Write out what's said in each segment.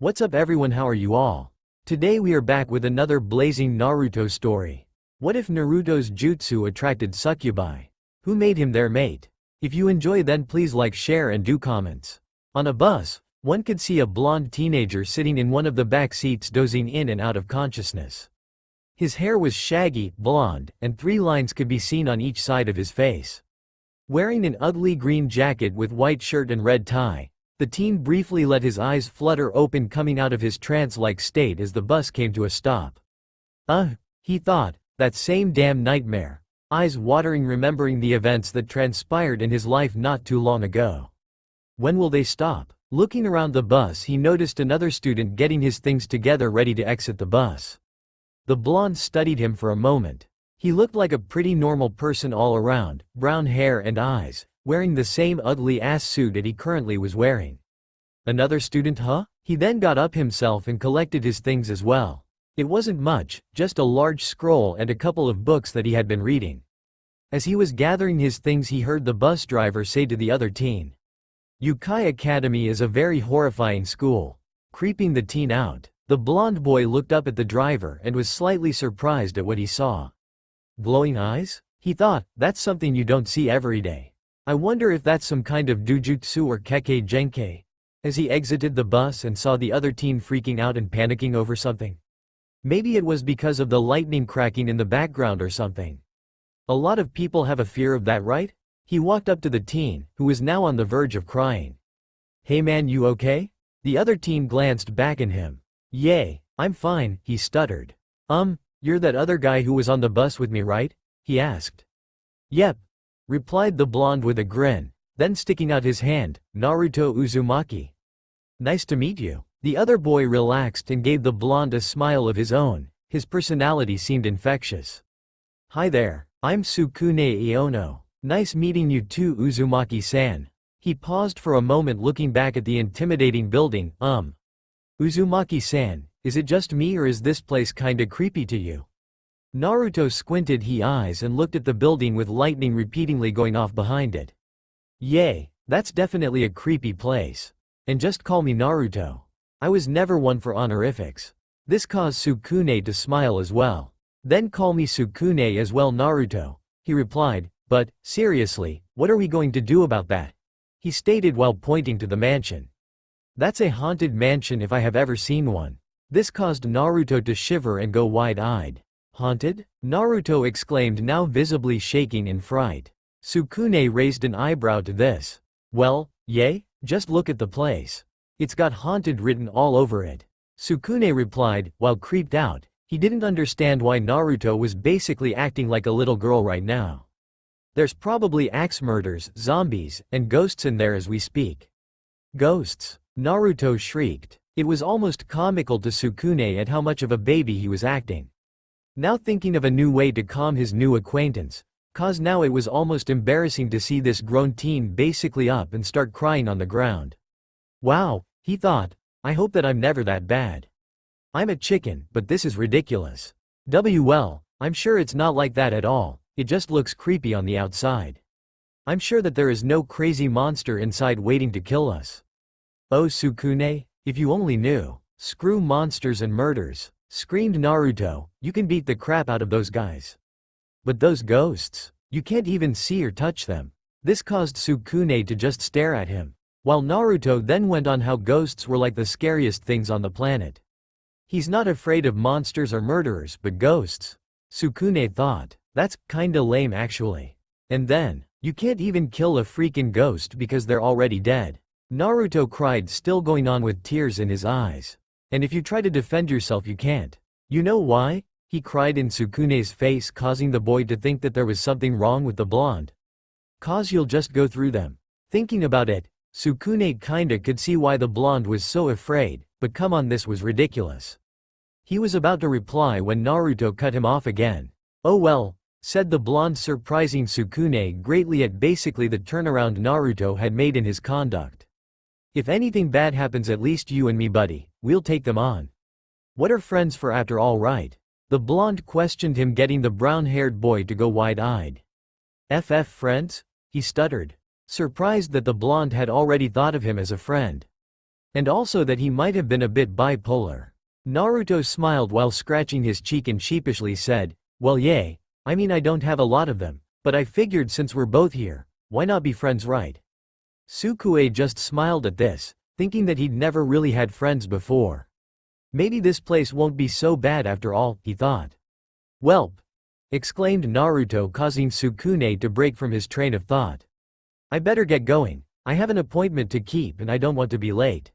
What's up everyone, how are you all? Today we are back with another blazing Naruto story. What if Naruto's jutsu attracted Succubi? Who made him their mate? If you enjoy then please like, share and do comments. On a bus, one could see a blonde teenager sitting in one of the back seats dozing in and out of consciousness. His hair was shaggy, blonde, and 3 lines could be seen on each side of his face. Wearing an ugly green jacket with white shirt and red tie, the teen briefly let his eyes flutter open, coming out of his trance-like state as the bus came to a stop. He thought, that same damn nightmare. Eyes watering remembering the events that transpired in his life not too long ago. When will they stop? Looking around the bus he noticed another student getting his things together ready to exit the bus. The blonde studied him for a moment. He looked like a pretty normal person all around, brown hair and eyes, wearing the same ugly-ass suit that he currently was wearing. Another student, huh? He then got up himself and collected his things as well. It wasn't much, just a large scroll and a couple of books that he had been reading. As he was gathering his things he heard the bus driver say to the other teen, "Yukai Academy is a very horrifying school," creeping the teen out. The blonde boy looked up at the driver and was slightly surprised at what he saw. Glowing eyes? He thought, that's something you don't see every day. I wonder if that's some kind of dojutsu or kekkei genkei. As he exited the bus and saw the other teen freaking out and panicking over something. Maybe it was because of the lightning cracking in the background or something. A lot of people have a fear of that, right? He walked up to the teen, who was now on the verge of crying. "Hey man, you okay?" The other teen glanced back at him. "Yay, I'm fine," he stuttered. You're that other guy who was on the bus with me, right?" he asked. "Yep," replied the blonde with a grin, then sticking out his hand, "Naruto Uzumaki. Nice to meet you." The other boy relaxed and gave the blonde a smile of his own. His personality seemed infectious. "Hi there, I'm Sukune Iono. Nice meeting you too, Uzumaki-san." He paused for a moment looking back at the intimidating building. Uzumaki-san, is it just me or is this place kinda creepy to you?" Naruto squinted his eyes and looked at the building with lightning repeatedly going off behind it. "Yay, that's definitely a creepy place. And just call me Naruto. I was never one for honorifics." This caused Sukune to smile as well. "Then call me Sukune as well, Naruto," he replied. "But, seriously, what are we going to do about that?" he stated while pointing to the mansion. "That's a haunted mansion if I have ever seen one." This caused Naruto to shiver and go wide-eyed. "Haunted?" Naruto exclaimed, now visibly shaking in fright. Sukune raised an eyebrow to this. "Well, yay? Just look at the place. It's got haunted written all over it." Sukune replied, while creeped out. He didn't understand why Naruto was basically acting like a little girl right now. "There's probably axe murders, zombies, and ghosts in there as we speak." "Ghosts?" Naruto shrieked. It was almost comical to Sukune at how much of a baby he was acting. Now thinking of a new way to calm his new acquaintance, cause now it was almost embarrassing to see this grown teen basically up and start crying on the ground. "Wow," he thought, "I hope that I'm never that bad. I'm a chicken, but this is ridiculous. Well, I'm sure it's not like that at all, it just looks creepy on the outside. I'm sure that there is no crazy monster inside waiting to kill us." "Oh Sukune, if you only knew. Screw monsters and murders," screamed Naruto, "you can beat the crap out of those guys. But those ghosts, you can't even see or touch them." This caused Sukune to just stare at him, while Naruto then went on how ghosts were like the scariest things on the planet. He's not afraid of monsters or murderers, but ghosts. Sukune thought, that's kinda lame actually. And then, you can't even kill a freaking ghost because they're already dead. Naruto cried, still going on with tears in his eyes. "And if you try to defend yourself you can't. You know why?" he cried in Sukune's face, causing the boy to think that there was something wrong with the blonde. "'Cause you'll just go through them." Thinking about it, Sukune kinda could see why the blonde was so afraid, but come on, this was ridiculous. He was about to reply when Naruto cut him off again. "Oh well," said the blonde, surprising Sukune greatly at basically the turnaround Naruto had made in his conduct. "If anything bad happens, at least you and me, buddy, we'll take them on. What are friends for after all, right?" The blonde questioned him, getting the brown-haired boy to go wide-eyed. Friends?" he stuttered, surprised that the blonde had already thought of him as a friend. And also that he might have been a bit bipolar. Naruto smiled while scratching his cheek and sheepishly said, "Well, yay, I mean I don't have a lot of them, but I figured since we're both here, why not be friends, right?" Succubi just smiled at this, thinking that he'd never really had friends before. Maybe this place won't be so bad after all, he thought. "Welp!" exclaimed Naruto, causing Sukune to break from his train of thought. "I better get going. I have an appointment to keep and I don't want to be late.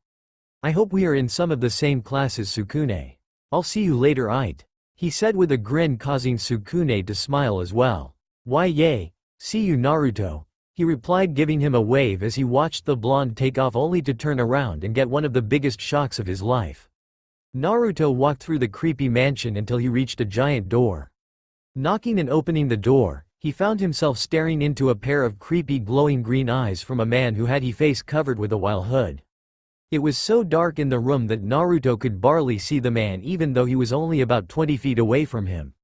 I hope we are in some of the same class as Sukune. I'll see you later, ite," he said with a grin, causing Sukune to smile as well. "Why yay, see you Naruto," he replied, giving him a wave as he watched the blonde take off, only to turn around and get one of the biggest shocks of his life. Naruto walked through the creepy mansion until he reached a giant door. Knocking and opening the door, he found himself staring into a pair of creepy glowing green eyes from a man who had his face covered with a wild hood. It was so dark in the room that Naruto could barely see the man even though he was only about 20 feet away from him.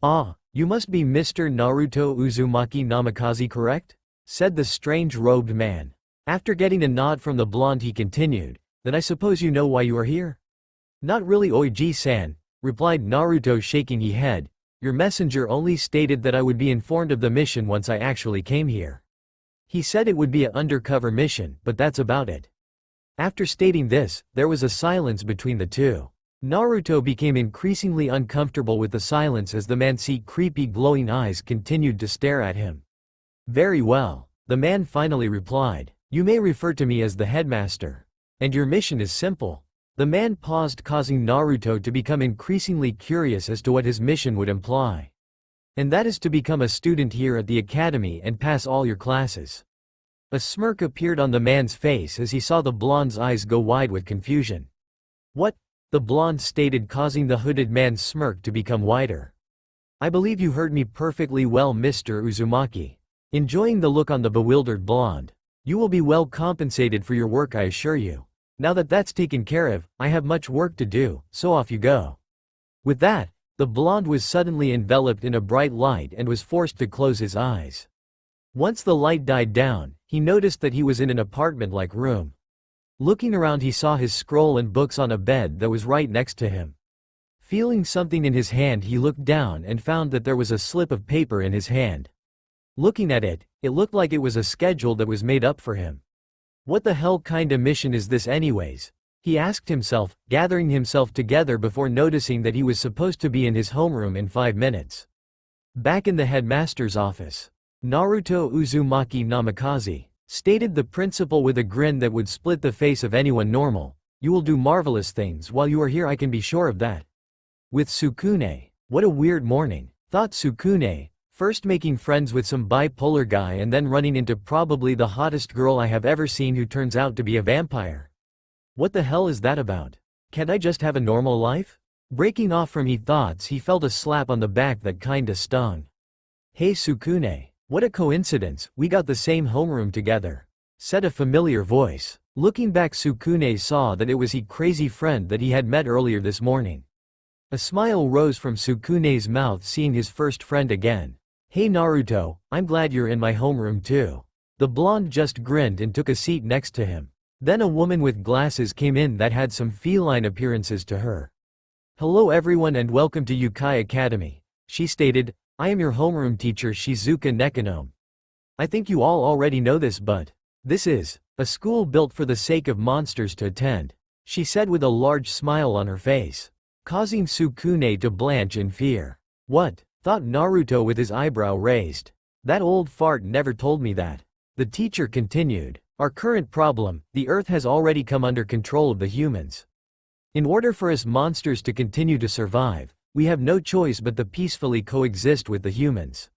"Ah, you must be Mr. Naruto Uzumaki Namikaze, correct?" said the strange robed man. After getting a nod from the blonde, he continued, "Then I suppose you know why you are here?" "Not really, Oiji-san," replied Naruto, shaking his head. "Your messenger only stated that I would be informed of the mission once I actually came here. He said it would be an undercover mission, but that's about it." After stating this, there was a silence between the two. Naruto became increasingly uncomfortable with the silence as the man's creepy glowing eyes continued to stare at him. "Very well," the man finally replied. "You may refer to me as the headmaster. And your mission is simple." The man paused, causing Naruto to become increasingly curious as to what his mission would imply. "And that is to become a student here at the academy and pass all your classes." A smirk appeared on the man's face as he saw the blonde's eyes go wide with confusion. "What?" the blonde stated, causing the hooded man's smirk to become wider. "I believe you heard me perfectly well, Mr. Uzumaki." Enjoying the look on the bewildered blonde. "You will be well compensated for your work, I assure you. Now that that's taken care of, I have much work to do, so off you go." With that, the blonde was suddenly enveloped in a bright light and was forced to close his eyes. Once the light died down, he noticed that he was in an apartment-like room. Looking around, he saw his scroll and books on a bed that was right next to him. Feeling something in his hand, he looked down and found that there was a slip of paper in his hand. Looking at it, it looked like it was a schedule that was made up for him. "What the hell kinda mission is this anyways?" he asked himself, gathering himself together before noticing that he was supposed to be in his homeroom in 5 minutes. Back in the headmaster's office, Naruto Uzumaki Namikaze stated the principal with a grin that would split the face of anyone normal. "You will do marvelous things while you are here, I can be sure of that." With Sukune. What a weird morning, thought Sukune, first making friends with some bipolar guy and then running into probably the hottest girl I have ever seen who turns out to be a vampire. What the hell is that about? Can't I just have a normal life? Breaking off from his thoughts, he felt a slap on the back that kinda stung. "Hey Sukune. What a coincidence, we got the same homeroom together," said a familiar voice. Looking back, Sukune saw that it was his crazy friend that he had met earlier this morning. A smile rose from Sukune's mouth seeing his first friend again. "Hey Naruto, I'm glad you're in my homeroom too." The blonde just grinned and took a seat next to him. Then a woman with glasses came in that had some feline appearances to her. "Hello everyone and welcome to Yukai Academy," she stated. "I am your homeroom teacher Shizuka Nekonomi. I think you all already know this, but this is a school built for the sake of monsters to attend," she said with a large smile on her face, causing Sukune to blanch in fear. "What?" thought Naruto with his eyebrow raised. "That old fart never told me that." The teacher continued. "Our current problem, the Earth has already come under control of the humans. In order for us monsters to continue to survive, we have no choice but to peacefully coexist with the humans."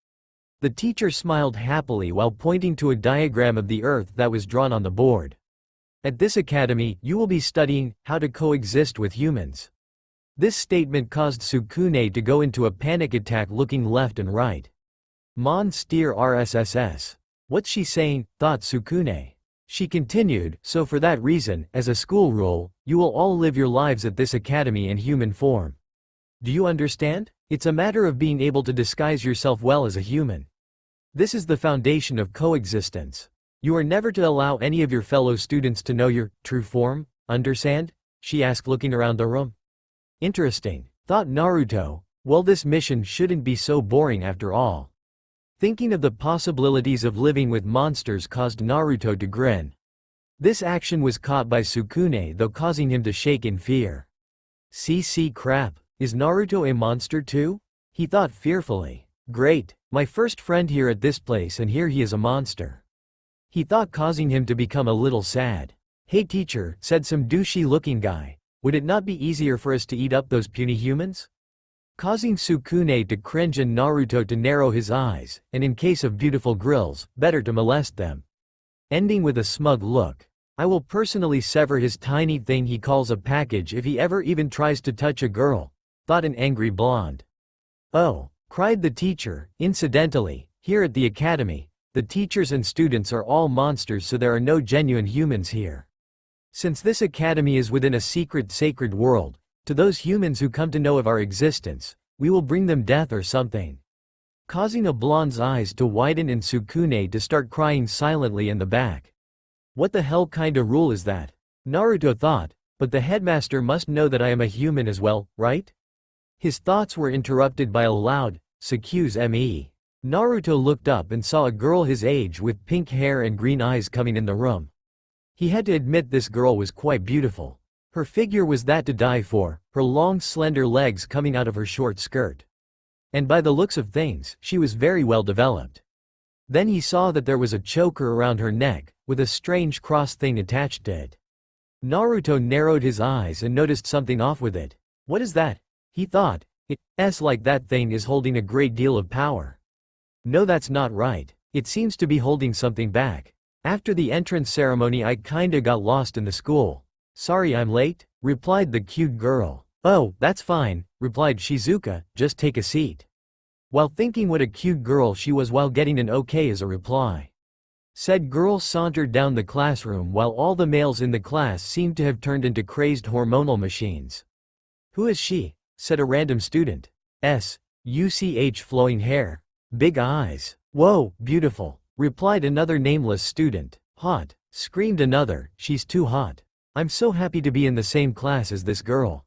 The teacher smiled happily while pointing to a diagram of the Earth that was drawn on the board. "At this academy, you will be studying how to coexist with humans." This statement caused Sukune to go into a panic attack, looking left and right. "Mon-steer RSSS. What's she saying?" thought Sukune. She continued, "So for that reason, as a school rule, you will all live your lives at this academy in human form. Do you understand? It's a matter of being able to disguise yourself well as a human. This is the foundation of coexistence. You are never to allow any of your fellow students to know your true form. Understand? She asked, looking around the room. Interesting, thought Naruto. Well, this mission shouldn't be so boring after all. Thinking of the possibilities of living with monsters caused Naruto to grin. This action was caught by Sukune, though, causing him to shake in fear. CC crap, is Naruto a monster too? He thought fearfully. Great, my first friend here at this place, and here he is a monster. He thought, causing him to become a little sad. Hey teacher, said some douchey-looking guy, would it not be easier for us to eat up those puny humans? Causing Sukune to cringe and Naruto to narrow his eyes, and in case of beautiful grills, better to molest them. Ending with a smug look. I will personally sever his tiny thing he calls a package if he ever even tries to touch a girl, thought an angry blonde. Oh, cried the teacher, incidentally, here at the academy, the teachers and students are all monsters, so there are no genuine humans here. Since this academy is within a secret sacred world, to those humans who come to know of our existence, we will bring them death or something. Causing a blonde's eyes to widen and Sukune to start crying silently in the back. What the hell kinda rule is that? Naruto thought, but the headmaster must know that I am a human as well, right? His thoughts were interrupted by a loud, "Excuse me." Naruto looked up and saw a girl his age with pink hair and green eyes coming in the room. He had to admit this girl was quite beautiful. Her figure was that to die for, her long slender legs coming out of her short skirt. And by the looks of things, she was very well developed. Then he saw that there was a choker around her neck, with a strange cross thing attached to it. Naruto narrowed his eyes and noticed something off with it. What is that? He thought. It's like that thing is holding a great deal of power. No, that's not right. It seems to be holding something back. After the entrance ceremony I kinda got lost in the school. Sorry I'm late, replied the cute girl. Oh, that's fine, replied Shizuka, just take a seat. While thinking what a cute girl she was while getting an okay as a reply. Said girl sauntered down the classroom while all the males in the class seemed to have turned into crazed hormonal machines. Who is she? Said a random student. UCH flowing hair. Big eyes. Whoa, beautiful, replied another nameless student. Hot, screamed another, she's too hot. I'm so happy to be in the same class as this girl.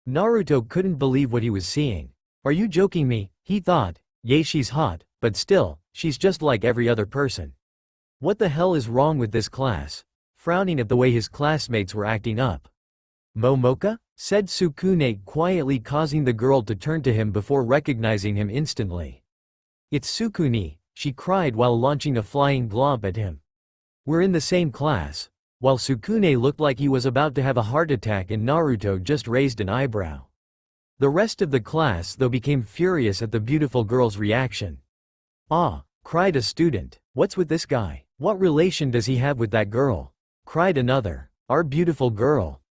Naruto couldn't believe what he was seeing. Are you joking me? He thought. Yay, she's hot, but still, she's just like every other person. What the hell is wrong with this class? Frowning at the way his classmates were acting up. Moka? Said Sukune quietly, causing the girl to turn to him before recognizing him instantly. It's Sukune, she cried while launching a flying glomp at him. We're in the same class. While Sukune looked like he was about to have a heart attack and Naruto just raised an eyebrow. The rest of the class though became furious at the beautiful girl's reaction. Ah, cried a student. What's with this guy? What relation does he have with that girl? Cried another. Our beautiful girl,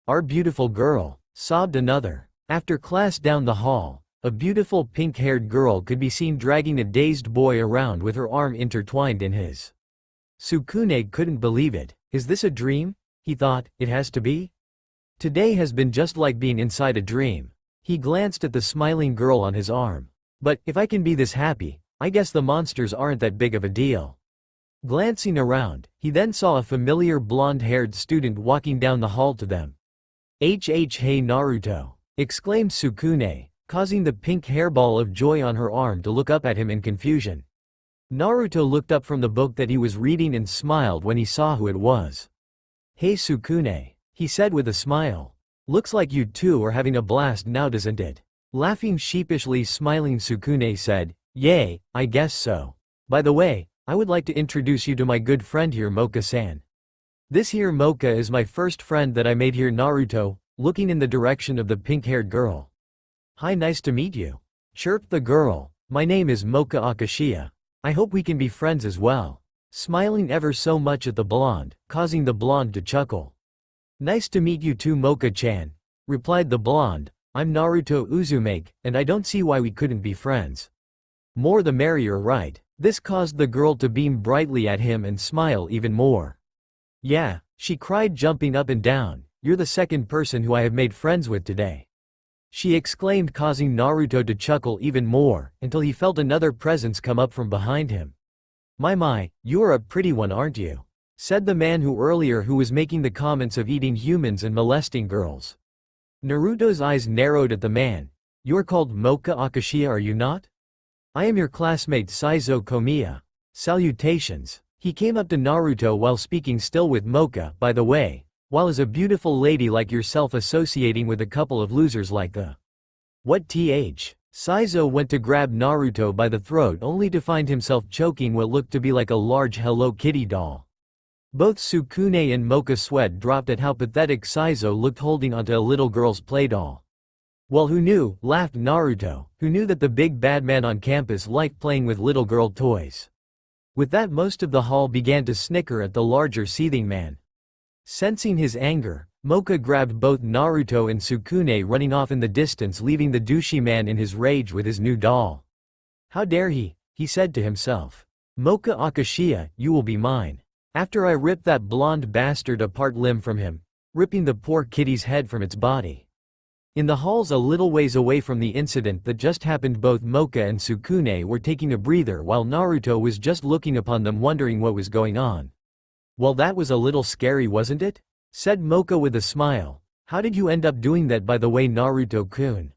sobbed another. After class down the hall, a beautiful pink-haired girl could be seen dragging a dazed boy around with her arm intertwined in his. Sukune couldn't believe it. Is this a dream? He thought, it has to be. Today has been just like being inside a dream. He glanced at the smiling girl on his arm. But, if I can be this happy, I guess the monsters aren't that big of a deal. Glancing around, he then saw a familiar blonde-haired student walking down the hall to them. Hey Naruto, exclaimed Sukune, causing the pink hairball of joy on her arm to look up at him in confusion. Naruto looked up from the book that he was reading and smiled when he saw who it was. Hey Sukune, he said with a smile. Looks like you two are having a blast now, doesn't it? Laughing sheepishly, smiling Sukune said, Yay, I guess so. By the way, I would like to introduce you to my good friend here, Moka-san. This here Moka is my first friend that I made here. Naruto, looking in the direction of the pink-haired girl. Hi, nice to meet you. Chirped the girl. My name is Moka Akashiya. I hope we can be friends as well. Smiling ever so much at the blonde, causing the blonde to chuckle. Nice to meet you too, Moka-chan, replied the blonde. I'm Naruto Uzumaki, and I don't see why we couldn't be friends. More the merrier, right? This caused the girl to beam brightly at him and smile even more. Yeah, she cried, jumping up and down. You're the second person who I have made friends with today. She exclaimed, causing Naruto to chuckle even more, until he felt another presence come up from behind him. My, you are a pretty one, aren't you? said the man who was making the comments of eating humans and molesting girls. Naruto's eyes narrowed at the man. You're called Moka Akashiya, are you not? I am your classmate Saizo Komiya. Salutations. He came up to Naruto while speaking still with Moka, by the way, while is a beautiful lady like yourself associating with a couple of losers like the. What th? Saizo went to grab Naruto by the throat only to find himself choking what looked to be like a large Hello Kitty doll. Both Sukune and Moka sweat dropped at how pathetic Saizo looked holding onto a little girl's play doll. Well, who knew, laughed Naruto, who knew that the big bad man on campus liked playing with little girl toys. With that, most of the hall began to snicker at the larger seething man. Sensing his anger, Moka grabbed both Naruto and Sukune, running off in the distance, leaving the douchey man in his rage with his new doll. How dare he said to himself. Moka Akashiya, you will be mine. After I rip that blonde bastard apart limb from him, ripping the poor kitty's head from its body. In the halls a little ways away from the incident that just happened, both Moka and Sukune were taking a breather while Naruto was just looking upon them, wondering what was going on. Well, that was a little scary, wasn't it? Said Moka with a smile. How did you end up doing that, by the way, Naruto-kun?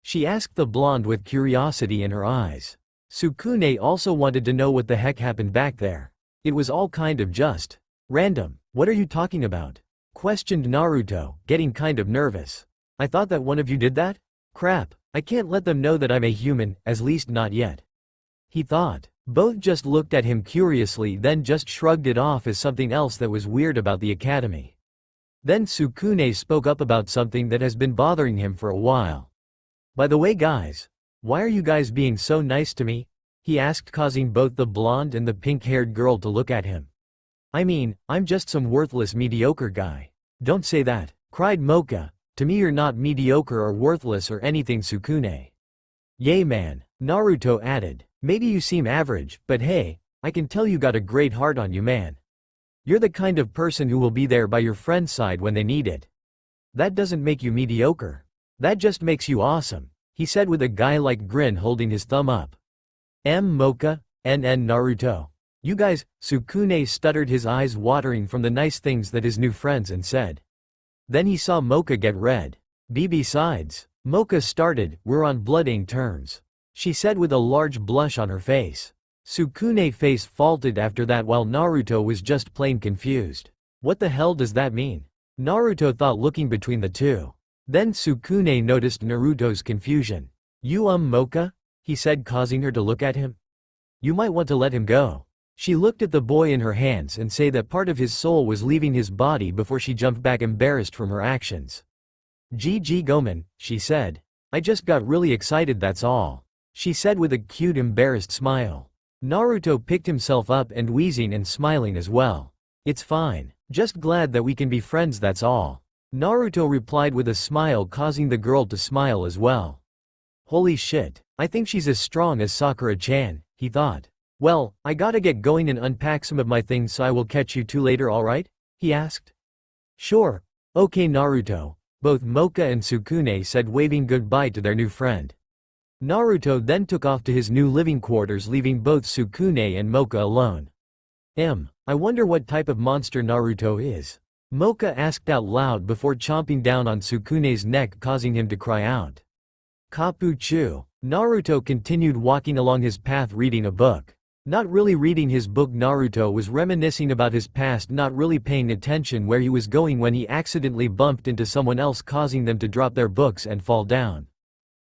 She asked the blonde with curiosity in her eyes. Sukune also wanted to know what the heck happened back there. It was all kind of just random. What are you talking about? Questioned Naruto, getting kind of nervous. I thought that one of you did that? Crap, I can't let them know that I'm a human, at least not yet. He thought. Both just looked at him curiously, then just shrugged it off as something else that was weird about the academy. Then Sukune spoke up about something that has been bothering him for a while. By the way, guys, why are you guys being so nice to me? He asked, causing both the blonde and the pink-haired girl to look at him. I mean, I'm just some worthless mediocre guy. Don't say that, cried Moka. To me you're not mediocre or worthless or anything, Sukune. Yay man, Naruto added. Maybe you seem average, but hey, I can tell you got a great heart on you, man. You're the kind of person who will be there by your friend's side when they need it. That doesn't make you mediocre. That just makes you awesome, he said with a guy-like grin, holding his thumb up. Moka, Naruto. You guys, Sukune stuttered, his eyes watering from the nice things that his new friends and said. Then he saw Moka get red. Besides, Moka started, we're on blooding terms, she said with a large blush on her face. Sukune face faulted after that while Naruto was just plain confused. What the hell does that mean? Naruto thought, looking between the two. Then Sukune noticed Naruto's confusion. You Moka? He said, causing her to look at him. You might want to let him go. She looked at the boy in her hands and say that part of his soul was leaving his body before she jumped back, embarrassed from her actions. GG Gomen, she said. I just got really excited, that's all, she said with a cute embarrassed smile. Naruto picked himself up and wheezing and smiling as well. It's fine. Just glad that we can be friends, that's all, Naruto replied with a smile, causing the girl to smile as well. Holy shit, I think she's as strong as Sakura-chan, he thought. Well, I gotta get going and unpack some of my things, so I will catch you two later, alright? He asked. Sure. Okay Naruto, both Moka and Sukune said, waving goodbye to their new friend. Naruto then took off to his new living quarters, leaving both Sukune and Moka alone. I wonder what type of monster Naruto is, Moka asked out loud before chomping down on Sukune's neck, causing him to cry out. Kapu-chu. Naruto continued walking along his path, reading a book. Not really reading his book, Naruto was reminiscing about his past, not really paying attention where he was going when he accidentally bumped into someone else, causing them to drop their books and fall down.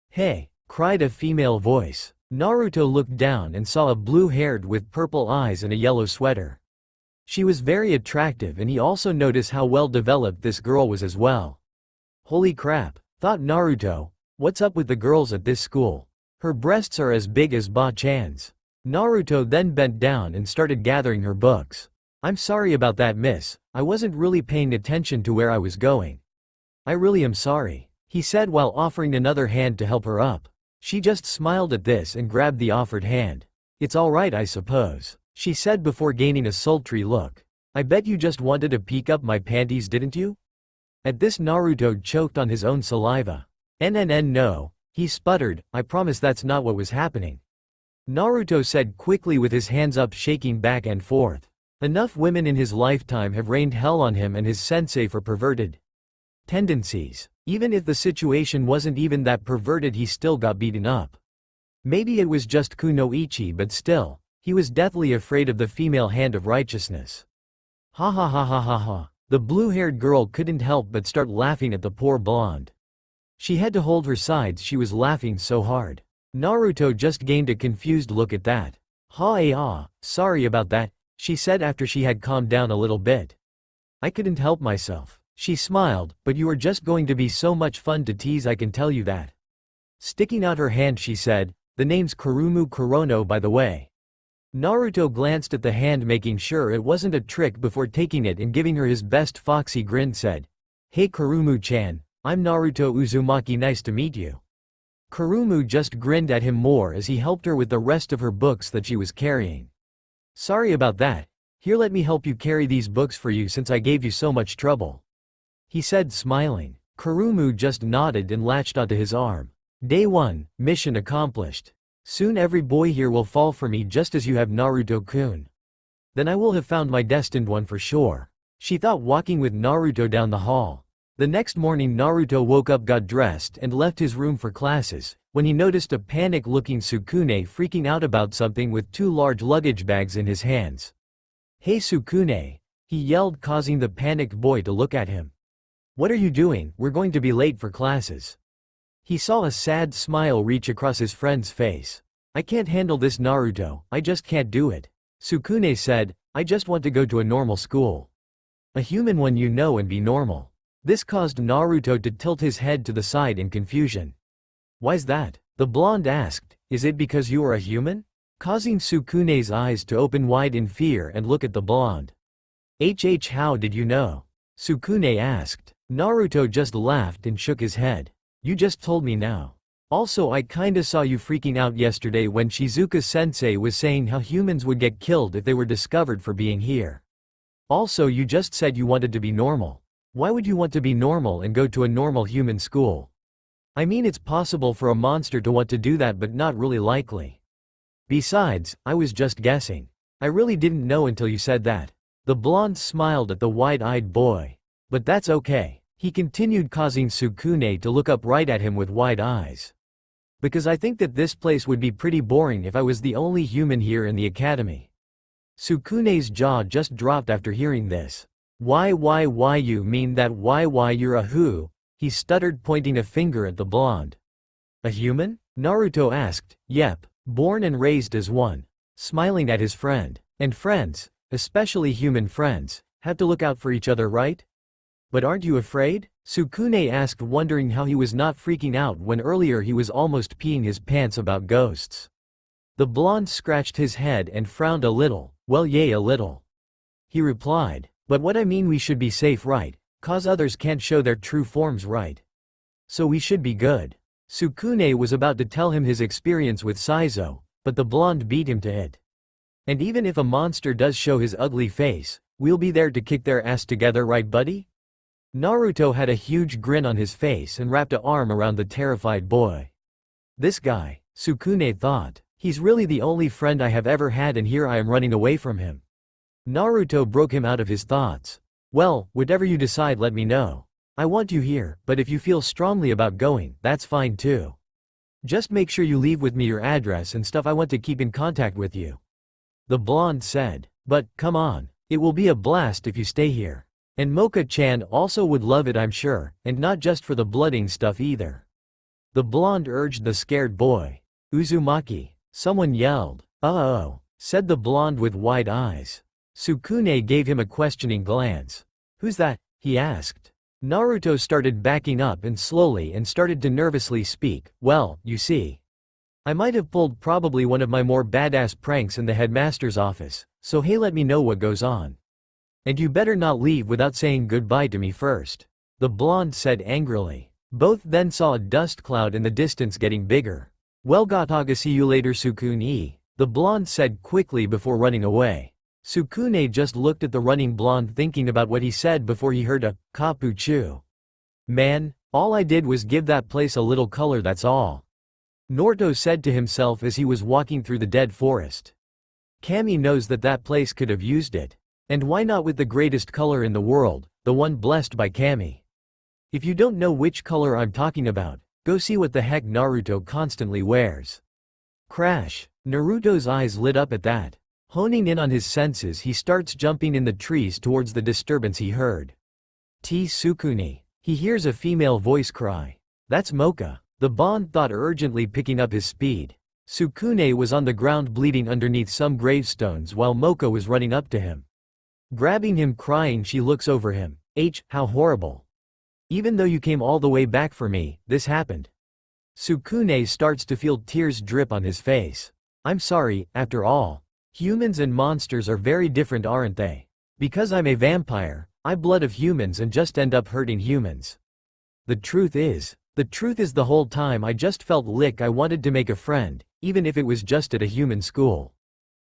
Hey! Cried a female voice. Naruto looked down and saw a blue-haired with purple eyes and a yellow sweater. She was very attractive, and he also noticed how well developed this girl was as well. Holy crap, thought Naruto. What's up with the girls at this school? Her breasts are as big as Ba-chan's. Naruto then bent down and started gathering her books. I'm sorry about that, miss. I wasn't really paying attention to where I was going. I really am sorry, he said while offering another hand to help her up. She just smiled at this and grabbed the offered hand. It's alright, I suppose, she said before gaining a sultry look. I bet you just wanted to peek up my panties, didn't you? At this, Naruto choked on his own saliva. No, he sputtered, I promise that's not what was happening. Naruto said quickly with his hands up, shaking back and forth. Enough women in his lifetime have rained hell on him and his sensei for perverted tendencies. Even if the situation wasn't even that perverted, he still got beaten up. Maybe it was just kunoichi, but still, he was deathly afraid of the female hand of righteousness. Ha ha ha ha ha ha. The blue-haired girl couldn't help but start laughing at the poor blonde. She had to hold her sides, she was laughing so hard. Naruto just gained a confused look at that. Sorry about that, she said after she had calmed down a little bit. I couldn't help myself. She smiled, but you are just going to be so much fun to tease, I can tell you that. Sticking out her hand she said, the name's Kurumu Kurono by the way. Naruto glanced at the hand making sure it wasn't a trick before taking it and giving her his best foxy grin said, Hey Kurumu-chan, I'm Naruto Uzumaki, nice to meet you. Kurumu just grinned at him more as he helped her with the rest of her books that she was carrying. Sorry about that, here let me help you carry these books for you since I gave you so much trouble. He said smiling. Kurumu just nodded and latched onto his arm. Day 1, mission accomplished. Soon every boy here will fall for me just as you have Naruto-kun. Then I will have found my destined one for sure. She thought, walking with Naruto down the hall. The next morning Naruto woke up, got dressed and left his room for classes, when he noticed a panic-looking Sukune freaking out about something with 2 large luggage bags in his hands. Hey Sukune, he yelled, causing the panicked boy to look at him. What are you doing? We're going to be late for classes. He saw a sad smile reach across his friend's face. I can't handle this Naruto, I just can't do it. Sukune said, I just want to go to a normal school. A human one, you know, and be normal. This caused Naruto to tilt his head to the side in confusion. Why's that? The blonde asked, is it because you are a human? Causing Sukune's eyes to open wide in fear and look at the blonde. How did you know? Sukune asked. Naruto just laughed and shook his head. You just told me now. Also, I kinda saw you freaking out yesterday when Shizuka-sensei was saying how humans would get killed if they were discovered for being here. Also, you just said you wanted to be normal. Why would you want to be normal and go to a normal human school? I mean, it's possible for a monster to want to do that, but not really likely. Besides, I was just guessing. I really didn't know until you said that. The blonde smiled at the wide-eyed boy. But that's okay. He continued, causing Sukune to look up right at him with wide eyes. Because I think that this place would be pretty boring if I was the only human here in the academy. Sukune's jaw just dropped after hearing this. Why you mean that why you're a who? He stuttered, pointing a finger at the blonde. A human? Naruto asked. Yep, born and raised as one. Smiling at his friend. And friends, especially human friends, have to look out for each other, right? But aren't you afraid? Sukune asked, wondering how he was not freaking out when earlier he was almost peeing his pants about ghosts. The blonde scratched his head and frowned a little. Well, yeah, a little. He replied. But what I mean, we should be safe, right? Cause others can't show their true forms, right? So we should be good. Sukune was about to tell him his experience with Saizo, but the blonde beat him to it. And even if a monster does show his ugly face, we'll be there to kick their ass together, right buddy? Naruto had a huge grin on his face and wrapped an arm around the terrified boy. This guy, Sukune thought, he's really the only friend I have ever had, and here I am running away from him. Naruto broke him out of his thoughts. Well, whatever you decide, let me know. I want you here, but if you feel strongly about going, that's fine too. Just make sure you leave with me your address and stuff, I want to keep in contact with you. The blonde said. But, come on, it will be a blast if you stay here. And Moka-chan also would love it, I'm sure, and not just for the blooding stuff either. The blonde urged the scared boy. Uzumaki, someone yelled. Uh-oh, said the blonde with wide eyes. Sukune gave him a questioning glance. Who's that? He asked. Naruto started backing up and started to nervously speak. Well, you see, I might have pulled probably one of my more badass pranks in the headmaster's office, so hey, let me know what goes on. And you better not leave without saying goodbye to me first. The blonde said angrily. Both then saw a dust cloud in the distance getting bigger. Well, gotta see you later, Sukune, the blonde said quickly before running away. Sukune just looked at the running blonde, thinking about what he said before he heard a kapuchu. Man, all I did was give that place a little color, that's all. Naruto said to himself as he was walking through the dead forest. Kami knows that that place could have used it. And why not with the greatest color in the world, the one blessed by Kami? If you don't know which color I'm talking about, go see what the heck Naruto constantly wears. Crash! Naruto's eyes lit up at that. Honing in on his senses, he starts jumping in the trees towards the disturbance he heard. Tsukuni. He hears a female voice cry. That's Moka. The Bond thought, urgently picking up his speed. Sukune was on the ground bleeding underneath some gravestones while Moka was running up to him. Grabbing him crying, she looks over him. How horrible. Even though you came all the way back for me, this happened. Sukune starts to feel tears drip on his face. I'm sorry, after all. Humans and monsters are very different, aren't they? Because I'm a vampire, I blood of humans and just end up hurting humans. The truth is the whole time I just felt like I wanted to make a friend, even if it was just at a human school.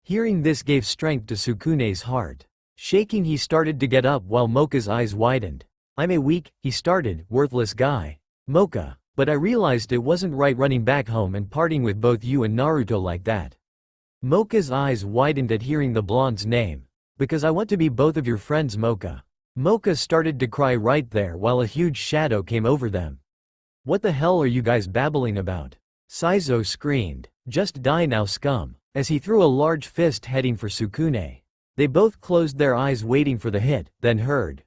Hearing this gave strength to Sukune's heart. Shaking, he started to get up while Moka's eyes widened. I'm a weak, he started, worthless guy. Moka, but I realized it wasn't right running back home and parting with both you and Naruto like that. Moka's eyes widened at hearing the blonde's name. Because I want to be both of your friends, Moka. Moka started to cry right there while a huge shadow came over them. What the hell are you guys babbling about? Saizo screamed. Just die now, scum, as he threw a large fist heading for Sukune. They both closed their eyes waiting for the hit, then heard.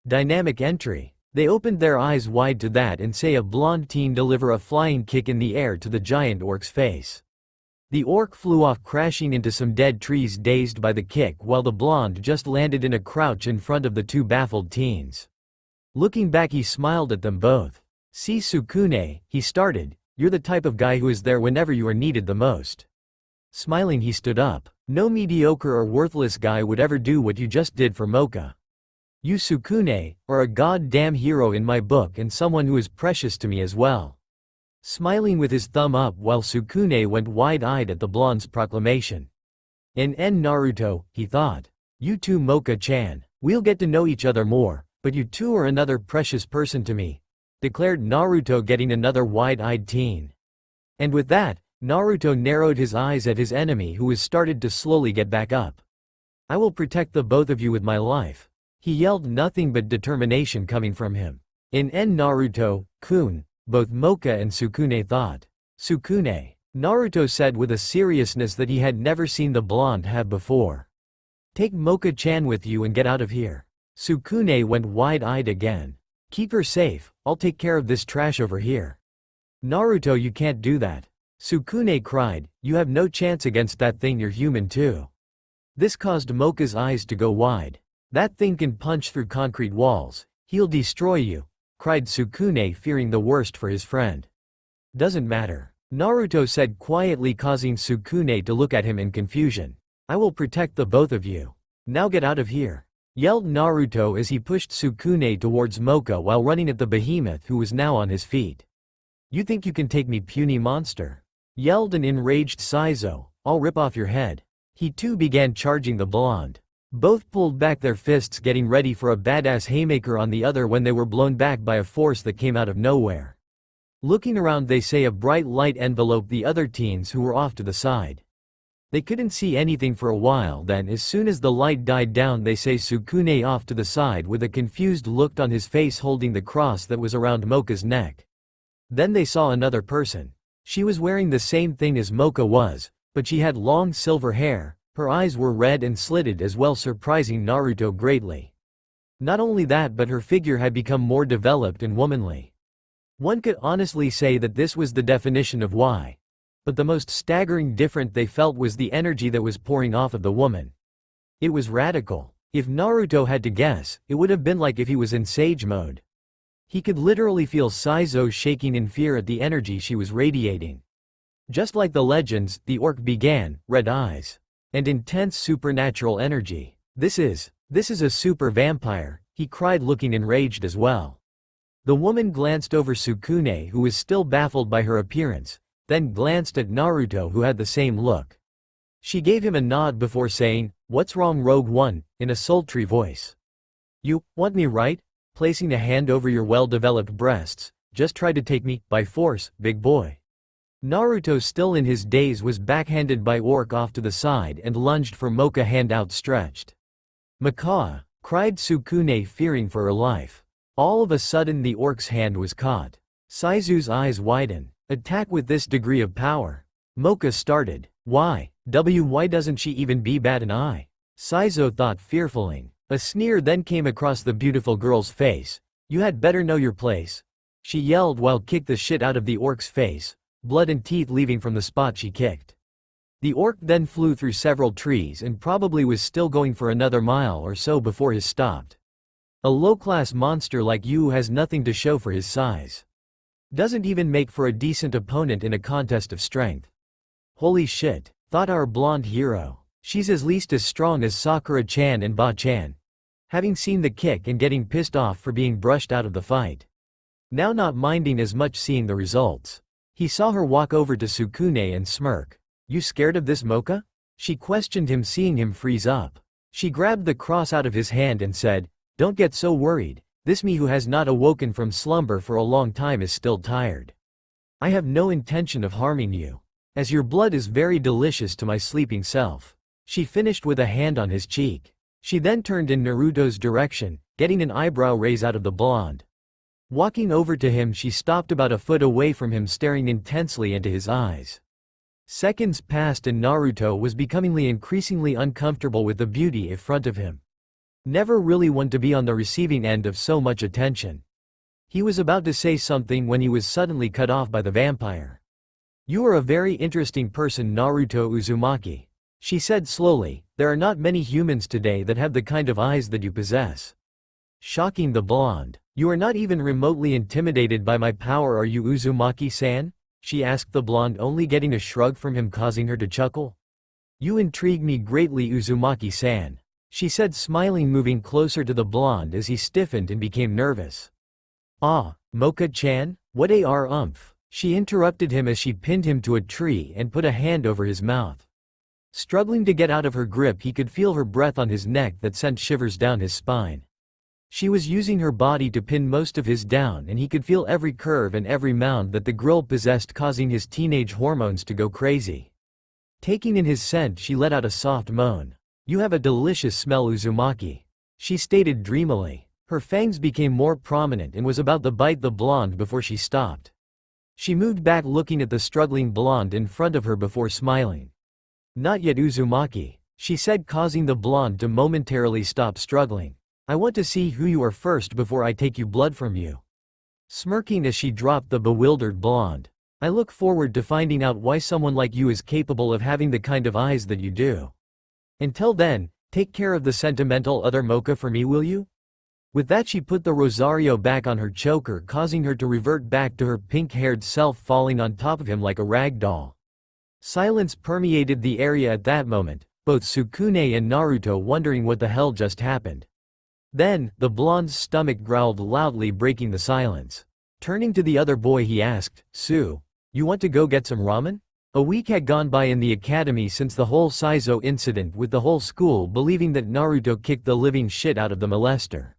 Dynamic entry. They opened their eyes wide to that and say a blonde teen deliver a flying kick in the air to the giant orc's face. The orc flew off crashing into some dead trees dazed by the kick while the blonde just landed in a crouch in front of the two baffled teens. Looking back, he smiled at them both. See Sukune, he started, you're the type of guy who is there whenever you are needed the most. Smiling, he stood up. No mediocre or worthless guy would ever do what you just did for Moka. You, Sukune, are a goddamn hero in my book and someone who is precious to me as well. Smiling with his thumb up while Sukune went wide-eyed at the blonde's proclamation. Naruto, he thought. You too, Moka-chan. We'll get to know each other more, but you two are another precious person to me, declared Naruto, getting another wide-eyed teen. And with that, Naruto narrowed his eyes at his enemy who was started to slowly get back up. I will protect the both of you with my life. He yelled, nothing but determination coming from him. Naruto-kun, both Moka and Sukune thought. Sukune, Naruto said with a seriousness that he had never seen the blonde have before. Take Moka-chan with you and get out of here. Sukune went wide-eyed again. Keep her safe, I'll take care of this trash over here. Naruto, you can't do that. Sukune cried, you have no chance against that thing, you're human too. This caused Moka's eyes to go wide. That thing can punch through concrete walls, he'll destroy you, cried Sukune, fearing the worst for his friend. Doesn't matter, Naruto said quietly, causing Sukune to look at him in confusion. I will protect the both of you. Now get out of here, yelled Naruto as he pushed Sukune towards Moka while running at the behemoth who was now on his feet. You think you can take me, puny monster? Yelled an enraged Saizo. I'll rip off your head. He too began charging the blonde. Both pulled back their fists, getting ready for a badass haymaker on the other when they were blown back by a force that came out of nowhere. Looking around, they say a bright light enveloped the other teens who were off to the side. They couldn't see anything for a while, then as soon as the light died down they say Sukune off to the side with a confused look on his face holding the cross that was around Moka's neck. Then they saw another person. She was wearing the same thing as Moka was, but she had long silver hair, her eyes were red and slitted as well, surprising Naruto greatly. Not only that, but her figure had become more developed and womanly. One could honestly say that this was the definition of why. But the most staggering difference they felt was the energy that was pouring off of the woman. It was radical. If Naruto had to guess, it would have been like if he was in sage mode. He could literally feel Saizo shaking in fear at the energy she was radiating. Just like the legends, the orc began, red eyes. And intense supernatural energy. This is a super vampire, he cried, looking enraged as well. The woman glanced over Sukune, who was still baffled by her appearance, then glanced at Naruto, who had the same look. She gave him a nod before saying, "What's wrong, Rogue One?" in a sultry voice. "You want me, right?" Placing a hand over your well-developed breasts. "Just try to take me by force, big boy." Naruto, still in his daze, was backhanded by orc off to the side and lunged for Moka, hand outstretched. Macaw, cried Sukune, fearing for her life. All of a sudden the orc's hand was caught. Saizu's eyes widen. Attack with this degree of power. Moka started. Why doesn't she even bat an eye? Saizo thought fearfully. A sneer then came across the beautiful girl's face. You had better know your place. She yelled while kicked the shit out of the orc's face, blood and teeth leaving from the spot she kicked. The orc then flew through several trees and probably was still going for another mile or so before his stopped. A low-class monster like you has nothing to show for his size. Doesn't even make for a decent opponent in a contest of strength. Holy shit, thought our blonde hero. She's at least as strong as Sakura-chan and Ba-chan. Having seen the kick and getting pissed off for being brushed out of the fight. Now not minding as much seeing the results. He saw her walk over to Sukune and smirk. You scared of this, Moka? She questioned him, seeing him freeze up. She grabbed the cross out of his hand and said, Don't get so worried. This me who has not awoken from slumber for a long time is still tired. I have no intention of harming you, as your blood is very delicious to my sleeping self. She finished with a hand on his cheek. She then turned in Naruto's direction, getting an eyebrow raise out of the blonde. Walking over to him, she stopped about a foot away from him, staring intensely into his eyes. Seconds passed and Naruto was becomingly increasingly uncomfortable with the beauty in front of him. Never really one to be on the receiving end of so much attention. He was about to say something when he was suddenly cut off by the vampire. You are a very interesting person, Naruto Uzumaki. She said slowly, there are not many humans today that have the kind of eyes that you possess. Shocking the blonde. You are not even remotely intimidated by my power, are you, Uzumaki-san? She asked the blonde, only getting a shrug from him, causing her to chuckle. You intrigue me greatly, Uzumaki-san. She said, smiling, moving closer to the blonde as he stiffened and became nervous. Ah, Moka-chan? What umph? She interrupted him as she pinned him to a tree and put a hand over his mouth. Struggling to get out of her grip, he could feel her breath on his neck that sent shivers down his spine. She was using her body to pin most of his down, and he could feel every curve and every mound that the girl possessed, causing his teenage hormones to go crazy. Taking in his scent, she let out a soft moan. You have a delicious smell, Uzumaki. She stated dreamily. Her fangs became more prominent and was about to bite the blonde before she stopped. She moved back, looking at the struggling blonde in front of her before smiling. Not yet, Uzumaki, she said, causing the blonde to momentarily stop struggling. I want to see who you are first before I take you blood from you. Smirking as she dropped the bewildered blonde. I look forward to finding out why someone like you is capable of having the kind of eyes that you do. Until then, take care of the sentimental other, Moka, for me, will you? With that, she put the rosario back on her choker, causing her to revert back to her pink-haired self, falling on top of him like a rag doll. Silence permeated the area at that moment, both Sukune and Naruto wondering what the hell just happened. Then, the blonde's stomach growled loudly, breaking the silence. Turning to the other boy, he asked, Su, you want to go get some ramen? A week had gone by in the academy since the whole Saizo incident, with the whole school believing that Naruto kicked the living shit out of the molester.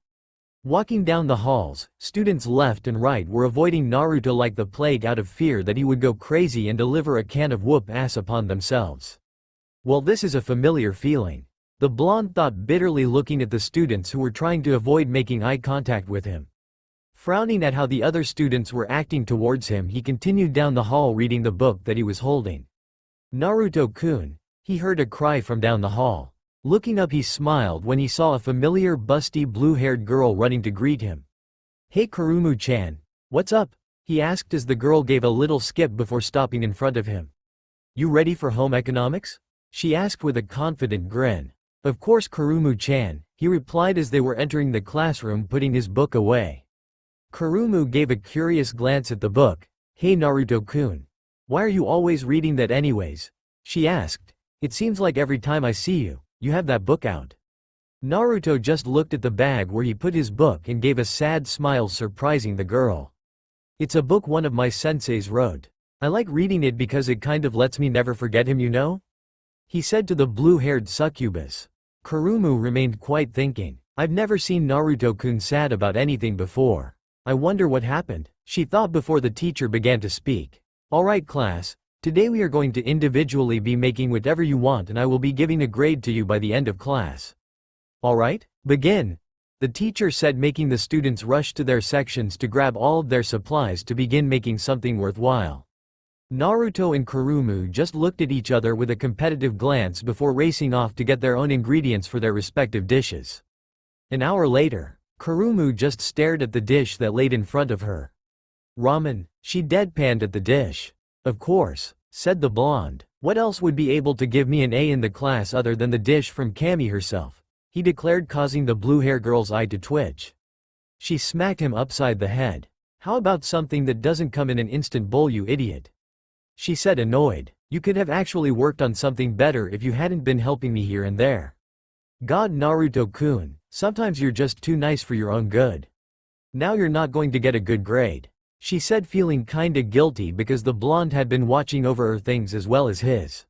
Walking down the halls, students left and right were avoiding Naruto like the plague out of fear that he would go crazy and deliver a can of whoop ass upon themselves. Well, this is a familiar feeling. The blonde thought bitterly, looking at the students who were trying to avoid making eye contact with him. Frowning at how the other students were acting towards him, he continued down the hall reading the book that he was holding. Naruto-kun, he heard a cry from down the hall. Looking up, he smiled when he saw a familiar busty blue-haired girl running to greet him. Hey Kurumu-chan, what's up? He asked as the girl gave a little skip before stopping in front of him. You ready for home economics? She asked with a confident grin. Of course, Kurumu-chan, he replied as they were entering the classroom, putting his book away. Kurumu gave a curious glance at the book. Hey Naruto-kun. Why are you always reading that anyways? She asked. It seems like every time I see you, you have that book out. Naruto just looked at the bag where he put his book and gave a sad smile, surprising the girl. It's a book one of my senseis wrote. I like reading it because it kind of lets me never forget him, you know? He said to the blue-haired succubus. Kurumu remained quite thinking. I've never seen Naruto-kun sad about anything before. I wonder what happened, she thought before the teacher began to speak. Alright class, today we are going to individually be making whatever you want, and I will be giving a grade to you by the end of class. Alright, begin. The teacher said, making the students rush to their sections to grab all of their supplies to begin making something worthwhile. Naruto and Kurumu just looked at each other with a competitive glance before racing off to get their own ingredients for their respective dishes. An hour later, Kurumu just stared at the dish that laid in front of her. Ramen, she deadpanned at the dish. Of course, said the blonde. What else would be able to give me an A in the class other than the dish from Cammy herself? He declared, causing the blue-hair girl's eye to twitch. She smacked him upside the head. How about something that doesn't come in an instant bowl, you idiot? She said, annoyed. You could have actually worked on something better if you hadn't been helping me here and there. God, Naruto-kun, sometimes you're just too nice for your own good. Now you're not going to get a good grade. She said, feeling kinda guilty because the blonde had been watching over her things as well as his.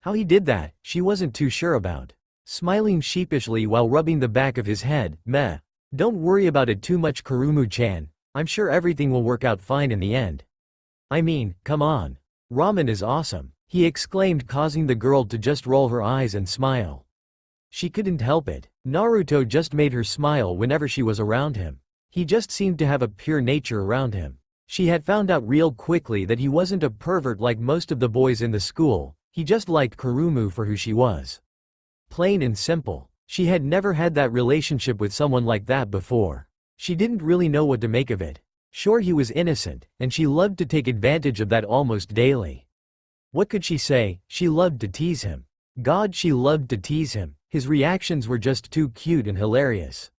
How he did that, she wasn't too sure about. Smiling sheepishly while rubbing the back of his head, meh. Don't worry about it too much, Kurumu-chan. I'm sure everything will work out fine in the end. I mean, come on. Ramen is awesome, he exclaimed, causing the girl to just roll her eyes and smile. She couldn't help it. Naruto just made her smile whenever she was around him. He just seemed to have a pure nature around him. She had found out real quickly that he wasn't a pervert like most of the boys in the school, he just liked Kurumu for who she was. Plain and simple. She had never had that relationship with someone like that before. She didn't really know what to make of it. Sure, he was innocent, and she loved to take advantage of that almost daily. What could she say? She loved to tease him. God, she loved to tease him. His reactions were just too cute and hilarious.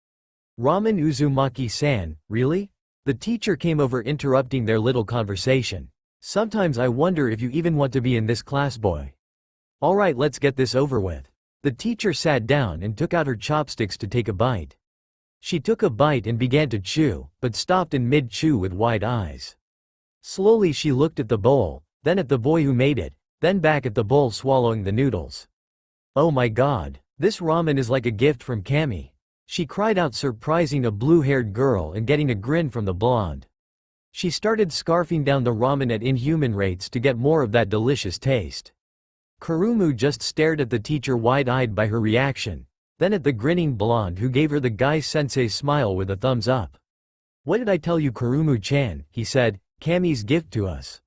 Ramen Uzumaki-san, really? The teacher came over, interrupting their little conversation. Sometimes I wonder if you even want to be in this class, boy. Alright, let's get this over with. The teacher sat down and took out her chopsticks to take a bite. She took a bite and began to chew, but stopped in mid-chew with wide eyes. Slowly she looked at the bowl, then at the boy who made it, then back at the bowl, swallowing the noodles. Oh my god, this ramen is like a gift from Cammy. She cried out, surprising a blue-haired girl and getting a grin from the blonde. She started scarfing down the ramen at inhuman rates to get more of that delicious taste. Kurumu just stared at the teacher, wide-eyed by her reaction, then at the grinning blonde who gave her the guy-sensei smile with a thumbs up. What did I tell you, Kurumu-chan? He said, Cammy's gift to us.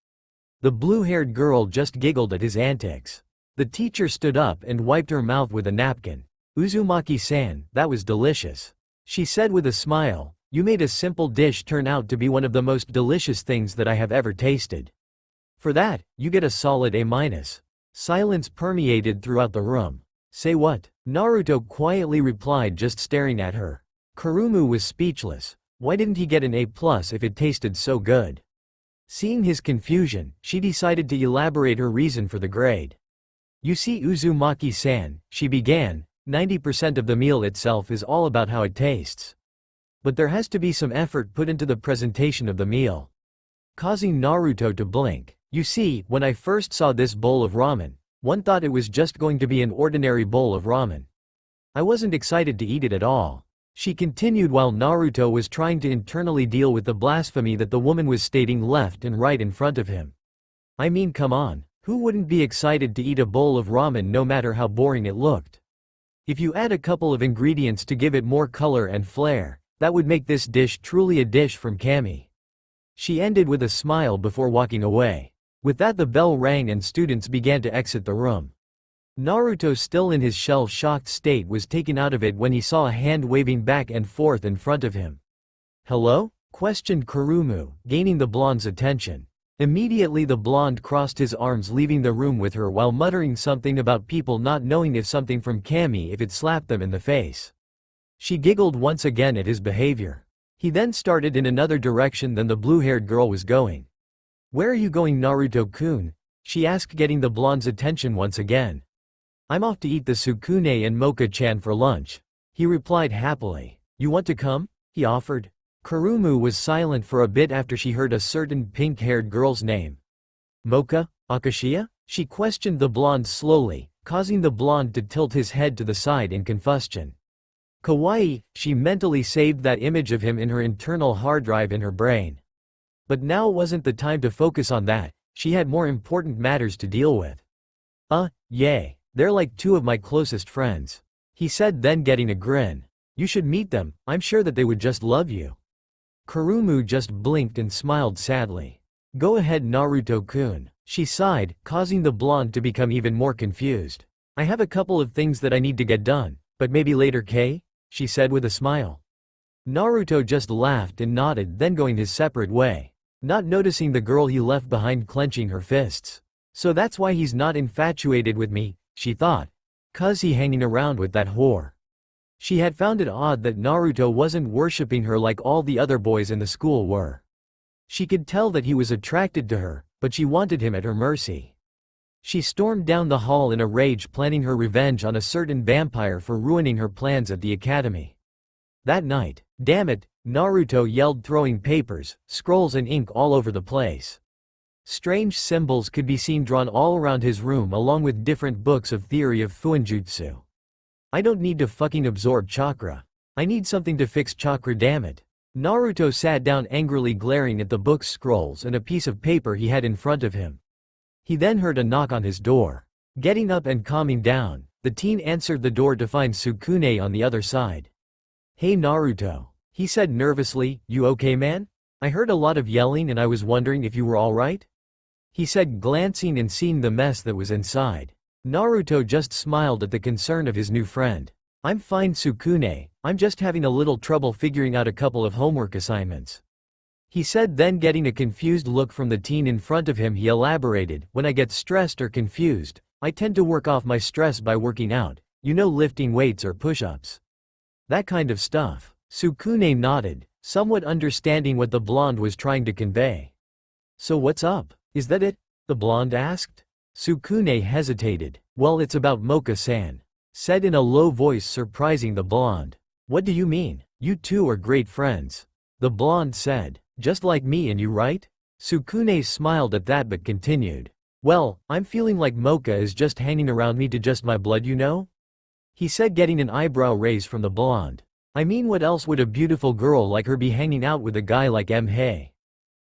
The blue-haired girl just giggled at his antics. The teacher stood up and wiped her mouth with a napkin. Uzumaki-san, that was delicious. She said with a smile, you made a simple dish turn out to be one of the most delicious things that I have ever tasted. For that, you get a solid A-. Silence permeated throughout the room. Say what? Naruto quietly replied, just staring at her. Kurumu was speechless. Why didn't he get an A+ if it tasted so good? Seeing his confusion, she decided to elaborate her reason for the grade. You see, Uzumaki-san, she began, 90% of the meal itself is all about how it tastes. But there has to be some effort put into the presentation of the meal. Causing Naruto to blink. You see, when I first saw this bowl of ramen, one thought it was just going to be an ordinary bowl of ramen. I wasn't excited to eat it at all. She continued while Naruto was trying to internally deal with the blasphemy that the woman was stating left and right in front of him. I mean, come on, who wouldn't be excited to eat a bowl of ramen no matter how boring it looked? If you add a couple of ingredients to give it more color and flair, that would make this dish truly a dish from Cammy. She ended with a smile before walking away. With that, the bell rang and students began to exit the room. Naruto, still in his shell-shocked state, was taken out of it when he saw a hand waving back and forth in front of him. Hello? Questioned Kurumu, gaining the blonde's attention. Immediately the blonde crossed his arms, leaving the room with her while muttering something about people not knowing if something from Cammy if it slapped them in the face. She giggled once again at his behavior. He then started in another direction than the blue-haired girl was going. Where are you going, Naruto-kun? She asked, getting the blonde's attention once again. I'm off to eat the Sukune and Moka-chan for lunch, he replied happily. You want to come? He offered. Kurumu was silent for a bit after she heard a certain pink-haired girl's name. Moka? Akashiya? She questioned the blonde slowly, causing the blonde to tilt his head to the side in confusion. Kawaii, she mentally saved that image of him in her internal hard drive in her brain. But now wasn't the time to focus on that, she had more important matters to deal with. Yay. They're like two of my closest friends. he said, then getting a grin. You should meet them, I'm sure that they would just love you. Kurumu just blinked and smiled sadly. Go ahead Naruto-kun, she sighed, causing the blonde to become even more confused. I have a couple of things that I need to get done, but maybe later K? She said with a smile. Naruto just laughed and nodded, then going his separate way. Not noticing the girl he left behind clenching her fists. So that's why he's not infatuated with me, she thought. 'Cause he hanging around with that whore. She had found it odd that Naruto wasn't worshipping her like all the other boys in the school were. She could tell that he was attracted to her, but she wanted him at her mercy. She stormed down the hall in a rage, planning her revenge on a certain vampire for ruining her plans at the academy. That night, damn it, Naruto yelled, throwing papers, scrolls and ink all over the place. Strange symbols could be seen drawn all around his room, along with different books of theory of Fuinjutsu. I don't need to fucking absorb chakra. I need something to fix chakra, damn it. Naruto sat down angrily, glaring at the book's scrolls and a piece of paper he had in front of him. He then heard a knock on his door. Getting up and calming down, the teen answered the door to find Sukune on the other side. Hey Naruto, he said nervously, you okay man? I heard a lot of yelling and I was wondering if you were alright? He said, glancing and seeing the mess that was inside. Naruto just smiled at the concern of his new friend. I'm fine Sukune, I'm just having a little trouble figuring out a couple of homework assignments. He said, then getting a confused look from the teen in front of him, he elaborated, when I get stressed or confused, I tend to work off my stress by working out, you know, lifting weights or push-ups. That kind of stuff. Sukune nodded, somewhat understanding what the blonde was trying to convey. So what's up? Is that it? The blonde asked. Sukune hesitated. Well, it's about Moka-san, said in a low voice, surprising the blonde. What do you mean? You two are great friends. The blonde said. Just like me and you, right? Sukune smiled at that but continued. Well, I'm feeling like Moka is just hanging around me to just my blood, you know? He said, getting an eyebrow raise from the blonde. I mean, what else would a beautiful girl like her be hanging out with a guy like Mhei?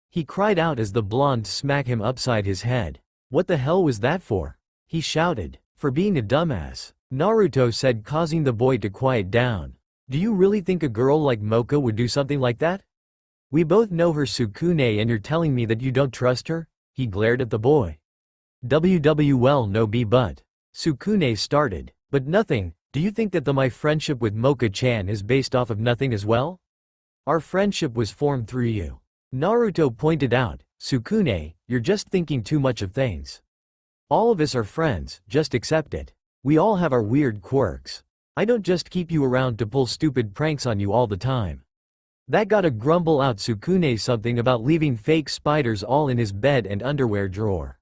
He cried out as the blonde smacked him upside his head. What the hell was that for? He shouted. For being a dumbass, Naruto said, causing the boy to quiet down. Do you really think a girl like Moka would do something like that? We both know her, Sukune, and you're telling me that you don't trust her? He glared at the boy. Well, no b but. Sukune started. But nothing. Do you think that my friendship with Moka-chan is based off of nothing as well? Our friendship was formed through you. Naruto pointed out. Sukune, you're just thinking too much of things. All of us are friends, just accept it. We all have our weird quirks. I don't just keep you around to pull stupid pranks on you all the time. That got a grumble out Sukune, something about leaving fake spiders all in his bed and underwear drawer.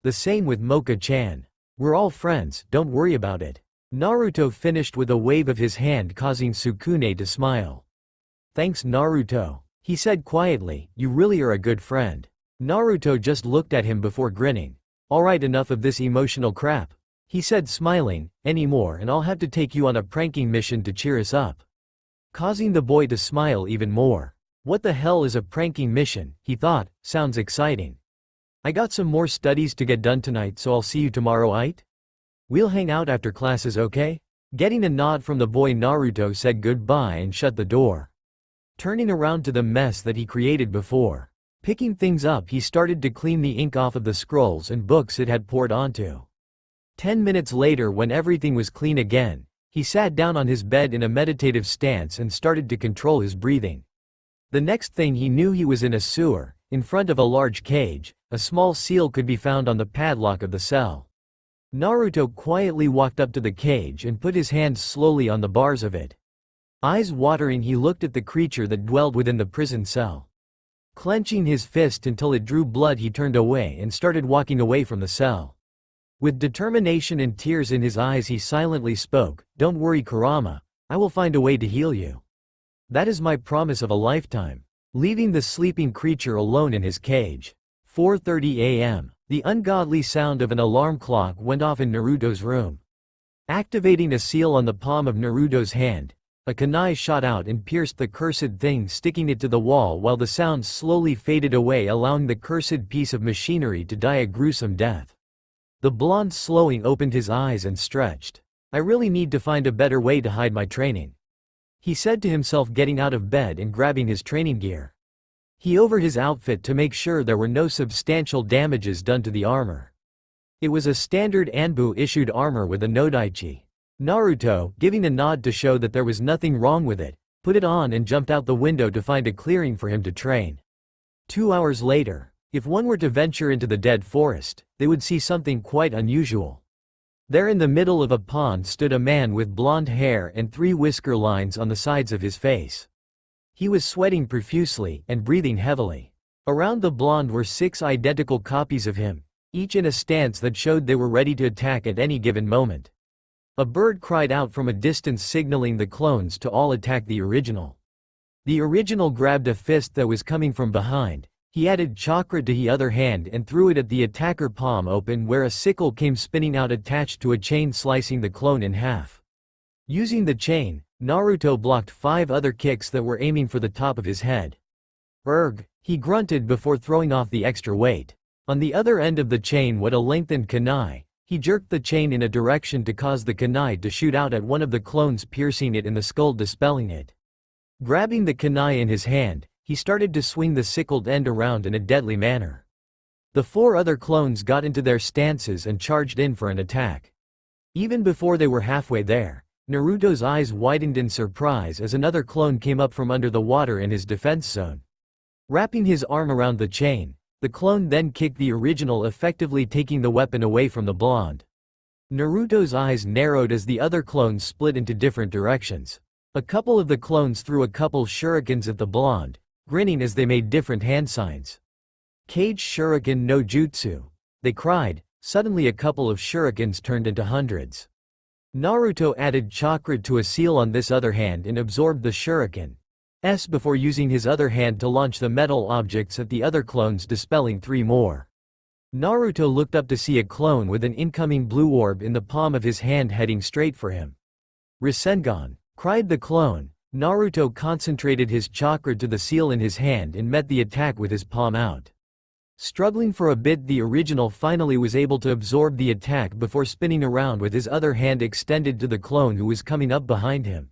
The same with Moka-chan. We're all friends, don't worry about it. Naruto finished with a wave of his hand, causing Sukune to smile. Thanks Naruto, he said quietly, you really are a good friend. Naruto just looked at him before grinning. Alright, enough of this emotional crap, he said, smiling. Any more and I'll have to take you on a pranking mission to cheer us up. Causing the boy to smile even more. What the hell is a pranking mission, he thought, sounds exciting. I got some more studies to get done tonight, so I'll see you tomorrow, aight? We'll hang out after classes, okay? Getting a nod from the boy, Naruto said goodbye and shut the door. Turning around to the mess that he created before. Picking things up, he started to clean the ink off of the scrolls and books it had poured onto. 10 minutes later, when everything was clean again, he sat down on his bed in a meditative stance and started to control his breathing. The next thing he knew, he was in a sewer, in front of a large cage. A small seal could be found on the padlock of the cell. Naruto quietly walked up to the cage and put his hands slowly on the bars of it. Eyes watering, he looked at the creature that dwelled within the prison cell. Clenching his fist until it drew blood, he turned away and started walking away from the cell. With determination and tears in his eyes, he silently spoke, "Don't worry Kurama, I will find a way to heal you. That is my promise of a lifetime." Leaving the sleeping creature alone in his cage. 4:30 a.m. The ungodly sound of an alarm clock went off in Naruto's room. Activating a seal on the palm of Naruto's hand, a kunai shot out and pierced the cursed thing, sticking it to the wall while the sound slowly faded away, allowing the cursed piece of machinery to die a gruesome death. The blonde slowing opened his eyes and stretched. I really need to find a better way to hide my training," he said to himself, getting out of bed and grabbing his training gear. He over his outfit to make sure there were no substantial damages done to the armor. It was a standard Anbu-issued armor with a nodaichi. Naruto, giving a nod to show that there was nothing wrong with it, put it on and jumped out the window to find a clearing for him to train. 2 hours later, if one were to venture into the dead forest, they would see something quite unusual. There in the middle of a pond stood a man with blonde hair and 3 whisker lines on the sides of his face. He was sweating profusely and breathing heavily. Around the blonde were 6 identical copies of him, each in a stance that showed they were ready to attack at any given moment. A bird cried out from a distance, signaling the clones to all attack the original. The original grabbed a fist that was coming from behind. He added chakra to the other hand and threw it at the attacker, palm open, where a sickle came spinning out attached to a chain, slicing the clone in half. Using the chain, Naruto blocked 5 other kicks that were aiming for the top of his head. "Erg," he grunted before throwing off the extra weight. On the other end of the chain was a lengthened kunai. He jerked the chain in a direction to cause the kunai to shoot out at one of the clones, piercing it in the skull, dispelling it. Grabbing the kunai in his hand, he started to swing the sickled end around in a deadly manner. The 4 other clones got into their stances and charged in for an attack. Even before they were halfway there, Naruto's eyes widened in surprise as another clone came up from under the water in his defense zone. Wrapping his arm around the chain, the clone then kicked the original, effectively taking the weapon away from the blonde. Naruto's eyes narrowed as the other clones split into different directions. A couple of the clones threw a couple shurikens at the blonde, grinning as they made different hand signs. "Cage shuriken no jutsu," they cried. Suddenly a couple of shurikens turned into hundreds. Naruto added chakra to a seal on this other hand and absorbed the shuriken before using his other hand to launch the metal objects at the other clones, dispelling 3 more. Naruto looked up to see a clone with an incoming blue orb in the palm of his hand heading straight for him. "Rasengan!" cried the clone. Naruto concentrated his chakra to the seal in his hand and met the attack with his palm out. Struggling for a bit, the original finally was able to absorb the attack before spinning around with his other hand extended to the clone who was coming up behind him.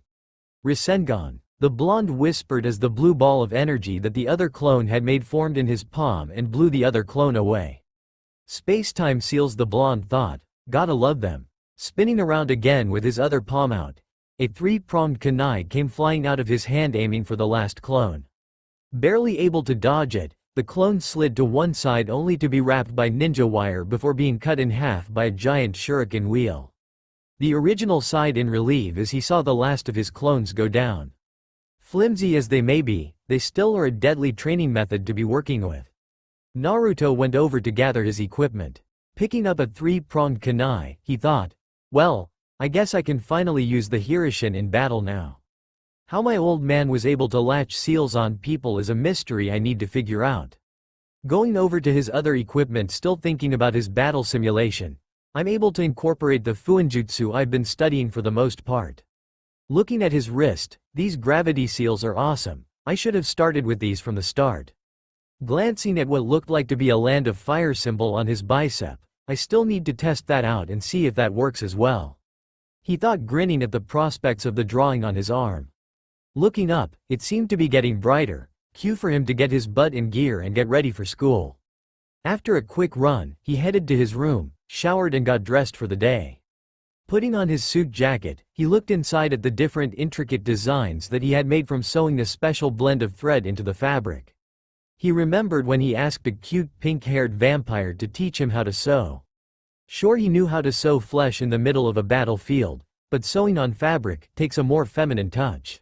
"Rasengan!" the blonde whispered as the blue ball of energy that the other clone had made formed in his palm and blew the other clone away. "Space-time seals," the blonde thought. "Gotta love them." Spinning around again with his other palm out, a 3-pronged kunai came flying out of his hand, aiming for the last clone. Barely able to dodge it, the clone slid to one side only to be wrapped by ninja wire before being cut in half by a giant shuriken wheel. The original sighed in relief as he saw the last of his clones go down. Flimsy as they may be, they still are a deadly training method to be working with. Naruto went over to gather his equipment. Picking up a 3-pronged kunai, he thought, "Well, I guess I can finally use the Hirishin in battle now. How my old man was able to latch seals on people is a mystery I need to figure out." Going over to his other equipment, still thinking about his battle simulation, "I'm able to incorporate the Fuinjutsu I've been studying for the most part." Looking at his wrist, "These gravity seals are awesome. I should have started with these from the start." Glancing at what looked like to be a land of fire symbol on his bicep, "I still need to test that out and see if that works as well," he thought, grinning at the prospects of the drawing on his arm. Looking up, it seemed to be getting brighter, cue for him to get his butt in gear and get ready for school. After a quick run, he headed to his room, showered and got dressed for the day. Putting on his suit jacket, he looked inside at the different intricate designs that he had made from sewing a special blend of thread into the fabric. He remembered when he asked a cute pink-haired vampire to teach him how to sew. Sure, he knew how to sew flesh in the middle of a battlefield, but sewing on fabric takes a more feminine touch.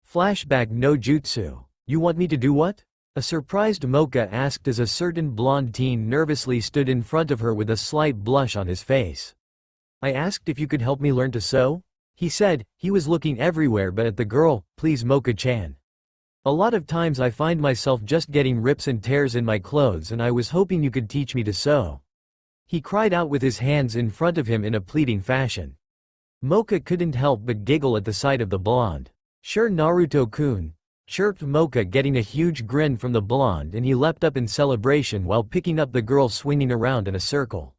Flashback no jutsu. "You want me to do what?" a surprised Moka asked as a certain blonde teen nervously stood in front of her with a slight blush on his face. "I asked if you could help me learn to sew," he said. He was looking everywhere but at the girl. "Please, Moka-chan. A lot of times I find myself just getting rips and tears in my clothes, and I was hoping you could teach me to sew," he cried out with his hands in front of him in a pleading fashion. Moka couldn't help but giggle at the sight of the blonde. "Sure, Naruto-kun," chirped Moka, getting a huge grin from the blonde, and he leapt up in celebration while picking up the girl swinging around in a circle.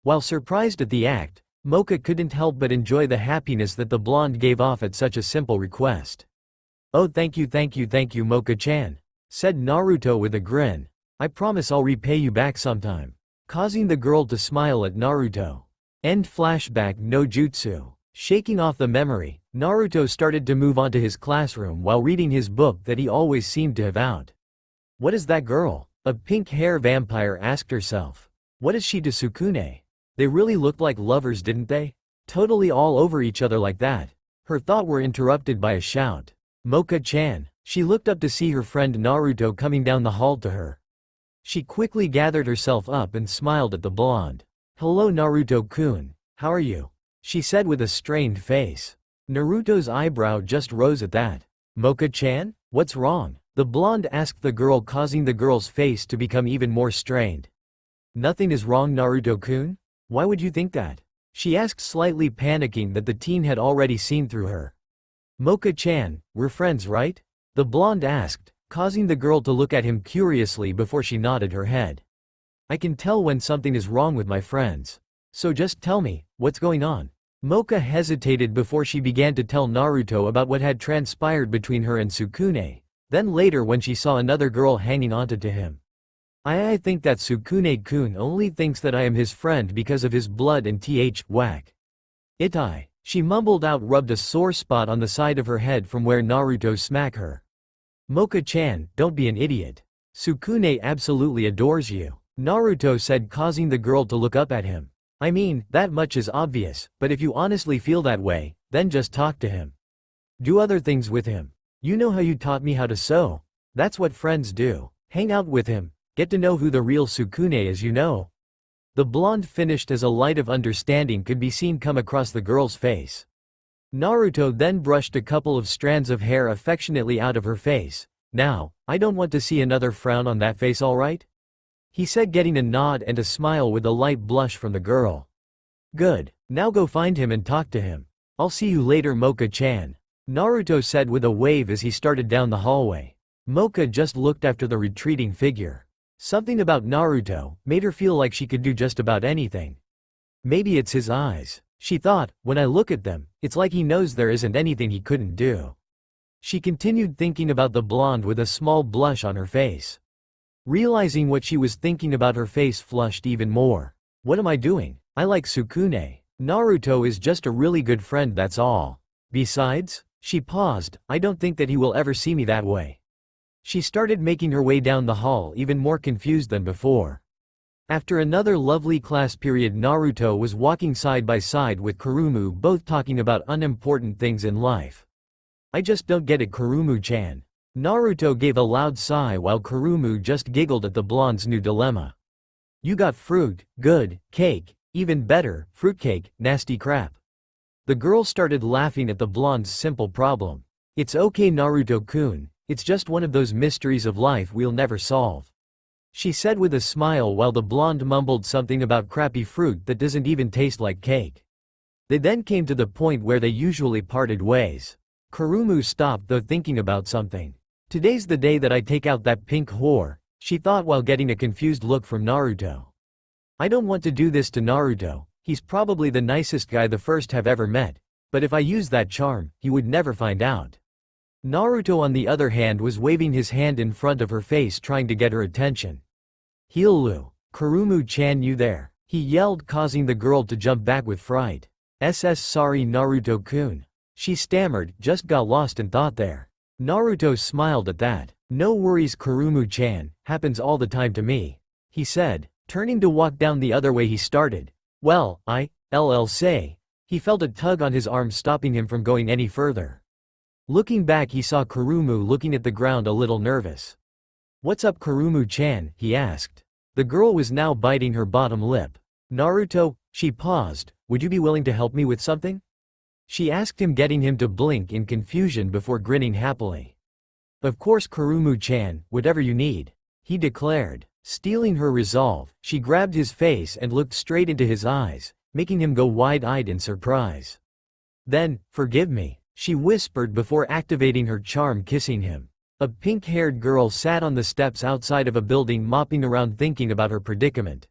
While surprised at the act, Moka couldn't help but enjoy the happiness that the blonde gave off at such a simple request. "Oh, thank you, Moka-chan," said Naruto with a grin. "I promise I'll repay you back sometime," causing the girl to smile at Naruto. End flashback no jutsu. Shaking off the memory, Naruto started to move on to his classroom while reading his book that he always seemed to have out. What is that girl? A pink hair vampire asked herself. What is she to Sukune? They really looked like lovers, didn't they? Totally all over each other like that. Her thoughts were interrupted by a shout. Moka-chan. She looked up to see her friend Naruto coming down the hall to her. She quickly gathered herself up and smiled at the blonde. "Hello Naruto-kun, how are you?" she said with a strained face. Naruto's eyebrow just rose at that. "Moka-chan? What's wrong?" the blonde asked the girl, causing the girl's face to become even more strained. "Nothing is wrong Naruto-kun? Why would you think that?" she asked, slightly panicking that the teen had already seen through her. "Moka-chan, we're friends, right?" the blonde asked, causing the girl to look at him curiously before she nodded her head. "I can tell when something is wrong with my friends. So just tell me, what's going on?" Moka hesitated before she began to tell Naruto about what had transpired between her and Sukune, then later when she saw another girl hanging onto to him. I think that Sukune-kun only thinks that I am his friend because of his blood and whack. Itai, she mumbled out, rubbed a sore spot on the side of her head from where Naruto smacked her. "Moka-chan, don't be an idiot. Sukune absolutely adores you," Naruto said, causing the girl to look up at him. "I mean, that much is obvious, but if you honestly feel that way, then just talk to him. Do other things with him. You know how you taught me how to sew? That's what friends do. Hang out with him, get to know who the real Sukune is, you know." The blonde finished as a light of understanding could be seen come across the girl's face. Naruto then brushed a couple of strands of hair affectionately out of her face. "Now, I don't want to see another frown on that face, alright?" he said, getting a nod and a smile with a light blush from the girl. "Good, now go find him and talk to him. I'll see you later Moka-chan," Naruto said with a wave as he started down the hallway. Moka just looked after the retreating figure. Something about Naruto made her feel like she could do just about anything. Maybe it's his eyes, she thought. When I look at them, it's like he knows there isn't anything he couldn't do. She continued thinking about the blonde with a small blush on her face. Realizing what she was thinking about, her face flushed even more. "What am I doing? I like Sukune. Naruto is just a really good friend, that's all. Besides," she paused, "I don't think that he will ever see me that way." She started making her way down the hall, even more confused than before. After another lovely class period, Naruto was walking side by side with Kurumu, both talking about unimportant things in life. "I just don't get it Kurumu-chan." Naruto gave a loud sigh while Kurumu just giggled at the blonde's new dilemma. "You got fruit, good, cake, even better, fruitcake, nasty crap." The girl started laughing at the blonde's simple problem. "It's okay Naruto-kun, it's just one of those mysteries of life we'll never solve," she said with a smile while the blonde mumbled something about crappy fruit that doesn't even taste like cake. They then came to the point where they usually parted ways. Kurumu stopped, though, thinking about something. "Today's the day that I take out that pink whore," she thought while getting a confused look from Naruto. "I don't want to do this to Naruto, he's probably the nicest guy the first have ever met, but if I use that charm, he would never find out." Naruto on the other hand was waving his hand in front of her face, trying to get her attention. "Healu, Kurumu-chan, you there?" he yelled, causing the girl to jump back with fright. Sorry Naruto-kun," she stammered, just got lost in thought there. Naruto smiled at that. "No worries Kurumu-chan, happens all the time to me," he said, turning to walk down the other way he started. "Well, say." He felt a tug on his arm, stopping him from going any further. Looking back, he saw Kurumu looking at the ground, a little nervous. "What's up Kurumu-chan?" he asked. The girl was now biting her bottom lip. "Naruto," she paused, "would you be willing to help me with something?" she asked him, getting him to blink in confusion before grinning happily. "Of course Kurumu-chan, whatever you need," he declared. Stealing her resolve, she grabbed his face and looked straight into his eyes, making him go wide-eyed in surprise. Then, "Forgive me," she whispered before activating her charm, kissing him. A pink-haired girl sat on the steps outside of a building, mopping around, thinking about her predicament.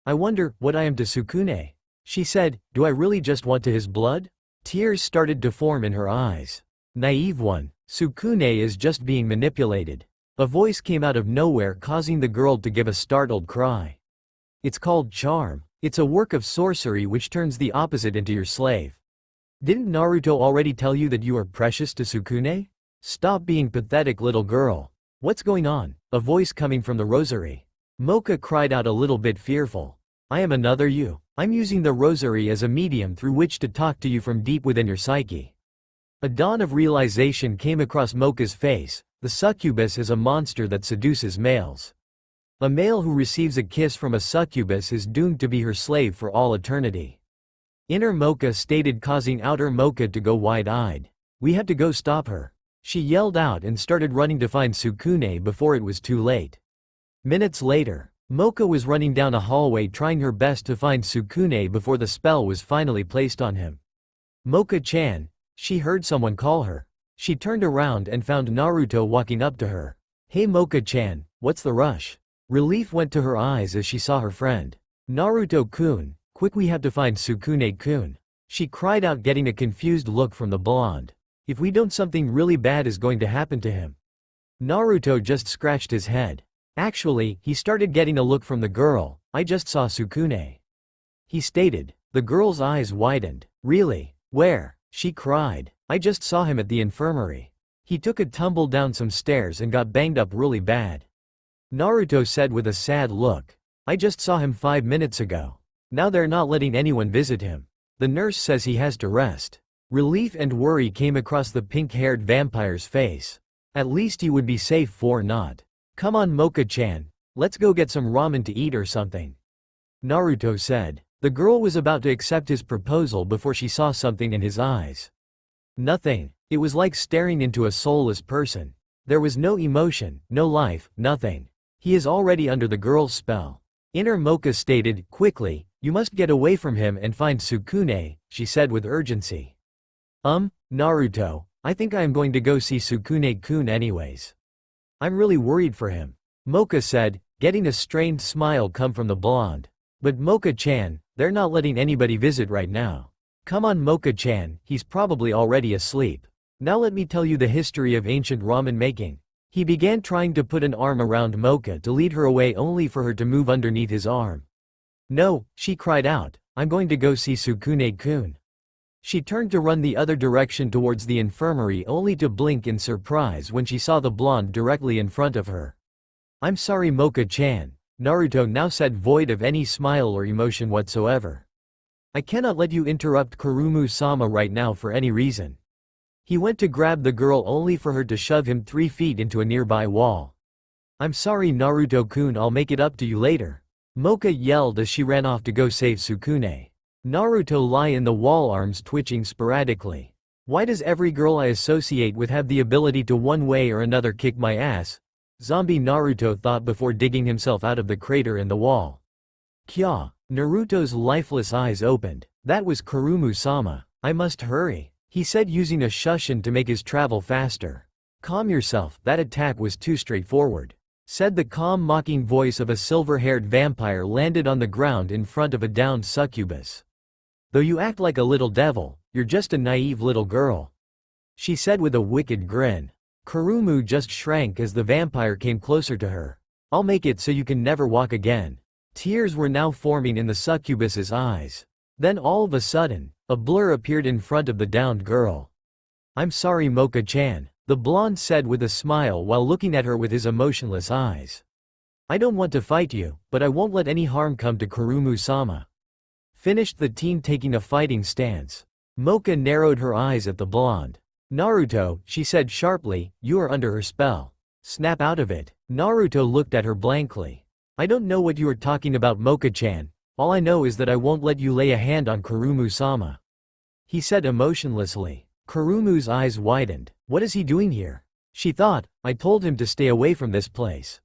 "I wonder what I am to Sukune. She said, do I really just want to his blood? Tears started to form in her eyes. Naive one, Sukune is just being manipulated. A voice came out of nowhere causing the girl to give a startled cry. It's called charm. It's a work of sorcery which turns the opposite into your slave. Didn't Naruto already tell you that you are precious to Sukune? Stop being pathetic, little girl. What's going on? A voice coming from the rosary. Moka cried out a little bit fearful. I am another you. I'm using the rosary as a medium through which to talk to you from deep within your psyche. A dawn of realization came across Moka's face. The succubus is a monster that seduces males. A male who receives a kiss from a succubus is doomed to be her slave for all eternity. Inner Moka stated, causing outer Moka to go wide-eyed. We have to go stop her. She yelled out and started running to find Sukune before it was too late. Minutes later, Moka was running down a hallway trying her best to find Sukune before the spell was finally placed on him. Moka-chan, she heard someone call her. She turned around and found Naruto walking up to her. Hey Moka-chan, what's the rush? Relief went to her eyes as she saw her friend. Naruto-kun, quick, we have to find Sukune-kun. She cried out, getting a confused look from the blonde. If we don't, something really bad is going to happen to him. Naruto just scratched his head. Actually, he started getting a look from the girl. I just saw Sukune. He stated. The girl's eyes widened. Really? Where? She cried. I just saw him at the infirmary. He took a tumble down some stairs and got banged up really bad. Naruto said with a sad look. I just saw him 5 minutes ago. Now they're not letting anyone visit him. The nurse says he has to rest. Relief and worry came across the pink-haired vampire's face. At least he would be safe for not. Come on Moka-chan, let's go get some ramen to eat or something. Naruto said. The girl was about to accept his proposal before she saw something in his eyes. Nothing. It was like staring into a soulless person. There was no emotion, no life, nothing. He is already under the girl's spell. Inner Moka stated, quickly, you must get away from him and find Sukune, she said with urgency. Naruto, I think I am going to go see Sukune-kun anyways. I'm really worried for him. Moka said, getting a strained smile come from the blonde. But Moka-chan, they're not letting anybody visit right now. Come on Moka-chan, he's probably already asleep. Now let me tell you the history of ancient ramen making. He began trying to put an arm around Moka to lead her away, only for her to move underneath his arm. No, she cried out, I'm going to go see Sukune-kun. She turned to run the other direction towards the infirmary, only to blink in surprise when she saw the blonde directly in front of her. I'm sorry Moka-chan, Naruto now said, void of any smile or emotion whatsoever. I cannot let you interrupt Kurumu-sama right now for any reason. He went to grab the girl only for her to shove him 3 feet into a nearby wall. I'm sorry Naruto-kun, I'll make it up to you later. Moka yelled as she ran off to go save Sukune. Naruto lie in the wall, arms twitching sporadically. Why does every girl I associate with have the ability to one way or another kick my ass? Zombie Naruto thought before digging himself out of the crater in the wall. Kya, Naruto's lifeless eyes opened. That was Kurumu-sama. I must hurry, he said, using a shushin to make his travel faster. Calm yourself, that attack was too straightforward, said the calm, mocking voice of a silver-haired vampire landed on the ground in front of a downed succubus. Though you act like a little devil, you're just a naive little girl, she said with a wicked grin. Kurumu just shrank as the vampire came closer to her. I'll make it so you can never walk again. Tears were now forming in the succubus's eyes. Then all of a sudden, a blur appeared in front of the downed girl. I'm sorry Moka-chan, the blonde said with a smile while looking at her with his emotionless eyes. I don't want to fight you, but I won't let any harm come to Kurumu-sama. Finished the teen, taking a fighting stance. Moka narrowed her eyes at the blonde. Naruto, she said sharply, you are under her spell. Snap out of it. Naruto looked at her blankly. I don't know what you are talking about Moka-chan, all I know is that I won't let you lay a hand on Kurumu-sama, he said emotionlessly. Kurumu's eyes widened. What is he doing here? She thought, I told him to stay away from this place.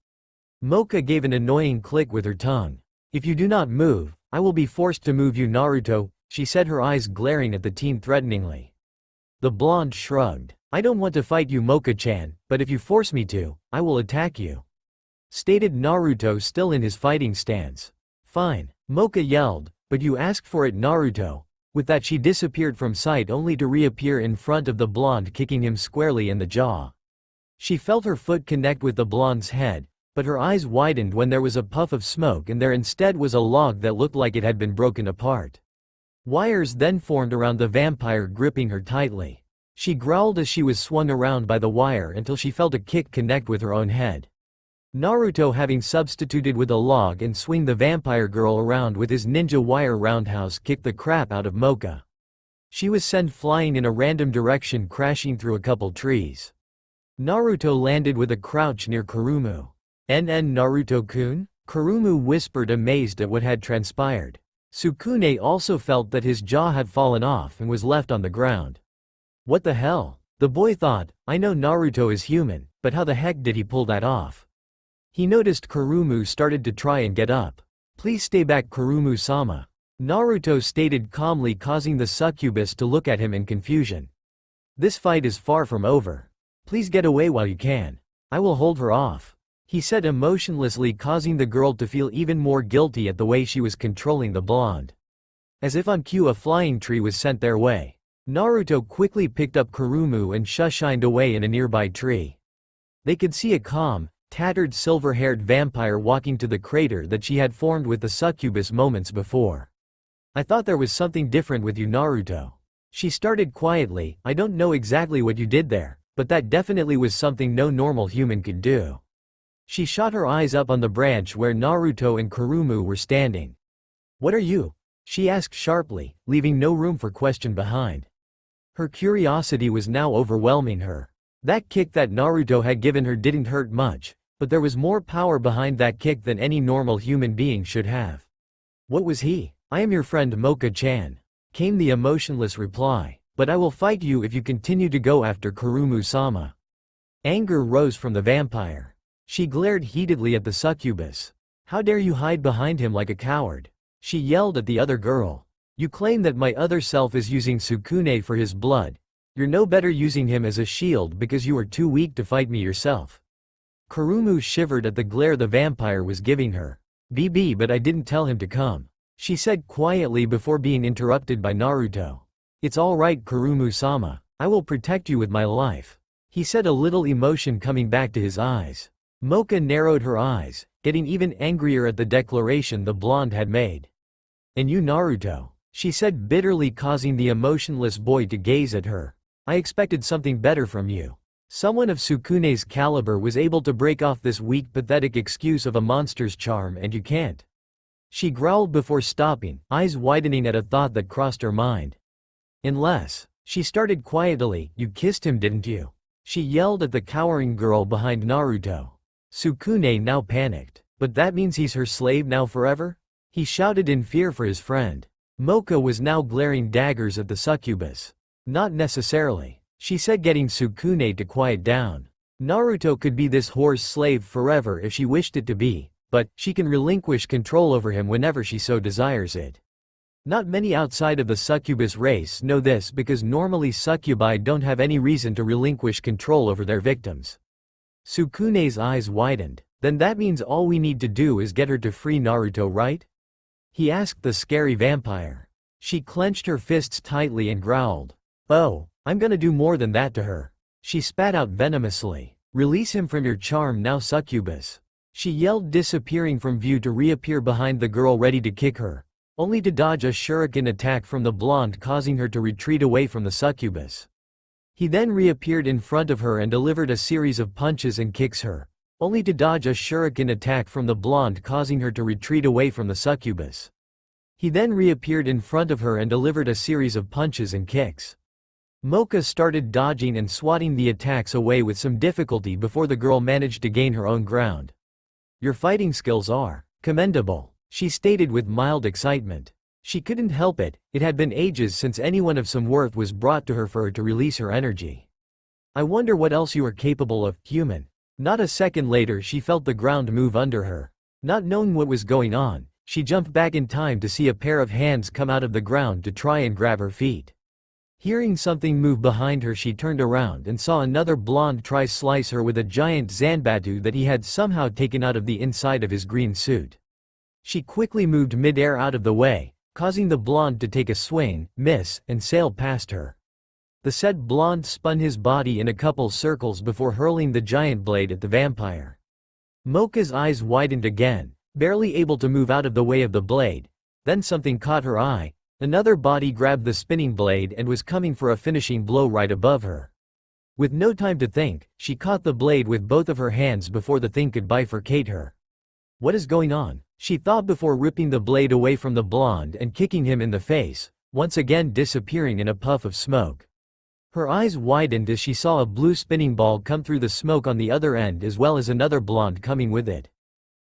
Moka gave an annoying click with her tongue. If you do not move, I will be forced to move you Naruto, she said, her eyes glaring at the teen threateningly. The blonde shrugged. I don't want to fight you Moka-chan, but if you force me to, I will attack you, stated Naruto, still in his fighting stance. Fine, Moka yelled, But you asked for it, Naruto. With that she disappeared from sight only to reappear in front of the blonde, kicking him squarely in the jaw. She felt her foot connect with the blonde's head, but her eyes widened when there was a puff of smoke and there instead was a log that looked like it had been broken apart. Wires then formed around the vampire, gripping her tightly. She growled as she was swung around by the wire until she felt a kick connect with her own head. Naruto, having substituted with a log and swing the vampire girl around with his ninja wire roundhouse, kicked the crap out of Moka. She was sent flying in a random direction, crashing through a couple trees. Naruto landed with a crouch near Kurumu. Naruto-kun? Kurumu whispered, amazed at what had transpired. Sukune also felt that his jaw had fallen off and was left on the ground. What the hell? The boy thought, I know Naruto is human, but how the heck did he pull that off? He noticed Kurumu started to try and get up. Please stay back, Kurumu-sama. Naruto stated calmly, causing the succubus to look at him in confusion. This fight is far from over. Please get away while you can. I will hold her off, he said emotionlessly, causing the girl to feel even more guilty at the way she was controlling the blonde. As if on cue, a flying tree was sent their way. Naruto quickly picked up Kurumu and shined away in a nearby tree. They could see a calm, tattered silver-haired vampire walking to the crater that she had formed with the succubus moments before. I thought there was something different with you, Naruto. She started quietly. I don't know exactly what you did there, but that definitely was something no normal human could do. She shot her eyes up on the branch where Naruto and Kurumu were standing. What are you? She asked sharply, leaving no room for question behind. Her curiosity was now overwhelming her. That kick that Naruto had given her didn't hurt much, but there was more power behind that kick than any normal human being should have. What was he? I am your friend Moka-chan, came the emotionless reply, but I will fight you if you continue to go after Kurumu-sama. Anger rose from the vampire. She glared heatedly at the succubus. How dare you hide behind him like a coward? She yelled at the other girl. You claim that my other self is using Sukune for his blood. You're no better using him as a shield because you are too weak to fight me yourself. Kurumu shivered at the glare the vampire was giving her. But I didn't tell him to come, she said quietly before being interrupted by Naruto. It's all right, Kurumu-sama. I will protect you with my life, he said, a little emotion coming back to his eyes. Moka narrowed her eyes, getting even angrier at the declaration the blonde had made. And you, Naruto, she said bitterly, causing the emotionless boy to gaze at her. I expected something better from you. Someone of Sukune's caliber was able to break off this weak, pathetic excuse of a monster's charm, and you can't. She growled before stopping, eyes widening at a thought that crossed her mind. Unless, she started quietly, you kissed him, didn't you? She yelled at the cowering girl behind Naruto. Sukune now panicked. But that means he's her slave now forever? He shouted in fear for his friend. Moka was now glaring daggers at the succubus. Not necessarily, she said, getting Sukune to quiet down. Naruto could be this whore's slave forever if she wished it to be, but she can relinquish control over him whenever she so desires it. Not many outside of the succubus race know this because normally succubi don't have any reason to relinquish control over their victims. Sukune's eyes widened. Then that means all we need to do is get her to free Naruto, right? He asked the scary vampire. She clenched her fists tightly and growled. Oh, I'm gonna do more than that to her. She spat out venomously. Release him from your charm now, succubus, she yelled, disappearing from view to reappear behind the girl ready to kick her, only to dodge a shuriken attack from the blonde, causing her to retreat away from the succubus. He then reappeared in front of her and delivered a series of punches and kicks her, only to dodge a shuriken attack from the blonde, causing her to retreat away from the succubus. He then reappeared in front of her and delivered a series of punches and kicks. Moka started dodging and swatting the attacks away with some difficulty before the girl managed to gain her own ground. Your fighting skills are commendable, she stated with mild excitement. She couldn't help it, it had been ages since anyone of some worth was brought to her for her to release her energy. I wonder what else you are capable of, human. Not a second later she felt the ground move under her. Not knowing what was going on, she jumped back in time to see a pair of hands come out of the ground to try and grab her feet. Hearing something move behind her, she turned around and saw another blonde try slice her with a giant zanbatu that he had somehow taken out of the inside of his green suit. She quickly moved mid-air out of the way, causing the blonde to take a swing, miss, and sail past her. The said blonde spun his body in a couple circles before hurling the giant blade at the vampire. Moka's eyes widened again, barely able to move out of the way of the blade. Then something caught her eye. Another body grabbed the spinning blade and was coming for a finishing blow right above her. With no time to think, she caught the blade with both of her hands before the thing could bifurcate her. What is going on? She thought before ripping the blade away from the blonde and kicking him in the face, once again disappearing in a puff of smoke. Her eyes widened as she saw a blue spinning ball come through the smoke on the other end as well as another blonde coming with it.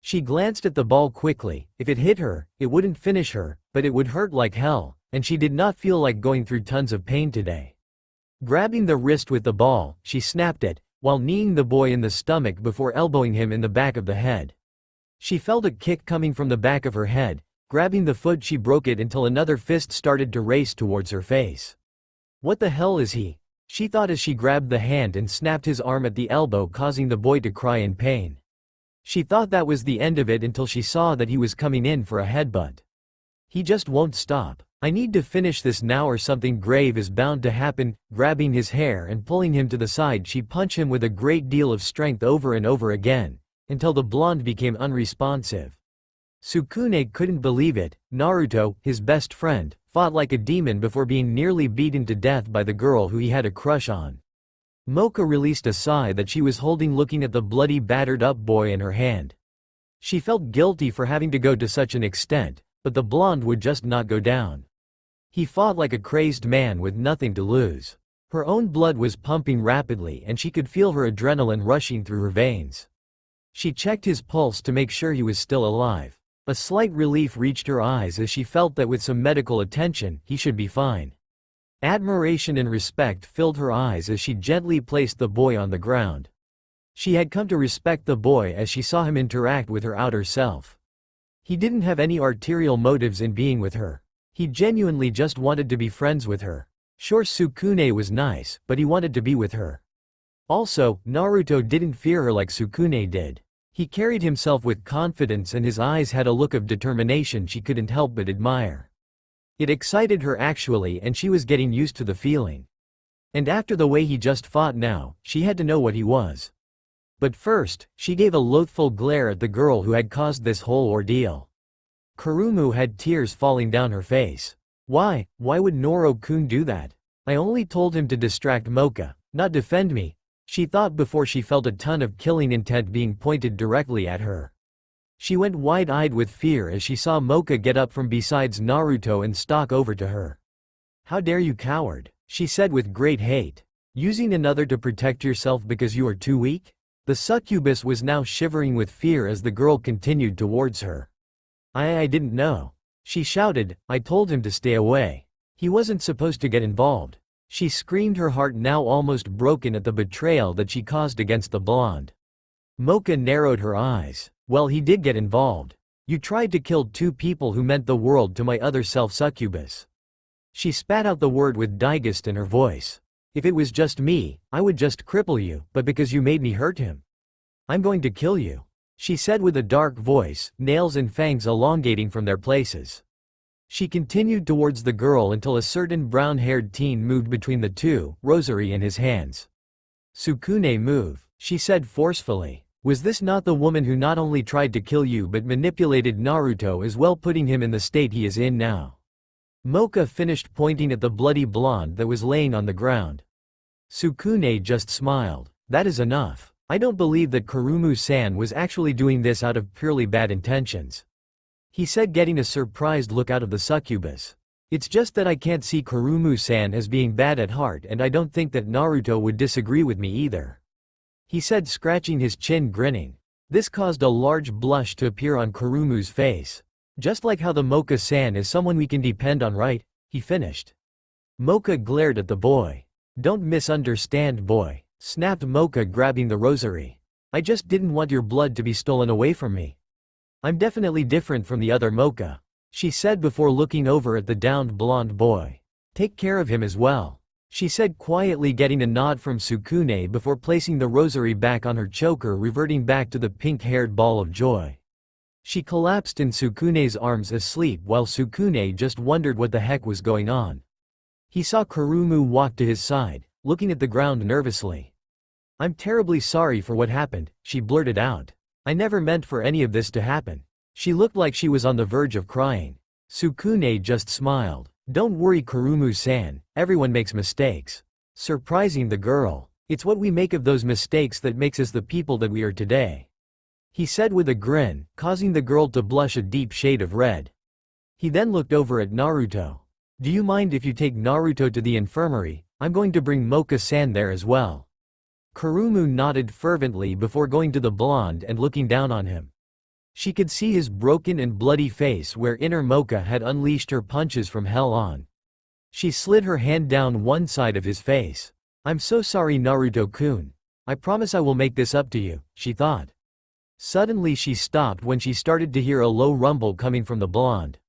She glanced at the ball quickly. If it hit her, it wouldn't finish her, but it would hurt like hell, and she did not feel like going through tons of pain today. Grabbing the wrist with the ball, she snapped it, while kneeing the boy in the stomach before elbowing him in the back of the head. She felt a kick coming from the back of her head. Grabbing the foot, she broke it until another fist started to race towards her face. What the hell is he? She thought as she grabbed the hand and snapped his arm at the elbow, causing the boy to cry in pain. She thought that was the end of it until she saw that he was coming in for a headbutt. He just won't stop. I need to finish this now or something grave is bound to happen. Grabbing his hair and pulling him to the side, she punched him with a great deal of strength over and over again, until the blonde became unresponsive. Sukune couldn't believe it. Naruto, his best friend, fought like a demon before being nearly beaten to death by the girl who he had a crush on. Moka released a sigh that she was holding, looking at the bloody battered up boy in her hand. She felt guilty for having to go to such an extent, but the blonde would just not go down. He fought like a crazed man with nothing to lose. Her own blood was pumping rapidly and she could feel her adrenaline rushing through her veins. She checked his pulse to make sure he was still alive. A slight relief reached her eyes as she felt that with some medical attention, he should be fine. Admiration and respect filled her eyes as she gently placed the boy on the ground. She had come to respect the boy as she saw him interact with her outer self. He didn't have any arterial motives in being with her. He genuinely just wanted to be friends with her. Sure, Sukune was nice, but he wanted to be with her. Also, Naruto didn't fear her like Sukune did. He carried himself with confidence and his eyes had a look of determination she couldn't help but admire. It excited her actually, and she was getting used to the feeling. And after the way he just fought now, she had to know what he was. But first, she gave a loathful glare at the girl who had caused this whole ordeal. Kurumu had tears falling down her face. Why would Noro-kun do that? I only told him to distract Moka, not defend me, she thought before she felt a ton of killing intent being pointed directly at her. She went wide-eyed with fear as she saw Moka get up from beside Naruto and stalk over to her. How dare you, coward, she said with great hate. Using another to protect yourself because you are too weak? The succubus was now shivering with fear as the girl continued towards her. I didn't know. She shouted, I told him to stay away. He wasn't supposed to get involved. She screamed, her heart now almost broken at the betrayal that she caused against the blonde. Moka narrowed her eyes. Well, he did get involved. You tried to kill two people who meant the world to my other self, succubus. She spat out the word with disgust in her voice. If it was just me, I would just cripple you, but because you made me hurt him, I'm going to kill you, she said with a dark voice, nails and fangs elongating from their places. She continued towards the girl until a certain brown-haired teen moved between the two, rosary in his hands. Sukune, move, she said forcefully. Was this not the woman who not only tried to kill you but manipulated Naruto as well, putting him in the state he is in now? Moka finished pointing at the bloody blonde that was laying on the ground. Sukune just smiled. That is enough. I don't believe that Kurumu-san was actually doing this out of purely bad intentions, he said, getting a surprised look out of the succubus. It's just that I can't see Kurumu-san as being bad at heart, and I don't think that Naruto would disagree with me either, he said, scratching his chin, grinning. This caused a large blush to appear on Kurumu's face. Just like how the Moka-san is someone we can depend on, right? He finished. Moka glared at the boy. Don't misunderstand, boy, snapped Moka, grabbing the rosary. I just didn't want your blood to be stolen away from me. I'm definitely different from the other Moka, she said before looking over at the downed blonde boy. Take care of him as well, she said quietly, getting a nod from Sukune before placing the rosary back on her choker, reverting back to the pink-haired ball of joy. She collapsed in Sukune's arms asleep while Sukune just wondered what the heck was going on. He saw Kurumu walk to his side, looking at the ground nervously. "I'm terribly sorry for what happened," she blurted out. "I never meant for any of this to happen." She looked like she was on the verge of crying. Sukune just smiled. "Don't worry, Kurumu-san, everyone makes mistakes." Surprising the girl. "It's what we make of those mistakes that makes us the people that we are today," he said with a grin, causing the girl to blush a deep shade of red. He then looked over at Naruto. "Do you mind if you take Naruto to the infirmary? I'm going to bring Moka-san there as well." Kurumu nodded fervently before going to the blonde and looking down on him. She could see his broken and bloody face where inner Moka had unleashed her punches from hell on. She slid her hand down one side of his face. "I'm so sorry, Naruto-kun. I promise I will make this up to you," she thought. Suddenly she stopped when she started to hear a low rumble coming from the blonde.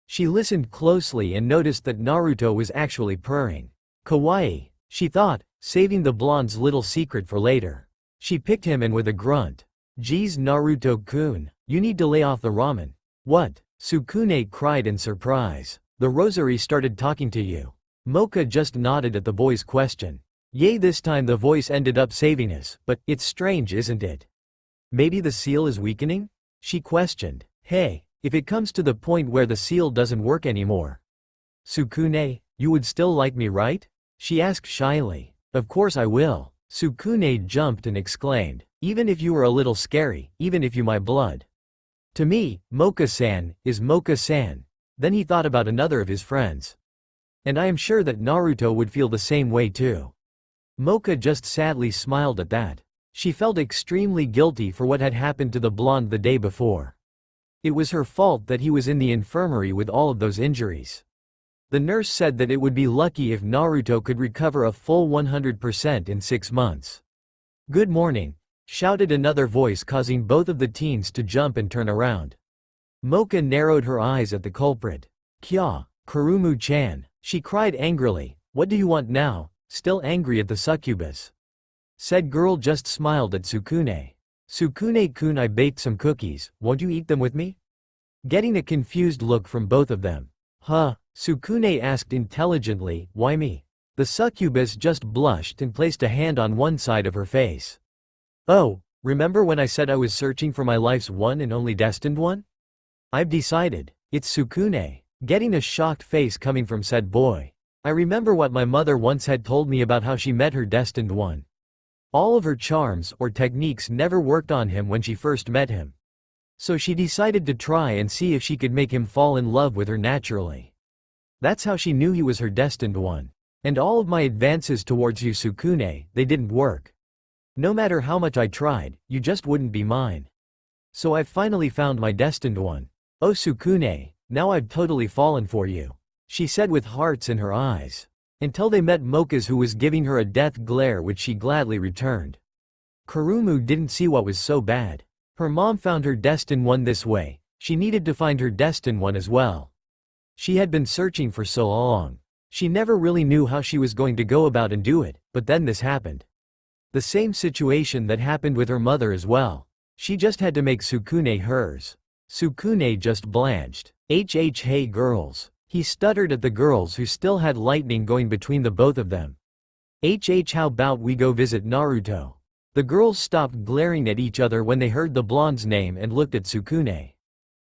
She listened closely and noticed that Naruto was actually purring. "Kawaii," she thought, saving the blonde's little secret for later. She picked him and with a grunt. "Geez, Naruto-kun, you need to lay off the ramen." "What?" Sukune cried in surprise. "The rosary started talking to you." Moka just nodded at the boy's question. "Yay, this time the voice ended up saving us, but it's strange, isn't it? Maybe the seal is weakening?" she questioned. "Hey, if it comes to the point where the seal doesn't work anymore, Sukune, you would still like me, right?" she asked shyly. "Of course I will." Sukune jumped and exclaimed. "Even if you were a little scary, even if you my blood. To me, Moka-san is Moka-san." Then he thought about another of his friends. "And I am sure that Naruto would feel the same way too." Moka just sadly smiled at that. She felt extremely guilty for what had happened to the blonde the day before. It was her fault that he was in the infirmary with all of those injuries. The nurse said that it would be lucky if Naruto could recover a full 100% in 6 months. "Good morning," shouted another voice, causing both of the teens to jump and turn around. Moka narrowed her eyes at the culprit. "Kya, Kurumu-chan," she cried angrily, "what do you want now?" Still angry at the succubus. Said girl just smiled at Sukune. "Sukune-kun, I baked some cookies, won't you eat them with me?" Getting a confused look from both of them. "Huh?" Sukune asked intelligently, "Why me?" The succubus just blushed and placed a hand on one side of her face. "Oh, remember when I said I was searching for my life's one and only destined one? I've decided. It's Sukune." Getting a shocked face coming from said boy. "I remember what my mother once had told me about how she met her destined one. All of her charms or techniques never worked on him when she first met him. So she decided to try and see if she could make him fall in love with her naturally. That's how she knew he was her destined one. And all of my advances towards you, Sukune, they didn't work. No matter how much I tried, you just wouldn't be mine. So I've finally found my destined one. Oh Sukune, now I've totally fallen for you," she said with hearts in her eyes. Until they met Moka's, who was giving her a death glare which she gladly returned. Kurumu didn't see what was so bad. Her mom found her destined one this way, she needed to find her destined one as well. She had been searching for so long. She never really knew how she was going to go about and do it, but then this happened. The same situation that happened with her mother as well. She just had to make Sukune hers. Sukune just blanched. Hey girls. He stuttered at the girls who still had lightning going between the both of them. How about we go visit Naruto? The girls stopped glaring at each other when they heard the blonde's name and looked at Sukune.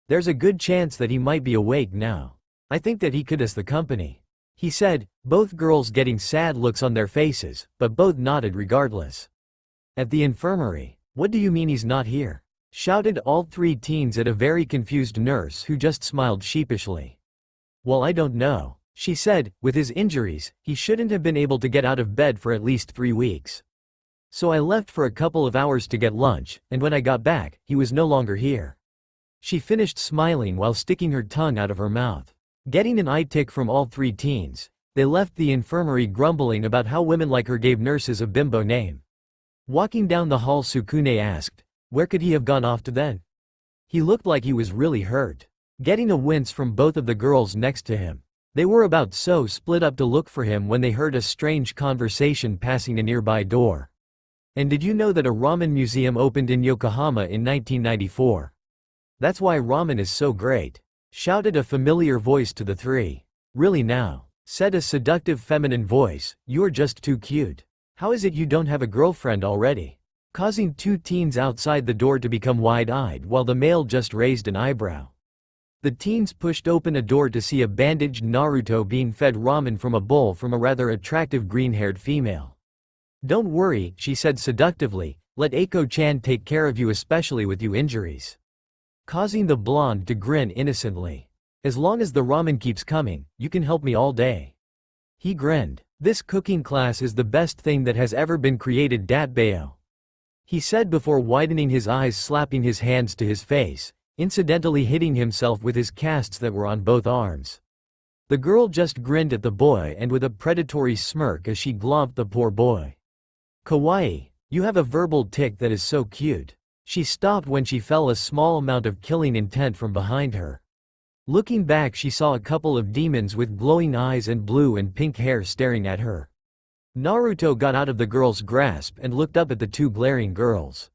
There's a good chance that he might be awake now. I think that he could us the company, he said, both girls getting sad looks on their faces, but both nodded regardless. At the infirmary. What do you mean he's not here? Shouted all three teens at a very confused nurse who just smiled sheepishly. Well, I don't know, she said, with his injuries, he shouldn't have been able to get out of bed for at least 3 weeks. So I left for a couple of hours to get lunch, and when I got back, he was no longer here. She finished smiling while sticking her tongue out of her mouth. Getting an eye tick from all three teens, they left the infirmary grumbling about how women like her gave nurses a bimbo name. Walking down the hall, Sukune asked, where could he have gone off to then? He looked like he was really hurt. Getting a wince from both of the girls next to him. They were about so split up to look for him when they heard a strange conversation passing a nearby door. And did you know that a ramen museum opened in Yokohama in 1994? That's why ramen is so great. Shouted a familiar voice to the three. Really now? Said a seductive feminine voice, you're just too cute. How is it you don't have a girlfriend already? Causing two teens outside the door to become wide-eyed while the male just raised an eyebrow. The teens pushed open a door to see a bandaged Naruto being fed ramen from a bowl from a rather attractive green-haired female. Don't worry, she said seductively, let Eiko-chan take care of you, especially with you injuries. Causing the blonde to grin innocently. As long as the ramen keeps coming, you can help me all day. He grinned. This cooking class is the best thing that has ever been created, Datbayo. He said before widening his eyes, slapping his hands to his face, incidentally hitting himself with his casts that were on both arms. The girl just grinned at the boy and with a predatory smirk as she glomped the poor boy. Kawaii, you have a verbal tick that is so cute. She stopped when she felt a small amount of killing intent from behind her. Looking back, she saw a couple of demons with glowing eyes and blue and pink hair staring at her. Naruto got out of the girl's grasp and looked up at the two glaring girls.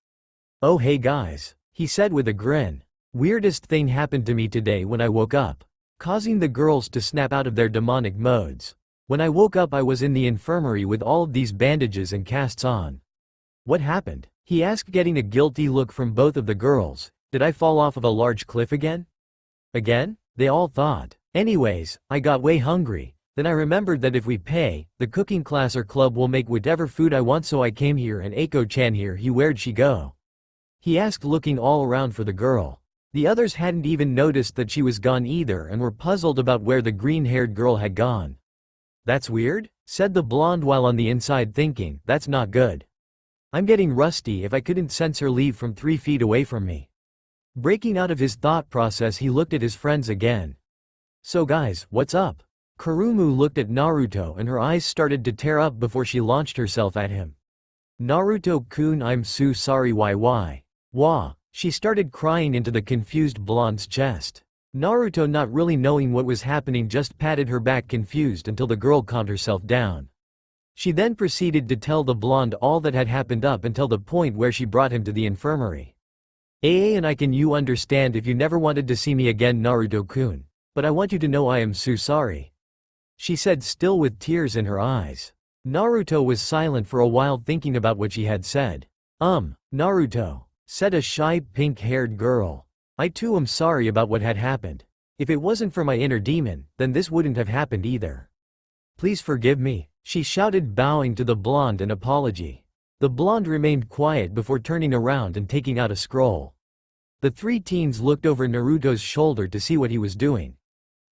Oh hey guys, he said with a grin. Weirdest thing happened to me today when I woke up. Causing the girls to snap out of their demonic modes. When I woke up I was in the infirmary with all of these bandages and casts on. What happened? He asked, getting a guilty look from both of the girls. Did I fall off of a large cliff again? Again? They all thought. Anyways, I got way hungry. Then I remembered that if we pay, the cooking class or club will make whatever food I want, so I came here. And Eiko-chan here, where'd she go? He asked, looking all around for the girl. The others hadn't even noticed that she was gone either and were puzzled about where the green-haired girl had gone. That's weird, said the blonde while on the inside thinking, that's not good. I'm getting rusty if I couldn't sense her leave from 3 feet away from me. Breaking out of his thought process, he looked at his friends again. So guys, what's up? Kurumu looked at Naruto and her eyes started to tear up before she launched herself at him. Naruto-kun, I'm so sorry. Why? Wah. She started crying into the confused blonde's chest. Naruto, not really knowing what was happening, just patted her back confused until the girl calmed herself down. She then proceeded to tell the blonde all that had happened up until the point where she brought him to the infirmary. And I can you understand if you never wanted to see me again, Naruto-kun. But I want you to know I am so sorry. She said, still with tears in her eyes. Naruto was silent for a while, thinking about what she had said. Naruto, said a shy pink-haired girl. I too am sorry about what had happened. If it wasn't for my inner demon, then this wouldn't have happened either. Please forgive me, she shouted, bowing to the blonde in apology. The blonde remained quiet before turning around and taking out a scroll. The 3 teens looked over Naruto's shoulder to see what he was doing.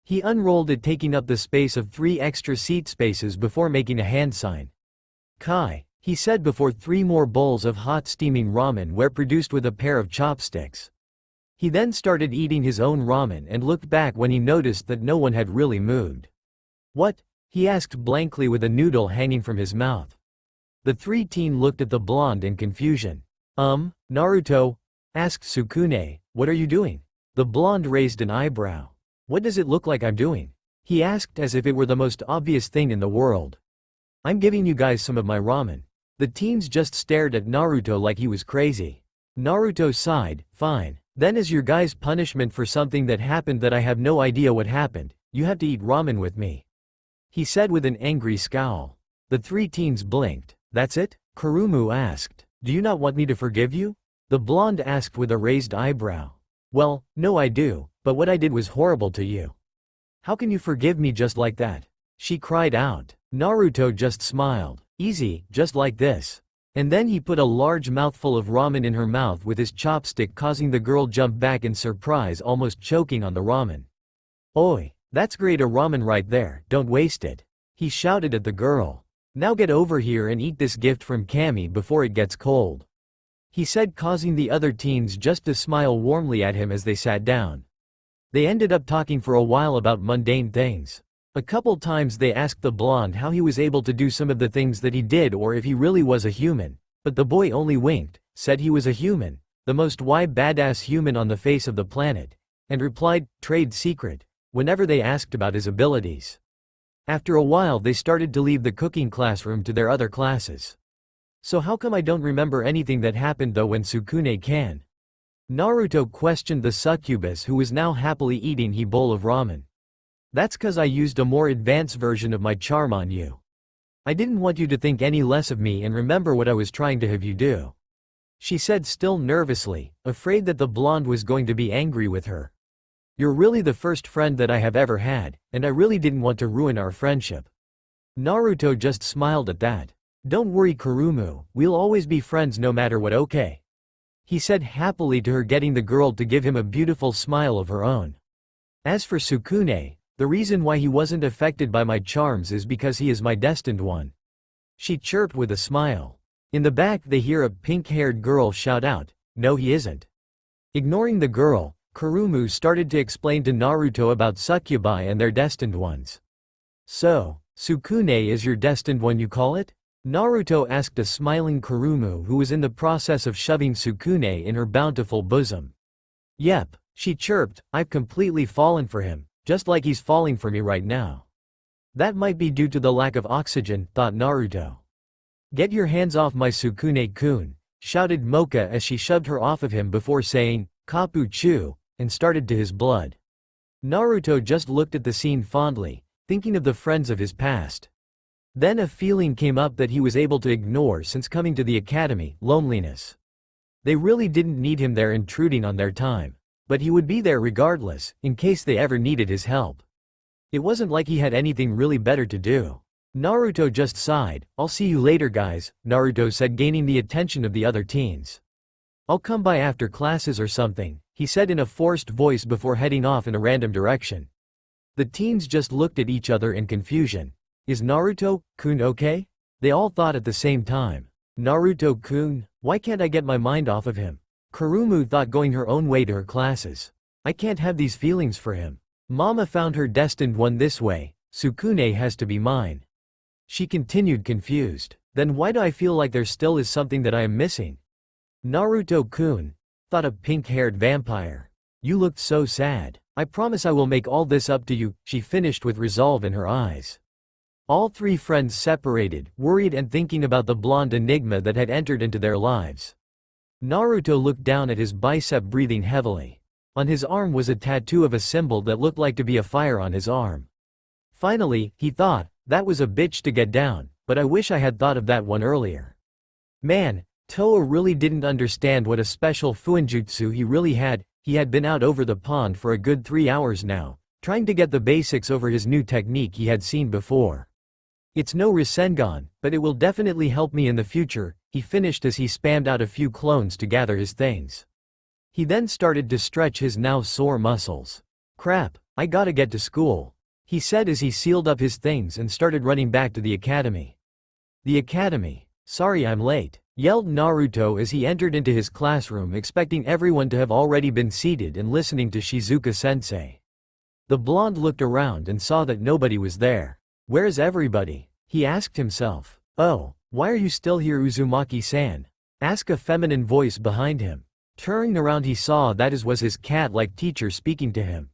He unrolled it, taking up the space of 3 extra seat spaces before making a hand sign. Kai, he said before 3 more bowls of hot steaming ramen were produced with a pair of chopsticks. He then started eating his own ramen and looked back when he noticed that no one had really moved. What? He asked blankly with a noodle hanging from his mouth. The 3 teen looked at the blonde in confusion. Naruto? Asked Sukune, what are you doing? The blonde raised an eyebrow. What does it look like I'm doing? He asked as if it were the most obvious thing in the world. I'm giving you guys some of my ramen. The teens just stared at Naruto like he was crazy. Naruto sighed, fine. Then as your guys' punishment for something that happened that I have no idea what happened, you have to eat ramen with me. He said with an angry scowl. The 3 teens blinked. That's it? Kurumu asked. Do you not want me to forgive you? The blonde asked with a raised eyebrow. Well, no I do, but what I did was horrible to you. How can you forgive me just like that? She cried out. Naruto just smiled. Easy, just like this. And then he put a large mouthful of ramen in her mouth with his chopstick, causing the girl jump back in surprise, almost choking on the ramen. Oi, that's great, a ramen right there, don't waste it. He shouted at the girl. Now get over here and eat this gift from Kami before it gets cold. He said, causing the other teens just to smile warmly at him as they sat down. They ended up talking for a while about mundane things. A couple times they asked the blonde how he was able to do some of the things that he did, or if he really was a human, but the boy only winked, said he was a human, the most badass human on the face of the planet, and replied, trade secret, whenever they asked about his abilities. After a while they started to leave the cooking classroom to their other classes. So how come I don't remember anything that happened though when Sukune can? Naruto questioned the succubus who was now happily eating his bowl of ramen. That's cause I used a more advanced version of my charm on you. I didn't want you to think any less of me and remember what I was trying to have you do. She said still nervously, afraid that the blonde was going to be angry with her. You're really the first friend that I have ever had, and I really didn't want to ruin our friendship. Naruto just smiled at that. Don't worry Kurumu, we'll always be friends no matter what, okay? He said happily to her, getting the girl to give him a beautiful smile of her own. As for Sukune, the reason why he wasn't affected by my charms is because he is my destined one. She chirped with a smile. In the back they hear a pink-haired girl shout out, no he isn't. Ignoring the girl, Kurumu started to explain to Naruto about succubi and their destined ones. So, Sukune is your destined one you call it? Naruto asked a smiling Kurumu who was in the process of shoving Sukune in her bountiful bosom. Yep, she chirped, I've completely fallen for him, just like he's falling for me right now. That might be due to the lack of oxygen, thought Naruto. Get your hands off my Sukune-kun, shouted Moka as she shoved her off of him before saying, Kapu-chu, and started to his blood. Naruto just looked at the scene fondly, thinking of the friends of his past. Then a feeling came up that he was able to ignore since coming to the academy, loneliness. They really didn't need him there intruding on their time. But he would be there regardless, in case they ever needed his help. It wasn't like he had anything really better to do. Naruto just sighed. I'll see you later guys, Naruto said, gaining the attention of the other teens. I'll come by after classes or something, he said in a forced voice before heading off in a random direction. The teens just looked at each other in confusion. Is Naruto-kun okay? They all thought at the same time. Naruto-kun, why can't I get my mind off of him? Kurumu thought, going her own way to her classes. I can't have these feelings for him. Mama found her destined one this way, Sukune has to be mine. She continued, confused. Then why do I feel like there still is something that I am missing? Naruto-kun, thought a pink-haired vampire. You looked so sad. I promise I will make all this up to you, she finished with resolve in her eyes. All three friends separated, worried and thinking about the blonde enigma that had entered into their lives. Naruto looked down at his bicep, breathing heavily. On his arm was a tattoo of a symbol that looked like to be a fire on his arm. Finally, he thought, that was a bitch to get down, but I wish I had thought of that one earlier. Man, Toa really didn't understand what a special fuinjutsu he really had. He had been out over the pond for a good 3 hours now, trying to get the basics over his new technique he had seen before. It's no Rasengan, but it will definitely help me in the future, he finished as he spammed out a few clones to gather his things. He then started to stretch his now sore muscles. Crap, I gotta get to school, he said as he sealed up his things and started running back to the academy. The academy. Sorry I'm late, yelled Naruto as he entered into his classroom, expecting everyone to have already been seated and listening to Shizuka-sensei. The blonde looked around and saw that nobody was there. Where's everybody? He asked himself. Oh, why are you still here, Uzumaki-san? Asked a feminine voice behind him. Turning around he saw that it was his cat-like teacher speaking to him.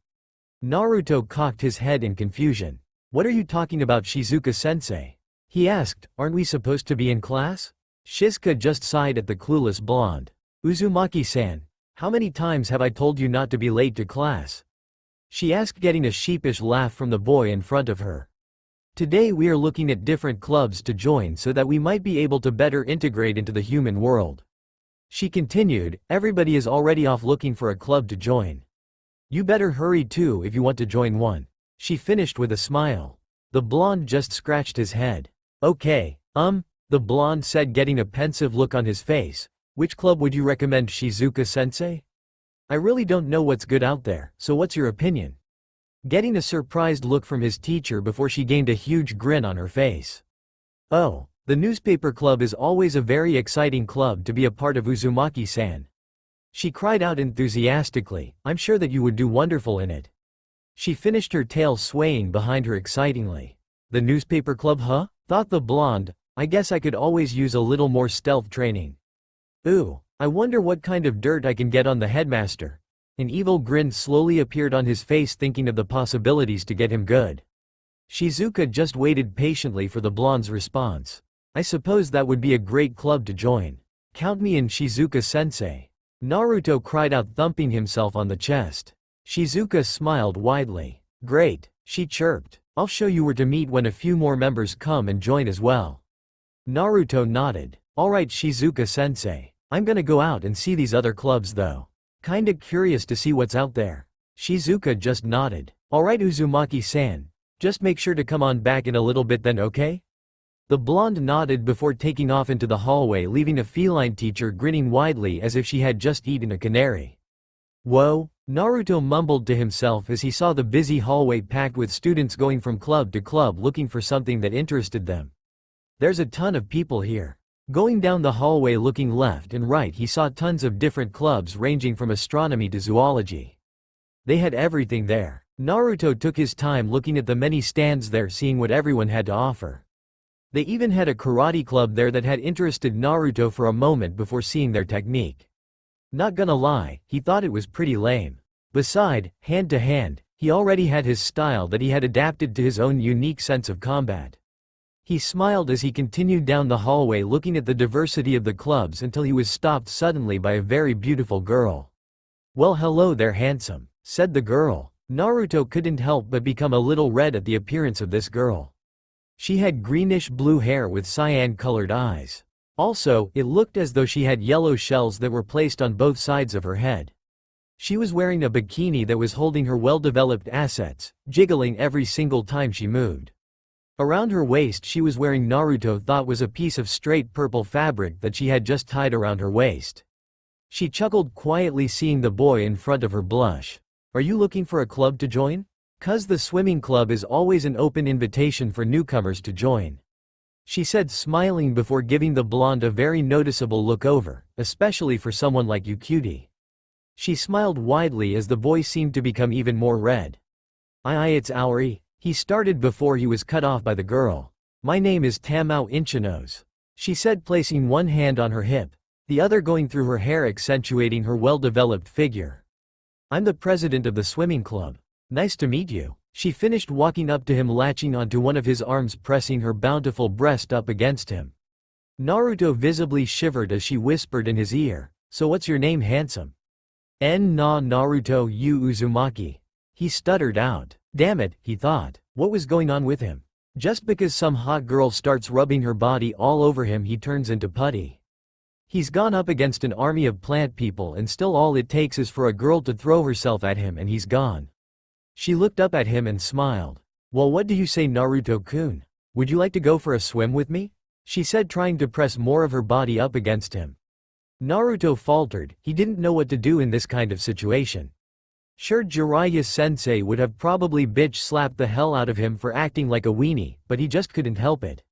Naruto cocked his head in confusion. What are you talking about, Shizuka-sensei? He asked, aren't we supposed to be in class? Shizuka just sighed at the clueless blonde. Uzumaki-san, how many times have I told you not to be late to class? She asked, getting a sheepish laugh from the boy in front of her. Today we are looking at different clubs to join so that we might be able to better integrate into the human world. She continued, everybody is already off looking for a club to join. You better hurry too if you want to join one. She finished with a smile. The blonde just scratched his head. Okay, the blonde said, getting a pensive look on his face. Which club would you recommend, Shizuka-sensei? I really don't know what's good out there, so what's your opinion? Getting a surprised look from his teacher before she gained a huge grin on her face. Oh, the newspaper club is always a very exciting club to be a part of, Uzumaki-san. She cried out enthusiastically, I'm sure that you would do wonderful in it. She finished, her tail swaying behind her excitingly. The newspaper club, huh? Thought the blonde, I guess I could always use a little more stealth training. Ooh, I wonder what kind of dirt I can get on the headmaster. An evil grin slowly appeared on his face, thinking of the possibilities to get him good. Shizuka just waited patiently for the blonde's response. I suppose that would be a great club to join. Count me in, Shizuka-sensei. Naruto cried out, thumping himself on the chest. Shizuka smiled widely. Great, she chirped. I'll show you where to meet when a few more members come and join as well. Naruto nodded. Alright Shizuka-sensei. I'm gonna go out and see these other clubs though. Kinda curious to see what's out there. Shizuka just nodded. Alright Uzumaki-san. Just make sure to come on back in a little bit then, okay? The blonde nodded before taking off into the hallway, leaving a feline teacher grinning widely as if she had just eaten a canary. Whoa, Naruto mumbled to himself as he saw the busy hallway packed with students going from club to club looking for something that interested them. There's a ton of people here. Going down the hallway looking left and right, he saw tons of different clubs ranging from astronomy to zoology. They had everything there. Naruto took his time looking at the many stands there, seeing what everyone had to offer. They even had a karate club there that had interested Naruto for a moment before seeing their technique. Not gonna lie, he thought it was pretty lame. Beside, hand to hand, he already had his style that he had adapted to his own unique sense of combat. He smiled as he continued down the hallway looking at the diversity of the clubs until he was stopped suddenly by a very beautiful girl. Well, hello there, handsome, said the girl. Naruto couldn't help but become a little red at the appearance of this girl. She had greenish-blue hair with cyan-colored eyes. Also, it looked as though she had yellow shells that were placed on both sides of her head. She was wearing a bikini that was holding her well-developed assets, jiggling every single time she moved. Around her waist she was wearing Naruto thought was a piece of straight purple fabric that she had just tied around her waist. She chuckled quietly seeing the boy in front of her blush. Are you looking for a club to join? 'Cause the swimming club is always an open invitation for newcomers to join, she said, smiling before giving the blonde a very noticeable look over, especially for someone like you, cutie. She smiled widely as the boy seemed to become even more red. It's Aoi, he started before he was cut off by the girl. My name is Tamao Inchinos, she said, placing one hand on her hip, the other going through her hair accentuating her well-developed figure. I'm the president of the swimming club. Nice to meet you. She finished walking up to him, latching onto one of his arms, pressing her bountiful breast up against him. Naruto visibly shivered as she whispered in his ear, so what's your name, handsome? Naruto Yu Uzumaki. He stuttered out. Damn it, he thought. What was going on with him? Just because some hot girl starts rubbing her body all over him he turns into putty. He's gone up against an army of plant people and still all it takes is for a girl to throw herself at him and he's gone. She looked up at him and smiled. Well, what do you say, Naruto-kun? Would you like to go for a swim with me? She said, trying to press more of her body up against him. Naruto faltered, he didn't know what to do in this kind of situation. Sure, Jiraiya-sensei would have probably bitch-slapped the hell out of him for acting like a weenie, but he just couldn't help it.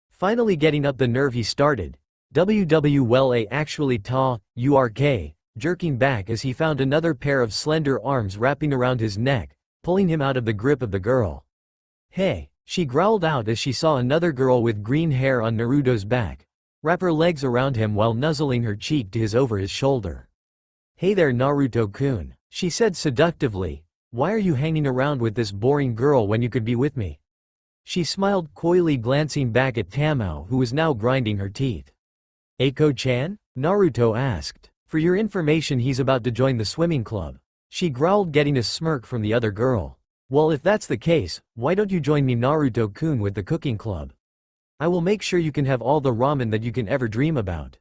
Finally getting up the nerve he started, WWLA actually ta, URK, jerking back as he found another pair of slender arms wrapping around his neck, pulling him out of the grip of the girl. Hey, she growled out as she saw another girl with green hair on Naruto's back, wrap her legs around him while nuzzling her cheek to his over his shoulder. Hey there, Naruto-kun, she said seductively, why are you hanging around with this boring girl when you could be with me? She smiled coyly, glancing back at Tamao, who was now grinding her teeth. Eiko-chan? Naruto asked. For your information, he's about to join the swimming club. She growled, getting a smirk from the other girl. Well, if that's the case, why don't you join me, Naruto-kun, with the cooking club? I will make sure you can have all the ramen that you can ever dream about.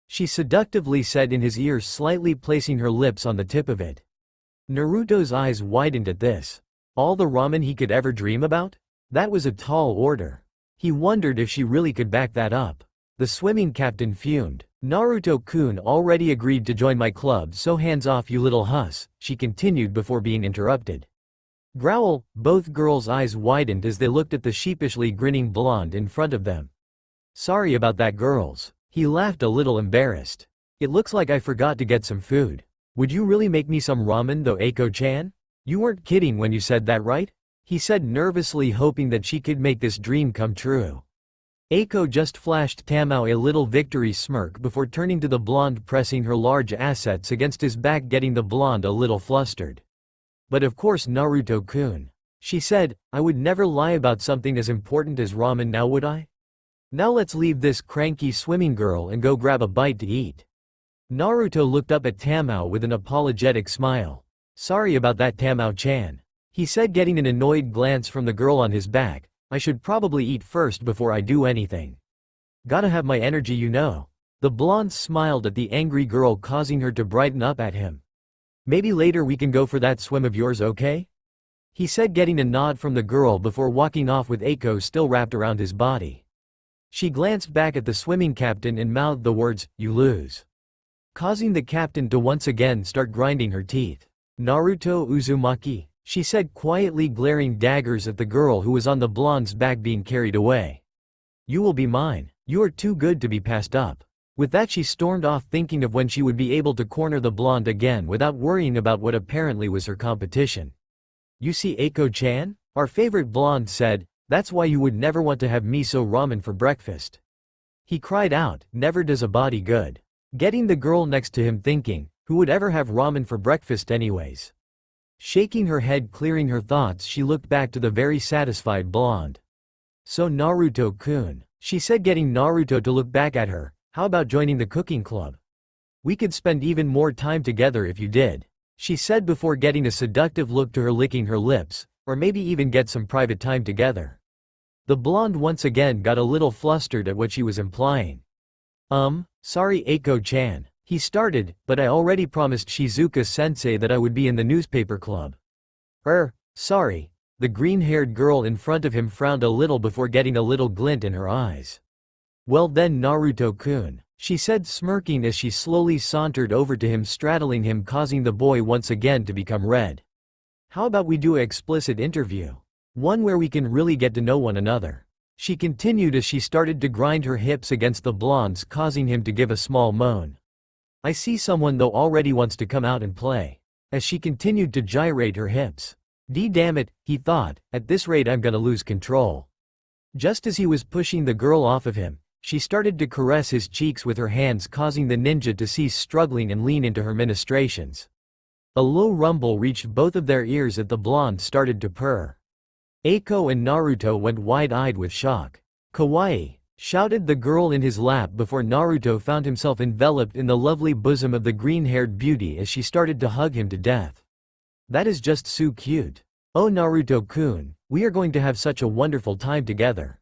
She seductively said in his ear, slightly placing her lips on the tip of it. Naruto's eyes widened at this. All the ramen he could ever dream about? That was a tall order. He wondered if she really could back that up. The swimming captain fumed. Naruto-kun already agreed to join my club, so hands off, you little huss, she continued before being interrupted. Growl. Both girls' eyes widened as they looked at the sheepishly grinning blonde in front of them. Sorry about that, girls. He laughed, a little embarrassed. It looks like I forgot to get some food. Would you really make me some ramen though, Eiko-chan? You weren't kidding when you said that, right? He said, nervously hoping that she could make this dream come true. Eiko just flashed Tamao a little victory smirk before turning to the blonde, pressing her large assets against his back, getting the blonde a little flustered. But of course, Naruto-kun, she said, I would never lie about something as important as ramen, now would I? Now let's leave this cranky swimming girl and go grab a bite to eat. Naruto looked up at Tamao with an apologetic smile. Sorry about that, Tamao-chan. He said, getting an annoyed glance from the girl on his back. I should probably eat first before I do anything. Gotta have my energy, you know. The blonde smiled at the angry girl, causing her to brighten up at him. Maybe later we can go for that swim of yours, okay? He said, getting a nod from the girl before walking off with Eiko still wrapped around his body. She glanced back at the swimming captain and mouthed the words, "You lose," causing the captain to once again start grinding her teeth. Naruto Uzumaki, she said, quietly glaring daggers at the girl who was on the blonde's back being carried away. You will be mine. You are too good to be passed up. With that, she stormed off, thinking of when she would be able to corner the blonde again without worrying about what apparently was her competition. You see, Eiko-chan? Our favorite blonde said, that's why you would never want to have miso ramen for breakfast. He cried out, never does a body good. Getting the girl next to him thinking, who would ever have ramen for breakfast anyways? Shaking her head, clearing her thoughts, she looked back to the very satisfied blonde. So Naruto-kun, she said, getting Naruto to look back at her, how about joining the cooking club? We could spend even more time together if you did, she said before getting a seductive look to her, licking her lips, or maybe even get some private time together. The blonde once again got a little flustered at what she was implying. Sorry, Eiko-chan, he started, but I already promised Shizuka-sensei that I would be in the newspaper club. Sorry. The green-haired girl in front of him frowned a little before getting a little glint in her eyes. Well then, Naruto-kun, she said, smirking as she slowly sauntered over to him, straddling him, causing the boy once again to become red. How about we do an explicit interview? One where we can really get to know one another. She continued as she started to grind her hips against the blonde's, causing him to give a small moan. I see someone though already wants to come out and play. As she continued to gyrate her hips. Damn it, he thought, at this rate I'm gonna lose control. Just as he was pushing the girl off of him, she started to caress his cheeks with her hands, causing the ninja to cease struggling and lean into her ministrations. A low rumble reached both of their ears as the blonde started to purr. Eiko and Naruto went wide-eyed with shock. Kawaii, shouted the girl in his lap before Naruto found himself enveloped in the lovely bosom of the green-haired beauty as she started to hug him to death. That is just so cute. Oh Naruto-kun, we are going to have such a wonderful time together.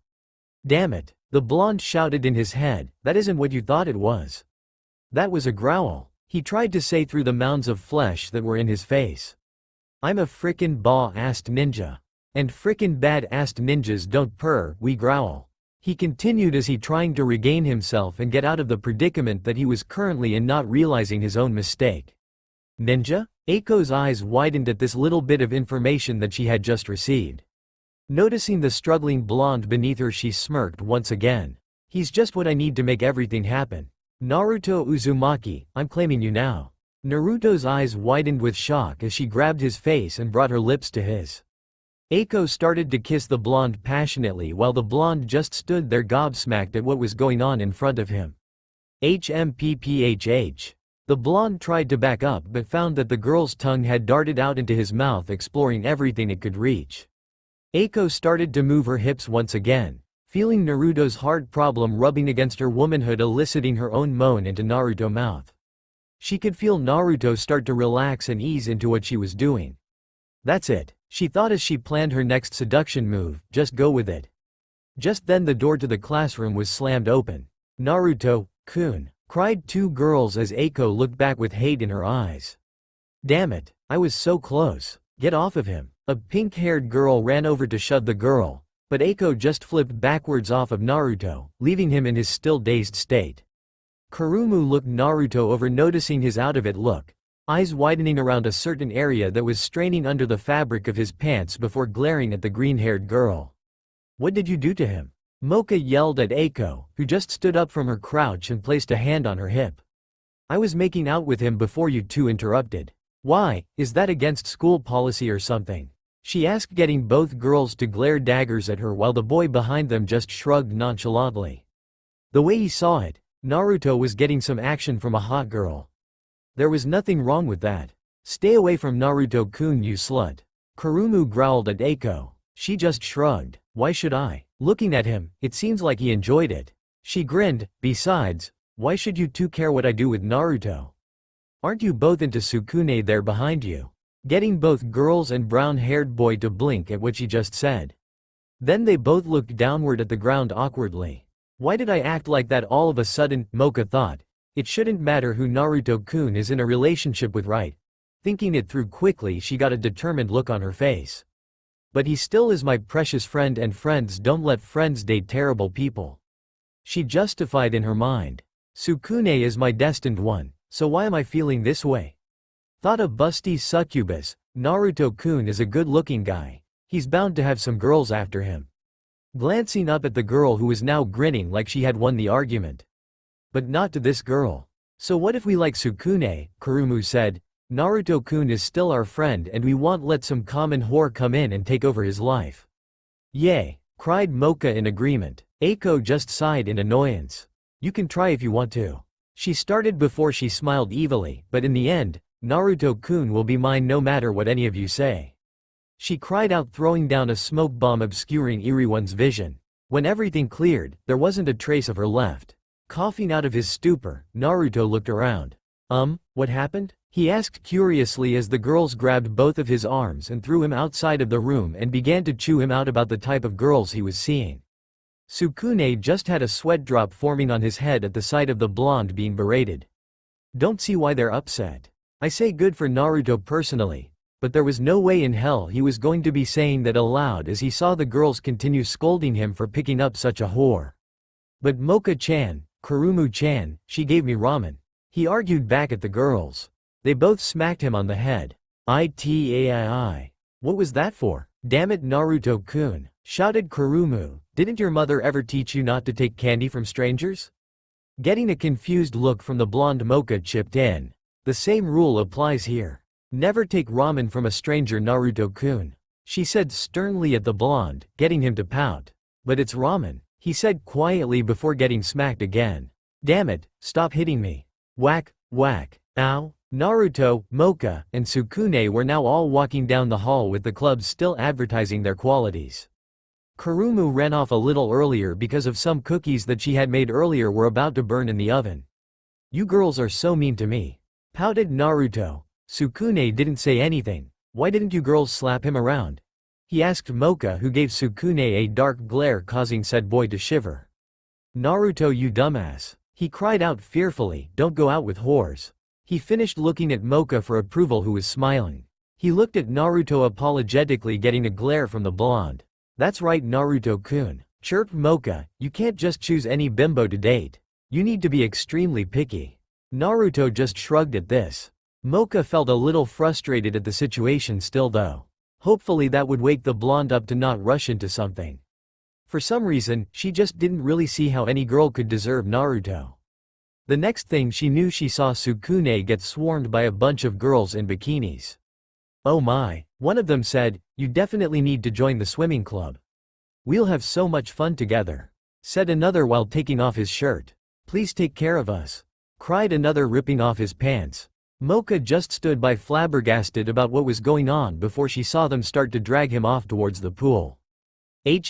Damn it, the blonde shouted in his head, that isn't what you thought it was. That was a growl, he tried to say through the mounds of flesh that were in his face. I'm a frickin' ba-assed ninja. And frickin' bad-assed ninjas don't purr, we growl. He continued as he trying to regain himself and get out of the predicament that he was currently in, not realizing his own mistake. Ninja? Eiko's eyes widened at this little bit of information that she had just received. Noticing the struggling blonde beneath her, she smirked once again. He's just what I need to make everything happen. Naruto Uzumaki, I'm claiming you now. Naruto's eyes widened with shock as she grabbed his face and brought her lips to his. Eiko started to kiss the blonde passionately while the blonde just stood there gobsmacked at what was going on in front of him. HMPPHH. The blonde tried to back up but found that the girl's tongue had darted out into his mouth, exploring everything it could reach. Eiko started to move her hips once again, feeling Naruto's heart problem rubbing against her womanhood, eliciting her own moan into Naruto's mouth. She could feel Naruto start to relax and ease into what she was doing. That's it, she thought as she planned her next seduction move, just go with it. Just then the door to the classroom was slammed open. Naruto-kun, cried two girls as Eiko looked back with hate in her eyes. Damn it, I was so close. Get off of him. A pink-haired girl ran over to shove the girl, but Eiko just flipped backwards off of Naruto, leaving him in his still dazed state. Kurumu looked Naruto over, noticing his out-of-it look, eyes widening around a certain area that was straining under the fabric of his pants before glaring at the green-haired girl. What did you do to him? Moka yelled at Eiko, who just stood up from her crouch and placed a hand on her hip. I was making out with him before you two interrupted. Why, is that against school policy or something? She asked, getting both girls to glare daggers at her while the boy behind them just shrugged nonchalantly. The way he saw it, Naruto was getting some action from a hot girl. There was nothing wrong with that. Stay away from Naruto-kun, you slut. Kurumu growled at Eiko. She just shrugged. Why should I? Looking at him, it seems like he enjoyed it. She grinned. Besides, Why should you two care what I do with Naruto? Aren't you both into Sukune there behind you? Getting both girls and brown-haired boy to blink at what she just said. Then they both looked downward at the ground awkwardly. Why did I act like that all of a sudden? Moka thought. It shouldn't matter who Naruto-kun is in a relationship with, right? Thinking it through quickly, she got a determined look on her face. But he still is my precious friend, and friends don't let friends date terrible people. She justified in her mind. Sukune is my destined one, so why am I feeling this way? Thought of busty succubus. Naruto-kun is a good-looking guy. He's bound to have some girls after him. Glancing up at the girl who was now grinning like she had won the argument. But not to this girl. So what if we like Sukune? Kurumu said. Naruto-kun is still our friend and we won't let some common whore come in and take over his life. Yay! Cried Moka in agreement. Eiko just sighed in annoyance. You can try if you want to. She started before she smiled evilly, but in the end, Naruto-kun will be mine no matter what any of you say. She cried out, throwing down a smoke bomb obscuring everyone's vision. When everything cleared, there wasn't a trace of her left. Coughing out of his stupor, Naruto looked around. What happened? He asked curiously as the girls grabbed both of his arms and threw him outside of the room and began to chew him out about the type of girls he was seeing. Sukune just had a sweat drop forming on his head at the sight of the blonde being berated. Don't see why they're upset. I say good for Naruto personally, but there was no way in hell he was going to be saying that aloud as he saw the girls continue scolding him for picking up such a whore. But Moka-chan, Kurumu-chan, she gave me ramen. He argued back at the girls. They both smacked him on the head. Itaii. What was that for? Damn it, Naruto-kun, shouted Kurumu. Didn't your mother ever teach you not to take candy from strangers? Getting a confused look from the blonde, Moka chipped in. The same rule applies here. Never take ramen from a stranger, Naruto-kun, she said sternly at the blonde, getting him to pout. But it's ramen, he said quietly before getting smacked again. Damn it, stop hitting me. Whack, whack, ow. Naruto, Moka, and Sukune were now all walking down the hall with the clubs still advertising their qualities. Kurumu ran off a little earlier because of some cookies that she had made earlier were about to burn in the oven. You girls are so mean to me, pouted Naruto. Sukune didn't say anything. Why didn't you girls slap him around? He asked Moka, who gave Sukune a dark glare causing said boy to shiver. Naruto, you dumbass, he cried out fearfully, don't go out with whores. He finished looking at Moka for approval, who was smiling. He looked at Naruto apologetically, getting a glare from the blonde. That's right, Naruto-kun, chirped Moka, you can't just choose any bimbo to date. You need to be extremely picky. Naruto just shrugged at this. Moka felt a little frustrated at the situation still though. Hopefully that would wake the blonde up to not rush into something. For some reason, she just didn't really see how any girl could deserve Naruto. The next thing she knew, she saw Sukune get swarmed by a bunch of girls in bikinis. Oh my, one of them said, you definitely need to join the swimming club. We'll have so much fun together, said another while taking off his shirt. Please take care of us, cried another, ripping off his pants. Moka just stood by flabbergasted about what was going on before she saw them start to drag him off towards the pool. Hey,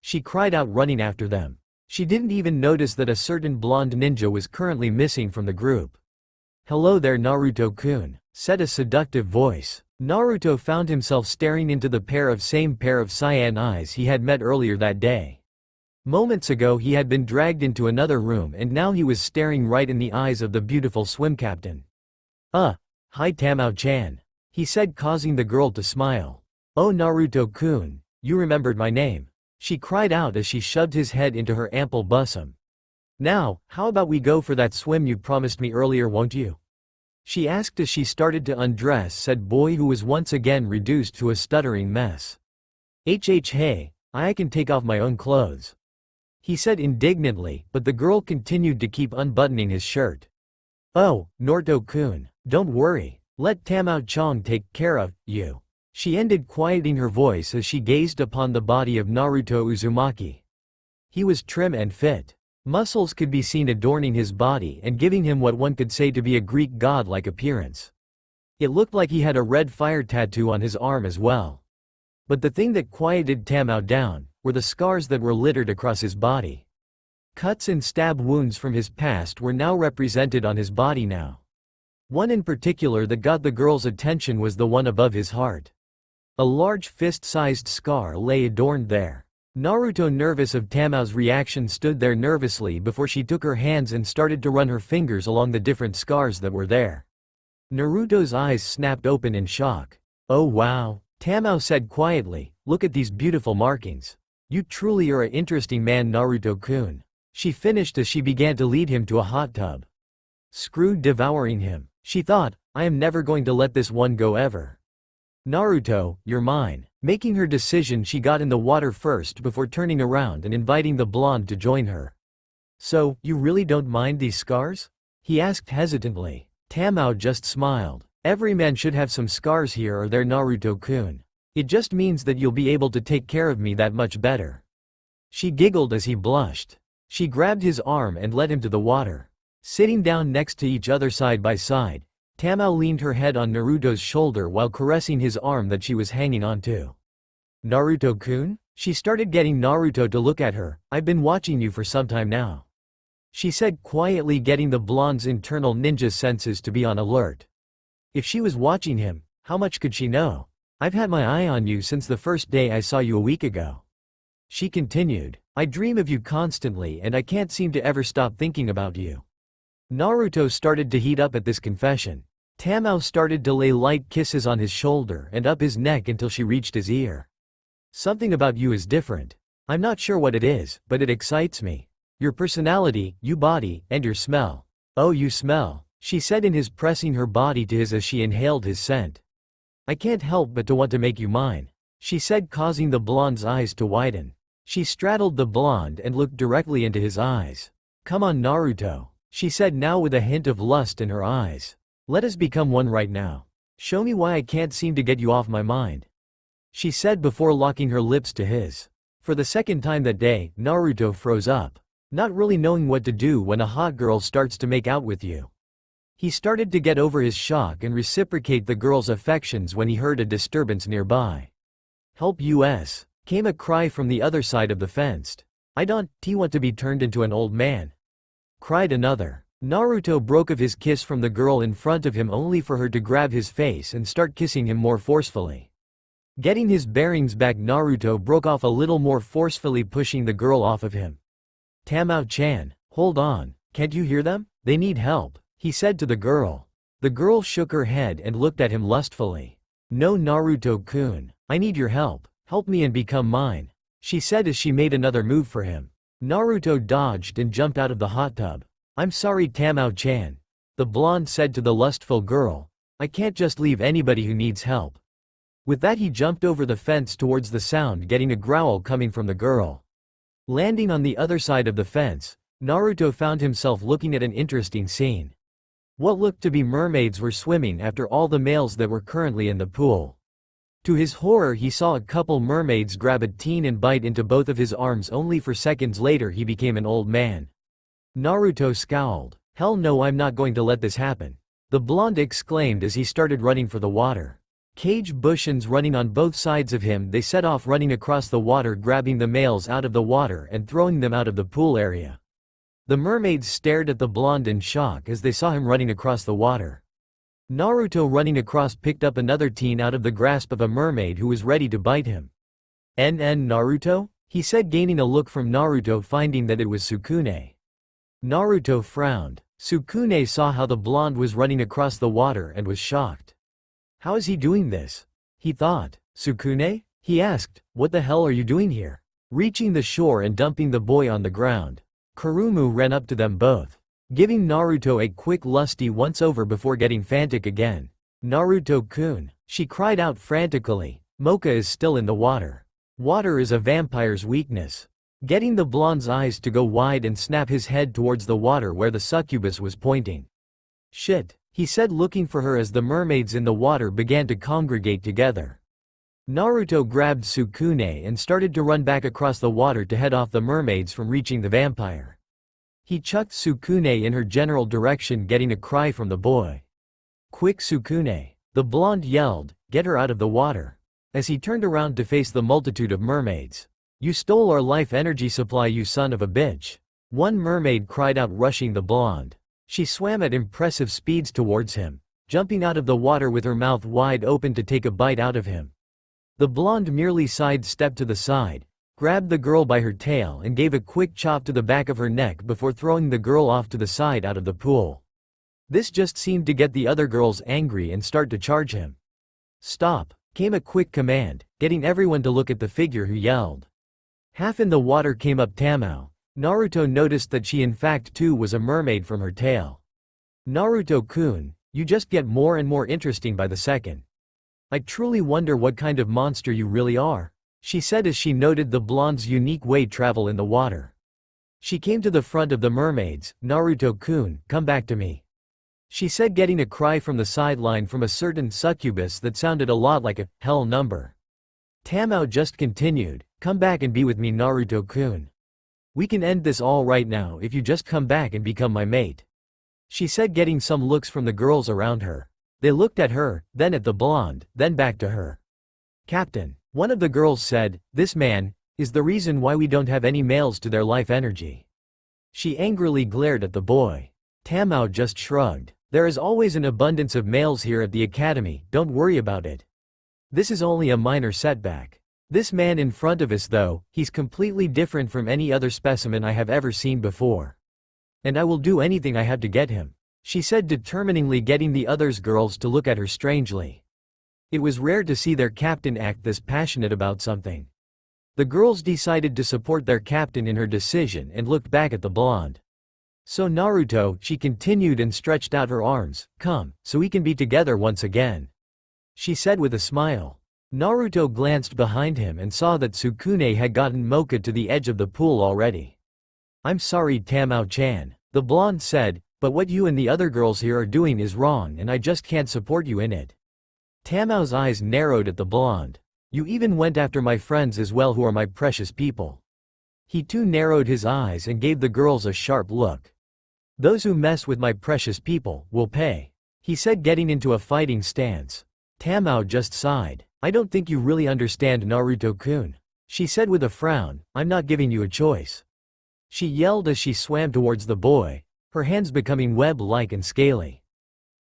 she cried out, running after them. She didn't even notice that a certain blonde ninja was currently missing from the group. Hello there, Naruto-kun, said a seductive voice. Naruto found himself staring into the same pair of cyan eyes he had met earlier that day. Moments ago he had been dragged into another room and now he was staring right in the eyes of the beautiful swim captain. Hi Tamao-chan, he said, causing the girl to smile. Oh Naruto-kun, you remembered my name, she cried out as she shoved his head into her ample bosom. Now, how about we go for that swim you promised me earlier, won't you? She asked as she started to undress said boy, who was once again reduced to a stuttering mess. Hey, I can take off my own clothes, he said indignantly, but the girl continued to keep unbuttoning his shirt. Oh, Naruto-kun, don't worry, let Tamao-chan take care of you, she ended, quieting her voice as she gazed upon the body of Naruto Uzumaki. He was trim and fit. Muscles could be seen adorning his body and giving him what one could say to be a Greek god-like appearance. It looked like he had a red fire tattoo on his arm as well. But the thing that quieted Tamao down were the scars that were littered across his body. Cuts and stab wounds from his past were now represented on his body now. One in particular that got the girl's attention was the one above his heart. A large fist-sized scar lay adorned there. Naruto, nervous of Tamao's reaction, stood there nervously before she took her hands and started to run her fingers along the different scars that were there. Naruto's eyes snapped open in shock. "Oh wow," Tamao said quietly, "look at these beautiful markings. You truly are an interesting man, Naruto-kun." She finished as she began to lead him to a hot tub. Screw devouring him, she thought, I am never going to let this one go ever. Naruto, you're mine. Making her decision, she got in the water first before turning around and inviting the blonde to join her. So, you really don't mind these scars? He asked hesitantly. Tamao just smiled. Every man should have some scars here or there, Naruto-kun. It just means that you'll be able to take care of me that much better. She giggled as he blushed. She grabbed his arm and led him to the water. Sitting down next to each other side by side, Tamao leaned her head on Naruto's shoulder while caressing his arm that she was hanging onto. Naruto-kun? She started getting Naruto to look at her. I've been watching you for some time now, she said quietly, getting the blonde's internal ninja senses to be on alert. If she was watching him, how much could she know? I've had my eye on you since the first day I saw you a week ago. She continued. I dream of you constantly and I can't seem to ever stop thinking about you. Naruto started to heat up at this confession. Tamao started to lay light kisses on his shoulder and up his neck until she reached his ear. Something about you is different. I'm not sure what it is, but it excites me. Your personality, your body, and your smell. Oh, you smell, she said in his, pressing her body to his as she inhaled his scent. I can't help but to want to make you mine, she said, causing the blonde's eyes to widen. She straddled the blonde and looked directly into his eyes. Come on, Naruto, she said, now with a hint of lust in her eyes. Let us become one right now. Show me why I can't seem to get you off my mind, she said before locking her lips to his. For the second time that day, Naruto froze up, not really knowing what to do when a hot girl starts to make out with you. He started to get over his shock and reciprocate the girl's affections when he heard a disturbance nearby. Help us, came a cry from the other side of the fence. I don't want to be turned into an old man, cried another. Naruto broke of his kiss from the girl in front of him only for her to grab his face and start kissing him more forcefully. Getting his bearings back, Naruto broke off a little more forcefully, pushing the girl off of him. Tamao-chan, hold on, can't you hear them? They need help, he said to the girl. The girl shook her head and looked at him lustfully. No, Naruto-kun, I need your help. Help me and become mine, she said as she made another move for him. Naruto dodged and jumped out of the hot tub. I'm sorry, Tamao-chan, the blonde said to the lustful girl. I can't just leave anybody who needs help. With that, he jumped over the fence towards the sound, getting a growl coming from the girl. Landing on the other side of the fence, Naruto found himself looking at an interesting scene. What looked to be mermaids were swimming after all the males that were currently in the pool. To his horror, he saw a couple mermaids grab a teen and bite into both of his arms, only for seconds later he became an old man. Naruto scowled. Hell no, I'm not going to let this happen, the blonde exclaimed as he started running for the water. Cage bushins running on both sides of him, they set off running across the water, grabbing the males out of the water and throwing them out of the pool area. The mermaids stared at the blonde in shock as they saw him running across the water. Naruto, running across, picked up another teen out of the grasp of a mermaid who was ready to bite him. Naruto? He said, gaining a look from Naruto, finding that it was Sukune. Naruto frowned. Sukune saw how the blonde was running across the water and was shocked. How is he doing this? He thought. Sukune? He asked, what the hell are you doing here? Reaching the shore and dumping the boy on the ground, Kurumu ran up to them both, giving Naruto a quick lusty once-over before getting frantic again. Naruto-kun, she cried out frantically. Moka is still in the water. Water is a vampire's weakness. Getting the blonde's eyes to go wide and snap his head towards the water where the succubus was pointing. Shit, he said, looking for her as the mermaids in the water began to congregate together. Naruto grabbed Sukune and started to run back across the water to head off the mermaids from reaching the vampire. He chucked Sukune in her general direction, getting a cry from the boy. Quick, Sukune, the blonde yelled, get her out of the water, as he turned around to face the multitude of mermaids. You stole our life energy supply, you son of a bitch. One mermaid cried out, rushing the blonde. She swam at impressive speeds towards him, jumping out of the water with her mouth wide open to take a bite out of him. The blonde merely sidestepped to the side, grabbed the girl by her tail and gave a quick chop to the back of her neck before throwing the girl off to the side out of the pool. This just seemed to get the other girls angry and start to charge him. "Stop," came a quick command, getting everyone to look at the figure who yelled. Half in the water came up Tamao. Naruto noticed that she in fact too was a mermaid from her tail. "Naruto-kun, you just get more and more interesting by the second. I truly wonder what kind of monster you really are," she said as she noted the blonde's unique way travel in the water. She came to the front of the mermaids. "Naruto-kun, come back to me," she said, getting a cry from the sideline from a certain succubus that sounded a lot like a hell number. Tamao just continued, "Come back and be with me, Naruto-kun. We can end this all right now if you just come back and become my mate," she said, getting some looks from the girls around her. They looked at her, then at the blonde, then back to her. "Captain," one of the girls said, "this man is the reason why we don't have any males to their life energy." She angrily glared at the boy. Tamao just shrugged. "There is always an abundance of males here at the academy, don't worry about it. This is only a minor setback. This man in front of us though, he's completely different from any other specimen I have ever seen before. And I will do anything I have to get him," she said, determiningly, getting the others girls to look at her strangely. It was rare to see their captain act this passionate about something. The girls decided to support their captain in her decision and looked back at the blonde. "So Naruto," she continued and stretched out her arms, "come, so we can be together once again," she said with a smile. Naruto glanced behind him and saw that Sukune had gotten Moka to the edge of the pool already. "I'm sorry, Tamao-chan," the blonde said, "but what you and the other girls here are doing is wrong and I just can't support you in it." Tamao's eyes narrowed at the blonde. "You even went after my friends as well, who are my precious people." He too narrowed his eyes and gave the girls a sharp look. "Those who mess with my precious people will pay," he said, getting into a fighting stance. Tamao just sighed. "I don't think you really understand, Naruto-kun," she said with a frown. "I'm not giving you a choice," she yelled as she swam towards the boy, her hands becoming web-like and scaly.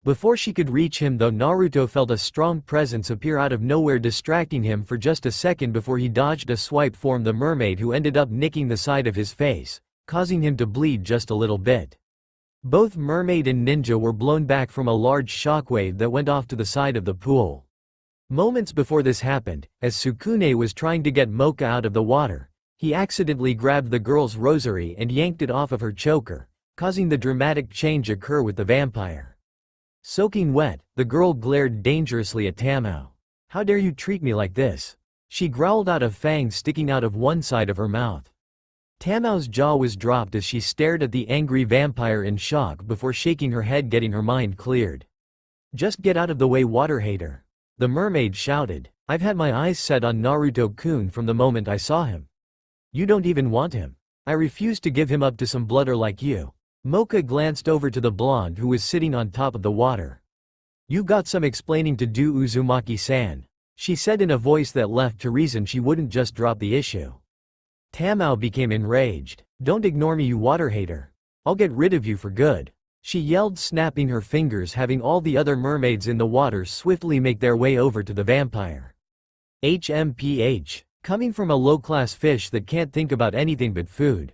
Before she could reach him though, Naruto felt a strong presence appear out of nowhere, distracting him for just a second before he dodged a swipe from the mermaid, who ended up nicking the side of his face, causing him to bleed just a little bit. Both mermaid and ninja were blown back from a large shockwave that went off to the side of the pool. Moments before this happened, as Sukune was trying to get Moka out of the water, he accidentally grabbed the girl's rosary and yanked it off of her choker, causing the dramatic change occur with the vampire. Soaking wet, the girl glared dangerously at Tamao. "How dare you treat me like this?" she growled out, a fang sticking out of one side of her mouth. Tamao's jaw was dropped as she stared at the angry vampire in shock before shaking her head, getting her mind cleared. "Just get out of the way, water hater," the mermaid shouted. "I've had my eyes set on Naruto-kun from the moment I saw him. You don't even want him. I refuse to give him up to some blooder like you." Moka glanced over to the blonde who was sitting on top of the water. "You got some explaining to do, Uzumaki-san," she said in a voice that left to reason she wouldn't just drop the issue. Tamao became enraged. "Don't ignore me, you water hater. I'll get rid of you for good," she yelled, snapping her fingers, having all the other mermaids in the water swiftly make their way over to the vampire. HMPH. Coming from a low-class fish that can't think about anything but food.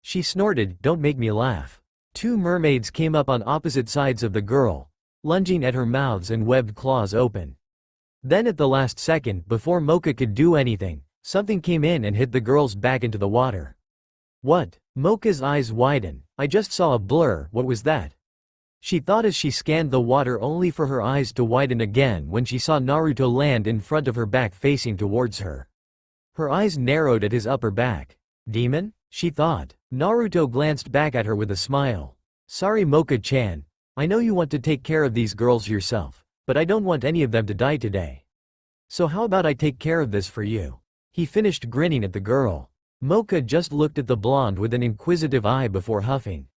She snorted, "Don't make me laugh." Two mermaids came up on opposite sides of the girl, lunging at her mouths and webbed claws open. Then at the last second, before Moka could do anything, something came in and hit the girls back into the water. "What?" Moka's eyes widened. "I just saw a blur, what was that?" she thought as she scanned the water, only for her eyes to widen again when she saw Naruto land in front of her, back facing towards her. Her eyes narrowed at his upper back. "Demon?" she thought. Naruto glanced back at her with a smile. "Sorry, Moka-chan. I know you want to take care of these girls yourself, but I don't want any of them to die today. So how about I take care of this for you?" He finished, grinning at the girl. Moka just looked at the blonde with an inquisitive eye before huffing.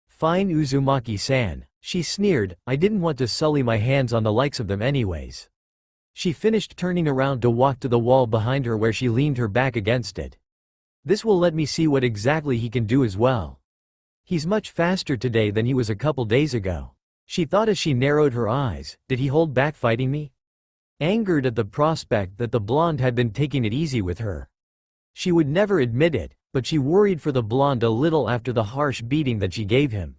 "Fine, Uzumaki-san," she sneered. "I didn't want to sully my hands on the likes of them anyways." She finished, turning around to walk to the wall behind her where she leaned her back against it. This will let me see what exactly he can do as well. He's much faster today than he was a couple days ago. She thought as she narrowed her eyes. Did he hold back fighting me? Angered at the prospect that the blonde had been taking it easy with her. She would never admit it, but she worried for the blonde a little after the harsh beating that she gave him.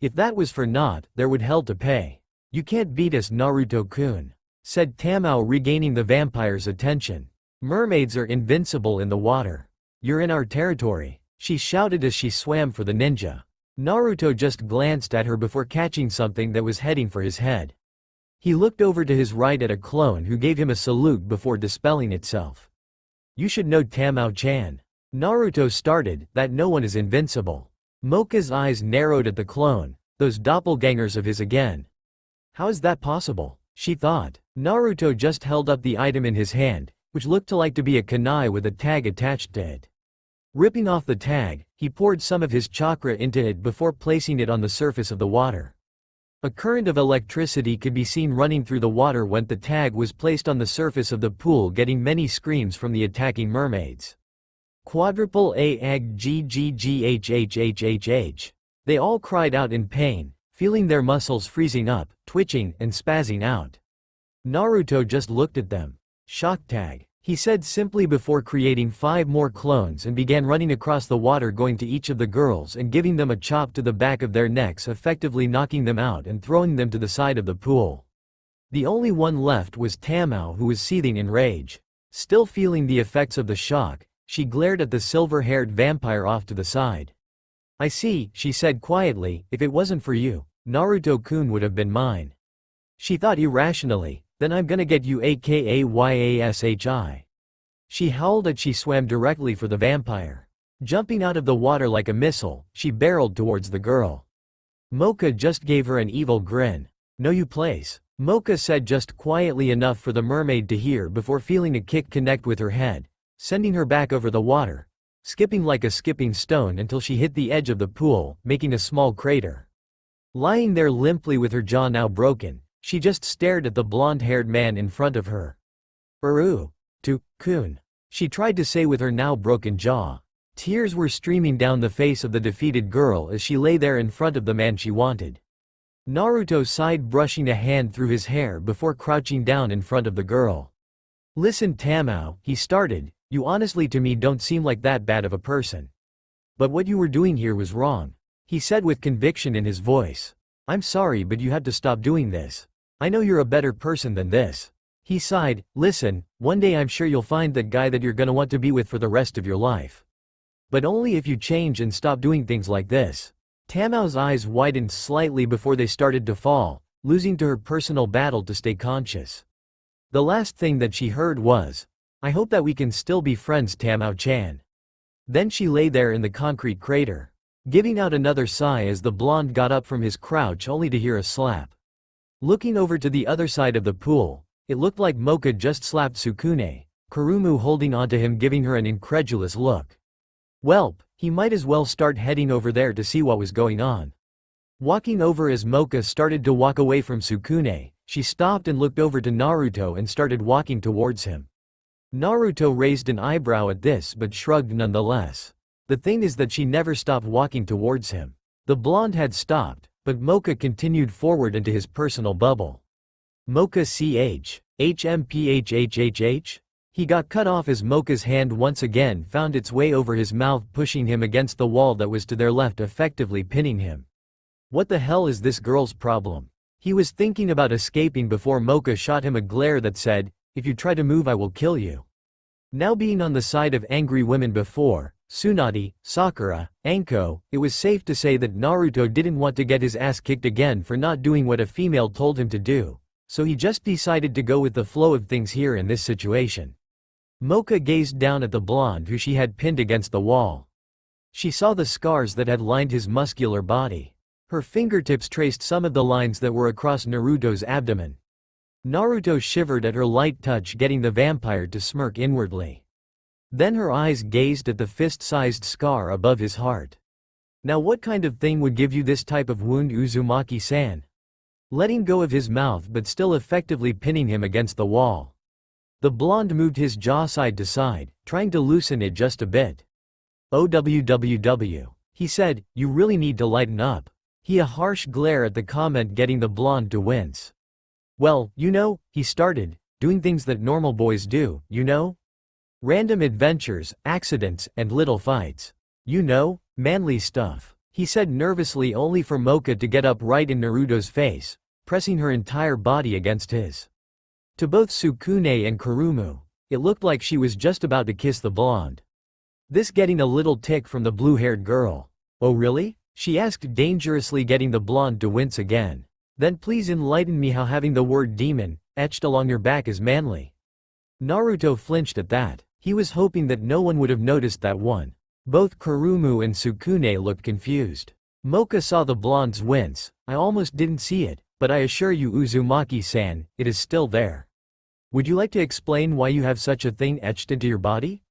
If that was for naught, there would hell to pay. You can't beat us, Naruto-kun, said Tamao, regaining the vampire's attention. Mermaids are invincible in the water. You're in our territory, she shouted as she swam for the ninja. Naruto just glanced at her before catching something that was heading for his head. He looked over to his right at a clone who gave him a salute before dispelling itself. You should know, Tamao-chan. Naruto started, that no one is invincible. Moka's eyes narrowed at the clone. Those doppelgangers of his again. How is that possible? She thought. Naruto just held up the item in his hand, which looked to be a kunai with a tag attached to it. Ripping off the tag, he poured some of his chakra into it before placing it on the surface of the water. A current of electricity could be seen running through the water when the tag was placed on the surface of the pool, getting many screams from the attacking mermaids. Quadruple A ag g g g h h h h h. They all cried out in pain, feeling their muscles freezing up, twitching, and spazzing out. Naruto just looked at them. Shock tag, he said simply before creating 5 more clones and began running across the water, going to each of the girls and giving them a chop to the back of their necks, effectively knocking them out and throwing them to the side of the pool. The only one left was Tamao, who was seething in rage. Still feeling the effects of the shock, she glared at the silver-haired vampire off to the side. I see, she said quietly, if it wasn't for you, Naruto-kun would have been mine. She thought irrationally, then I'm gonna get you, aka yashi. She howled as she swam directly for the vampire. Jumping out of the water like a missile, she barreled towards the girl. Moka just gave her an evil grin. No, you place, Moka said just quietly enough for the mermaid to hear before feeling a kick connect with her head, sending her back over the water, skipping like a skipping stone until she hit the edge of the pool, making a small crater. Lying there limply with her jaw now broken, she just stared at the blonde-haired man in front of her. Kun, she tried to say with her now broken jaw. Tears were streaming down the face of the defeated girl as she lay there in front of the man she wanted. Naruto sighed, brushing a hand through his hair before crouching down in front of the girl. Listen, Tamao, he started, you honestly to me don't seem like that bad of a person. But what you were doing here was wrong, he said with conviction in his voice. I'm sorry, but you had to stop doing this. I know you're a better person than this. He sighed, listen, one day I'm sure you'll find that guy that you're gonna want to be with for the rest of your life. But only if you change and stop doing things like this. Tamao's eyes widened slightly before they started to fall, losing to her personal battle to stay conscious. The last thing that she heard was, I hope that we can still be friends, Tamao-chan. Then she lay there in the concrete crater, giving out another sigh as the blonde got up from his crouch only to hear a slap. Looking over to the other side of the pool, it looked like Moka just slapped Sukune, Kurumu holding onto him, giving her an incredulous look. Welp, he might as well start heading over there to see what was going on. Walking over as Moka started to walk away from Sukune, she stopped and looked over to Naruto and started walking towards him. Naruto raised an eyebrow at this but shrugged nonetheless. The thing is that she never stopped walking towards him. The blonde had stopped, but Moka continued forward into his personal bubble. Moka HMPHHHH? He got cut off as Moka's hand once again found its way over his mouth, pushing him against the wall that was to their left, effectively pinning him. What the hell is this girl's problem? He was thinking about escaping before Moka shot him a glare that said, if you try to move I will kill you. Now being on the side of angry women before, Tsunade, Sakura, Anko, it was safe to say that Naruto didn't want to get his ass kicked again for not doing what a female told him to do, so he just decided to go with the flow of things here in this situation. Moka gazed down at the blonde who she had pinned against the wall. She saw the scars that had lined his muscular body. Her fingertips traced some of the lines that were across Naruto's abdomen. Naruto shivered at her light touch, getting the vampire to smirk inwardly. Then her eyes gazed at the fist-sized scar above his heart. Now what kind of thing would give you this type of wound, Uzumaki-san? Letting go of his mouth but still effectively pinning him against the wall. The blonde moved his jaw side to side, trying to loosen it just a bit. OWWW. He said, you really need to lighten up. He a harsh glare at the comment getting the blonde to wince. Well, you know, he started, doing things that normal boys do, you know? Random adventures, accidents, and little fights. You know, manly stuff. He said nervously only for Moka to get up right in Naruto's face, pressing her entire body against his. To both Sukune and Kurumu, it looked like she was just about to kiss the blonde. This getting a little tick from the blue-haired girl. Oh really? She asked dangerously, getting the blonde to wince again. Then please enlighten me how having the word demon etched along your back is manly. Naruto flinched at that. He was hoping that no one would have noticed that one. Both Kurumu and Sukune looked confused. Moka saw the blonde's wince. I almost didn't see it, but I assure you Uzumaki-san, it is still there. Would you like to explain why you have such a thing etched into your body?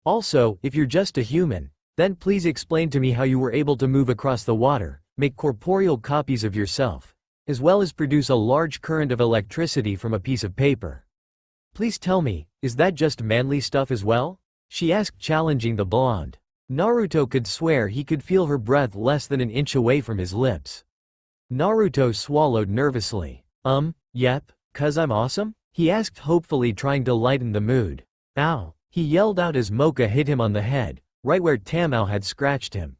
Also, if you're just a human, then please explain to me how you were able to move across the water, make corporeal copies of yourself, as well as produce a large current of electricity from a piece of paper. Please tell me, is that just manly stuff as well? She asked, challenging the blonde. Naruto could swear he could feel her breath less than an inch away from his lips. Naruto swallowed nervously. Yep, 'cause I'm awesome? He asked hopefully, trying to lighten the mood. Ow! He yelled out as Moka hit him on the head, right where Tamao had scratched him.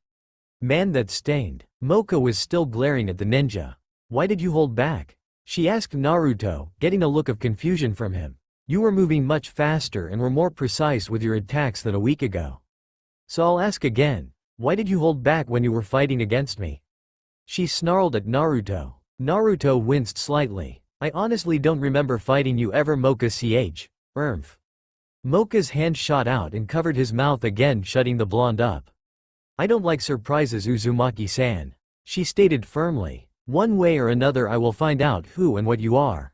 Man, that stained. Moka was still glaring at the ninja. Why did you hold back? She asked Naruto, getting a look of confusion from him. You were moving much faster and were more precise with your attacks than a week ago. So I'll ask again, why did you hold back when you were fighting against me? She snarled at Naruto. Naruto winced slightly. I honestly don't remember fighting you ever, Moka. Moka's hand shot out and covered his mouth again, shutting the blonde up. I don't like surprises, Uzumaki-san. She stated firmly. One way or another I will find out who and what you are.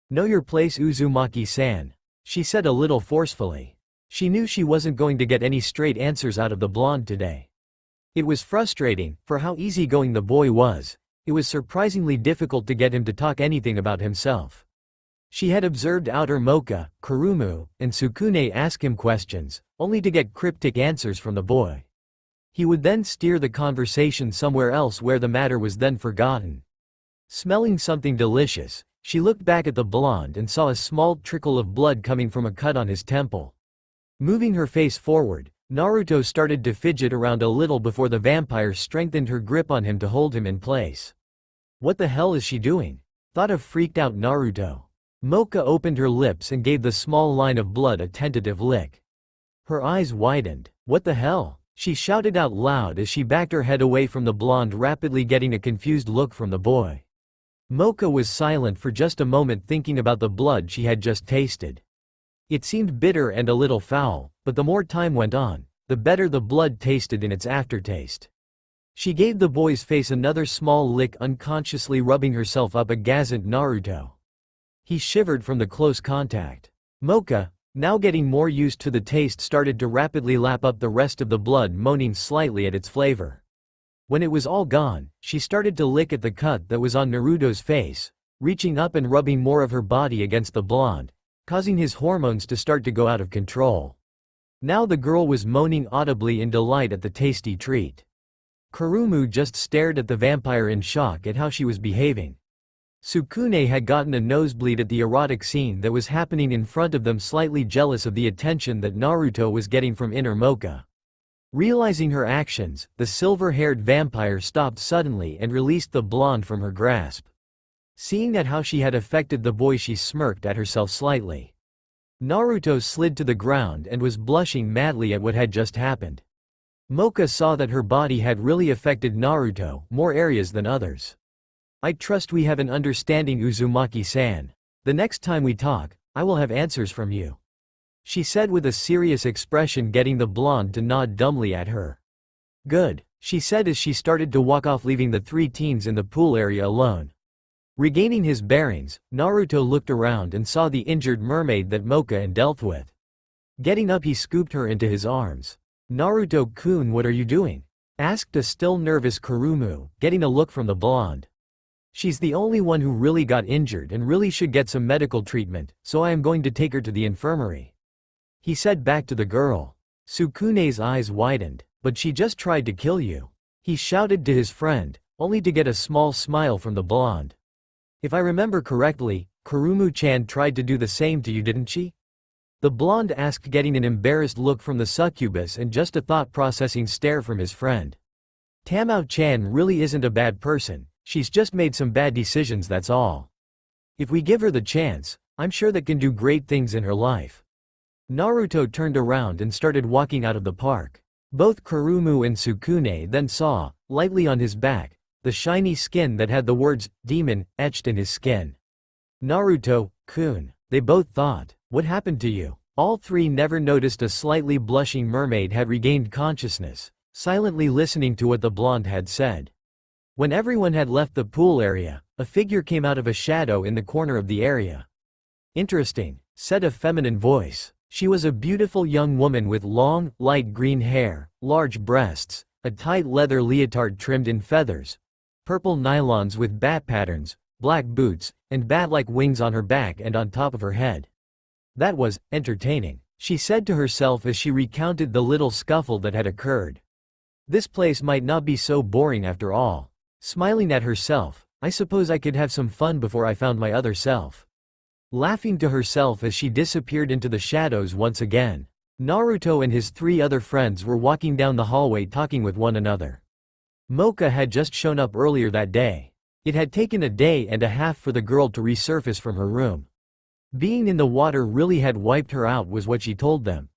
Know your place, Uzumaki-san, she said a little forcefully. She knew she wasn't going to get any straight answers out of the blonde today. It was frustrating, for how easygoing the boy was. It was surprisingly difficult to get him to talk anything about himself. She had observed outer Moka, Kurumu, and Sukune ask him questions, only to get cryptic answers from the boy. He would then steer the conversation somewhere else where the matter was then forgotten. Smelling something delicious, she looked back at the blonde and saw a small trickle of blood coming from a cut on his temple. Moving her face forward, Naruto started to fidget around a little before the vampire strengthened her grip on him to hold him in place. What the hell is she doing? Thought of freaked out Naruto. Moka opened her lips and gave the small line of blood a tentative lick. Her eyes widened. What the hell? She shouted out loud as she backed her head away from the blonde, rapidly getting a confused look from the boy. Moka was silent for just a moment, thinking about the blood she had just tasted. It seemed bitter and a little foul, but the more time went on, the better the blood tasted in its aftertaste. She gave the boy's face another small lick, unconsciously rubbing herself up against Naruto. He shivered from the close contact. Moka, now getting more used to the taste, started to rapidly lap up the rest of the blood, moaning slightly at its flavor. When it was all gone, she started to lick at the cut that was on Naruto's face, reaching up and rubbing more of her body against the blonde, causing his hormones to start to go out of control. Now the girl was moaning audibly in delight at the tasty treat. Kurumu just stared at the vampire in shock at how she was behaving. Sukune had gotten a nosebleed at the erotic scene that was happening in front of them, slightly jealous of the attention that Naruto was getting from inner Moka. Realizing her actions, the silver-haired vampire stopped suddenly and released the blonde from her grasp. Seeing at how she had affected the boy, she smirked at herself slightly. Naruto slid to the ground and was blushing madly at what had just happened. Moka saw that her body had really affected Naruto, more areas than others. I trust we have an understanding, Uzumaki-san. The next time we talk, I will have answers from you, she said with a serious expression, getting the blonde to nod dumbly at her. Good, she said as she started to walk off, leaving the three teens in the pool area alone. Regaining his bearings, Naruto looked around and saw the injured mermaid that Moka had dealt with. Getting up, he scooped her into his arms. Naruto-kun, what are you doing? Asked a still nervous Kurumu, getting a look from the blonde. She's the only one who really got injured and really should get some medical treatment, so I am going to take her to the infirmary, he said back to the girl. Sukune's eyes widened. But she just tried to kill you. He shouted to his friend, only to get a small smile from the blonde. If I remember correctly, Kurumu-chan tried to do the same to you, didn't she? The blonde asked, getting an embarrassed look from the succubus and just a thought-processing stare from his friend. Tamao-chan really isn't a bad person, she's just made some bad decisions, that's all. If we give her the chance, I'm sure that can do great things in her life. Naruto turned around and started walking out of the park. Both Kurumu and Sukune then saw, lightly on his back, the shiny skin that had the words, "demon," etched in his skin. Naruto-kun, they both thought, what happened to you? All three never noticed a slightly blushing mermaid had regained consciousness, silently listening to what the blonde had said. When everyone had left the pool area, a figure came out of a shadow in the corner of the area. Interesting, said a feminine voice. She was a beautiful young woman with long, light green hair, large breasts, a tight leather leotard trimmed in feathers, purple nylons with bat patterns, black boots, and bat-like wings on her back and on top of her head. That was entertaining, she said to herself as she recounted the little scuffle that had occurred. This place might not be so boring after all. Smiling at herself, I suppose I could have some fun before I found my other self. Laughing to herself as she disappeared into the shadows once again. Naruto and his three other friends were walking down the hallway talking with one another. Moka had just shown up earlier that day. It had taken a day and a half for the girl to resurface from her room. Being in the water really had wiped her out, was what she told them.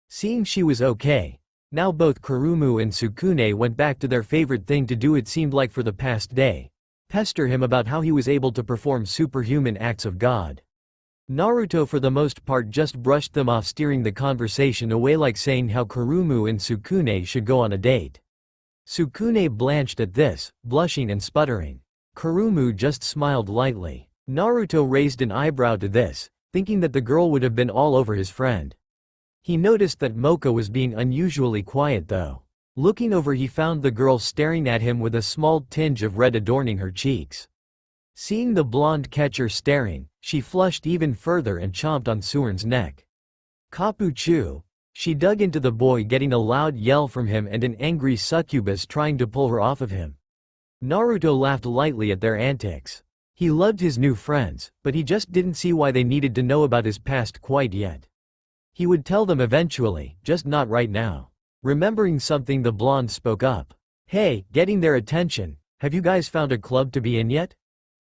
Seeing she was okay, now both Kurumu and Sukune went back to their favorite thing to do, it seemed like, for the past day. Pester him about how he was able to perform superhuman acts of God. Naruto for the most part just brushed them off, steering the conversation away, like saying how Kurumu and Sukune should go on a date. Sukune blanched at this, blushing and sputtering. Kurumu just smiled lightly. Naruto raised an eyebrow to this, thinking that the girl would have been all over his friend. He noticed that Moka was being unusually quiet though. Looking over, he found the girl staring at him with a small tinge of red adorning her cheeks. Seeing the blonde catcher staring, she flushed even further and chomped on Suern's neck. Kapu-chu! She dug into the boy, getting a loud yell from him and an angry succubus trying to pull her off of him. Naruto laughed lightly at their antics. He loved his new friends, but he just didn't see why they needed to know about his past quite yet. He would tell them eventually, just not right now. Remembering something, the blonde spoke up. Hey, getting their attention, have you guys found a club to be in yet?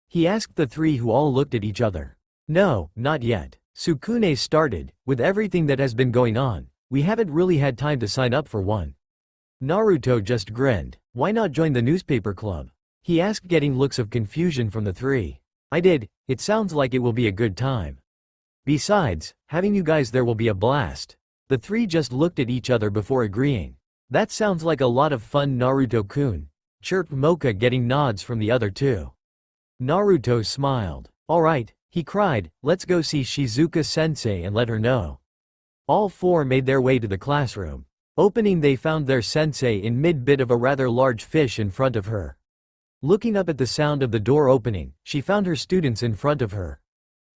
He asked the three, who all looked at each other. No, not yet. Sukune started, with everything that has been going on, we haven't really had time to sign up for one. Naruto just grinned. Why not join the newspaper club? He asked, getting looks of confusion from the three. I did, it sounds like it will be a good time. Besides, having you guys there will be a blast. The three just looked at each other before agreeing. That sounds like a lot of fun, Naruto-kun, chirped Moka, getting nods from the other two. Naruto smiled. Alright, he cried, let's go see Shizuka-sensei and let her know. All four made their way to the classroom. Opening, they found their sensei in mid-bit of a rather large fish in front of her. Looking up at the sound of the door opening, she found her students in front of her.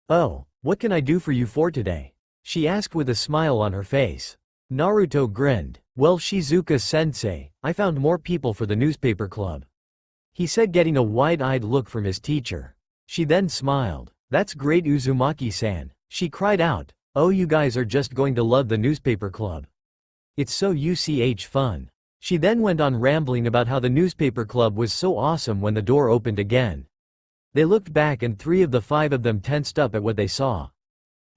Oh, what can I do for you for today? She asked with a smile on her face. Naruto grinned. Well, Shizuka-sensei, I found more people for the newspaper club. He said, getting a wide-eyed look from his teacher. She then smiled. That's great, Uzumaki-san. She cried out. Oh, you guys are just going to love the newspaper club. It's so fun. She then went on rambling about how the newspaper club was so awesome when the door opened again. They looked back and three of the five of them tensed up at what they saw.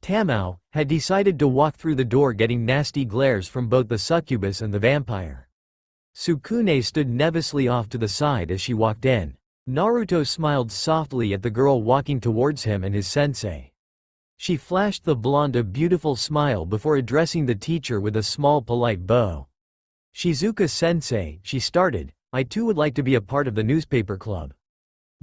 Tamao had decided to walk through the door, getting nasty glares from both the succubus and the vampire. Sukune stood nervously off to the side as she walked in. Naruto smiled softly at the girl walking towards him and his sensei. She flashed the blonde a beautiful smile before addressing the teacher with a small polite bow. Shizuka-sensei, she started, I too would like to be a part of the newspaper club.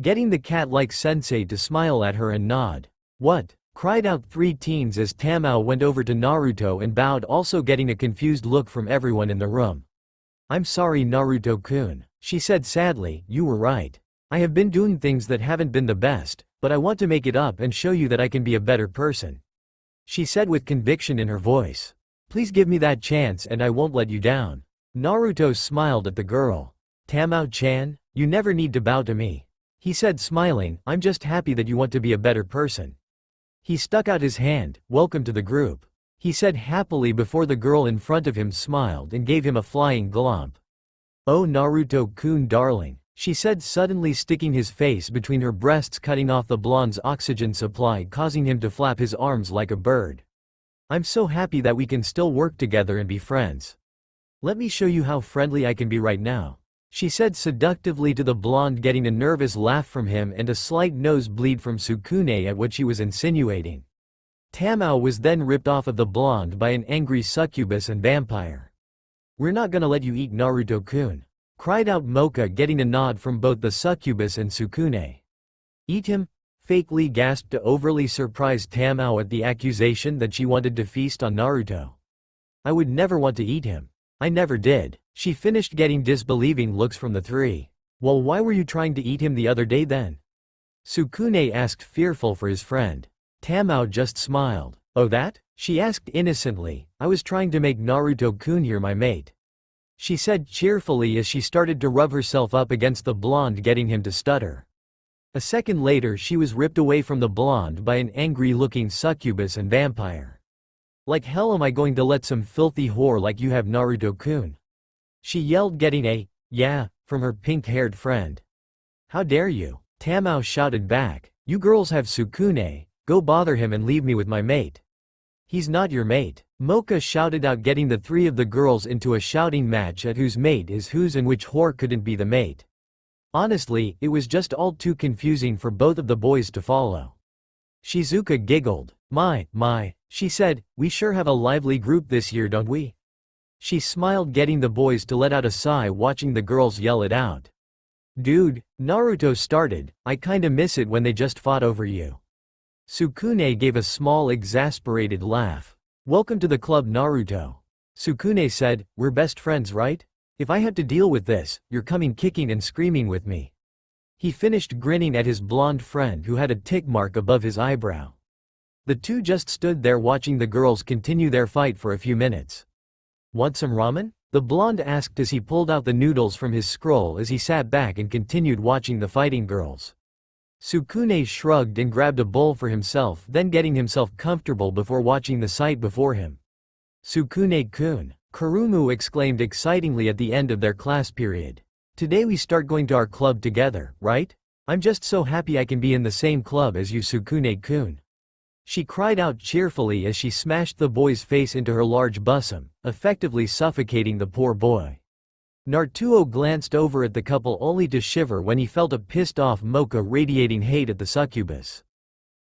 Getting the cat-like sensei to smile at her and nod. What? Cried out three teens as Tamao went over to Naruto and bowed, also getting a confused look from everyone in the room. I'm sorry, Naruto-kun, she said sadly, you were right. I have been doing things that haven't been the best, but I want to make it up and show you that I can be a better person. She said with conviction in her voice. Please give me that chance and I won't let you down. Naruto smiled at the girl. Tamao-chan, you never need to bow to me. He said smiling, I'm just happy that you want to be a better person. He stuck out his hand, welcome to the group. He said happily before the girl in front of him smiled and gave him a flying glomp. Oh Naruto-kun darling, she said suddenly sticking his face between her breasts cutting off the blonde's oxygen supply causing him to flap his arms like a bird. I'm so happy that we can still work together and be friends. Let me show you how friendly I can be right now. She said seductively to the blonde getting a nervous laugh from him and a slight nosebleed from Sukune at what she was insinuating. Tamao was then ripped off of the blonde by an angry succubus and vampire. We're not gonna let you eat Naruto-kun, cried out Moka getting a nod from both the succubus and Sukune. Eat him? Fakely gasped the overly surprised Tamao at the accusation that she wanted to feast on Naruto. I would never want to eat him. I never did. She finished getting disbelieving looks from the three. Well, why were you trying to eat him the other day then? Sukune asked fearful for his friend. Tamao just smiled. Oh that? She asked innocently. I was trying to make Naruto-kun here my mate. She said cheerfully as she started to rub herself up against the blonde getting him to stutter. A second later she was ripped away from the blonde by an angry-looking succubus and vampire. Like hell am I going to let some filthy whore like you have Naruto-kun? She yelled getting a, yeah, from her pink-haired friend. How dare you? Tamao shouted back. You girls have Sukune, go bother him and leave me with my mate. He's not your mate. Moka shouted out getting the three of the girls into a shouting match at whose mate is whose and which whore couldn't be the mate. Honestly, it was just all too confusing for both of the boys to follow. Shizuka giggled. My, she said, we sure have a lively group this year don't we? She smiled getting the boys to let out a sigh watching the girls yell it out. Dude, Naruto started, I kinda miss it when they just fought over you. Sukune gave a small exasperated laugh. Welcome to the club Naruto. Sukune said, we're best friends right? If I have to deal with this, you're coming kicking and screaming with me. He finished grinning at his blonde friend who had a tick mark above his eyebrow. The two just stood there watching the girls continue their fight for a few minutes. Want some ramen? The blonde asked as he pulled out the noodles from his scroll as he sat back and continued watching the fighting girls. Sukune shrugged and grabbed a bowl for himself then getting himself comfortable before watching the sight before him. Sukune-kun, Kurumu exclaimed excitingly at the end of their class period. Today we start going to our club together, right? I'm just so happy I can be in the same club as you Sukune-kun. She cried out cheerfully as she smashed the boy's face into her large bosom, effectively suffocating the poor boy. Naruto glanced over at the couple only to shiver when he felt a pissed-off Moka radiating hate at the succubus.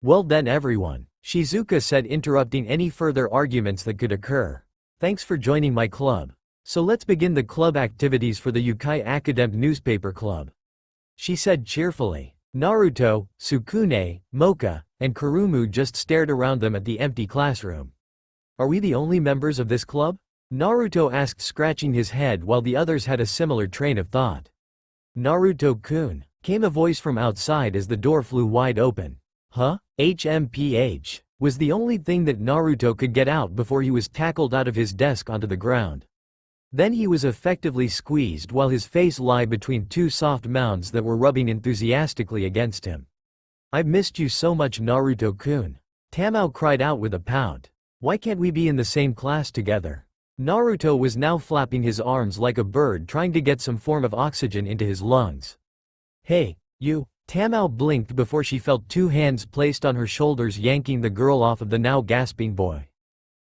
Well then everyone, Shizuka said interrupting any further arguments that could occur. Thanks for joining my club. So let's begin the club activities for the Yukai Academic Newspaper Club. She said cheerfully. Naruto, Sukune, Moka, and Kurumu just stared around them at the empty classroom. Are we the only members of this club? Naruto asked scratching his head while the others had a similar train of thought. Naruto-kun, came a voice from outside as the door flew wide open. Huh? HMPH, was the only thing that Naruto could get out before he was tackled out of his desk onto the ground. Then he was effectively squeezed while his face lay between two soft mounds that were rubbing enthusiastically against him. I've missed you so much Naruto-kun. Tamao cried out with a pout. Why can't we be in the same class together? Naruto was now flapping his arms like a bird trying to get some form of oxygen into his lungs. Hey, you. Tamao blinked before she felt two hands placed on her shoulders yanking the girl off of the now gasping boy.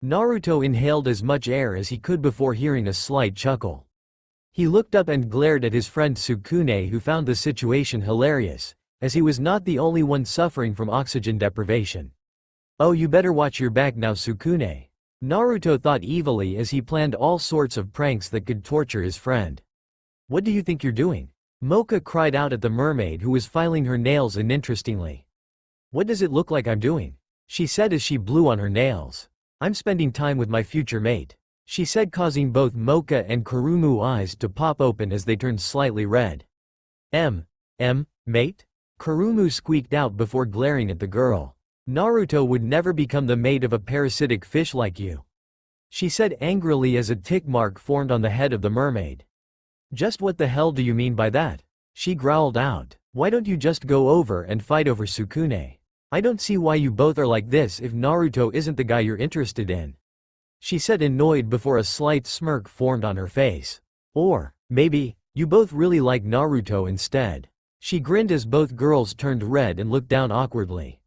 Naruto inhaled as much air as he could before hearing a slight chuckle. He looked up and glared at his friend Sukune who found the situation hilarious, as he was not the only one suffering from oxygen deprivation. Oh you better watch your back now Sukune. Naruto thought evilly as he planned all sorts of pranks that could torture his friend. What do you think you're doing? Moka cried out at the mermaid who was filing her nails uninterestingly. What does it look like I'm doing? She said as she blew on her nails. I'm spending time with my future mate. She said causing both Moka and Kurumu eyes to pop open as they turned slightly red. Mate? Kurumu squeaked out before glaring at the girl. Naruto would never become the mate of a parasitic fish like you. she said angrily as a tick mark formed on the head of the mermaid. Just what the hell do you mean by that? She growled out. Why don't you just go over and fight over Sukune? I don't see why you both are like this if Naruto isn't the guy you're interested in. She said, annoyed before a slight smirk formed on her face. Or, maybe, you both really like Naruto instead. She grinned as both girls turned red and looked down awkwardly.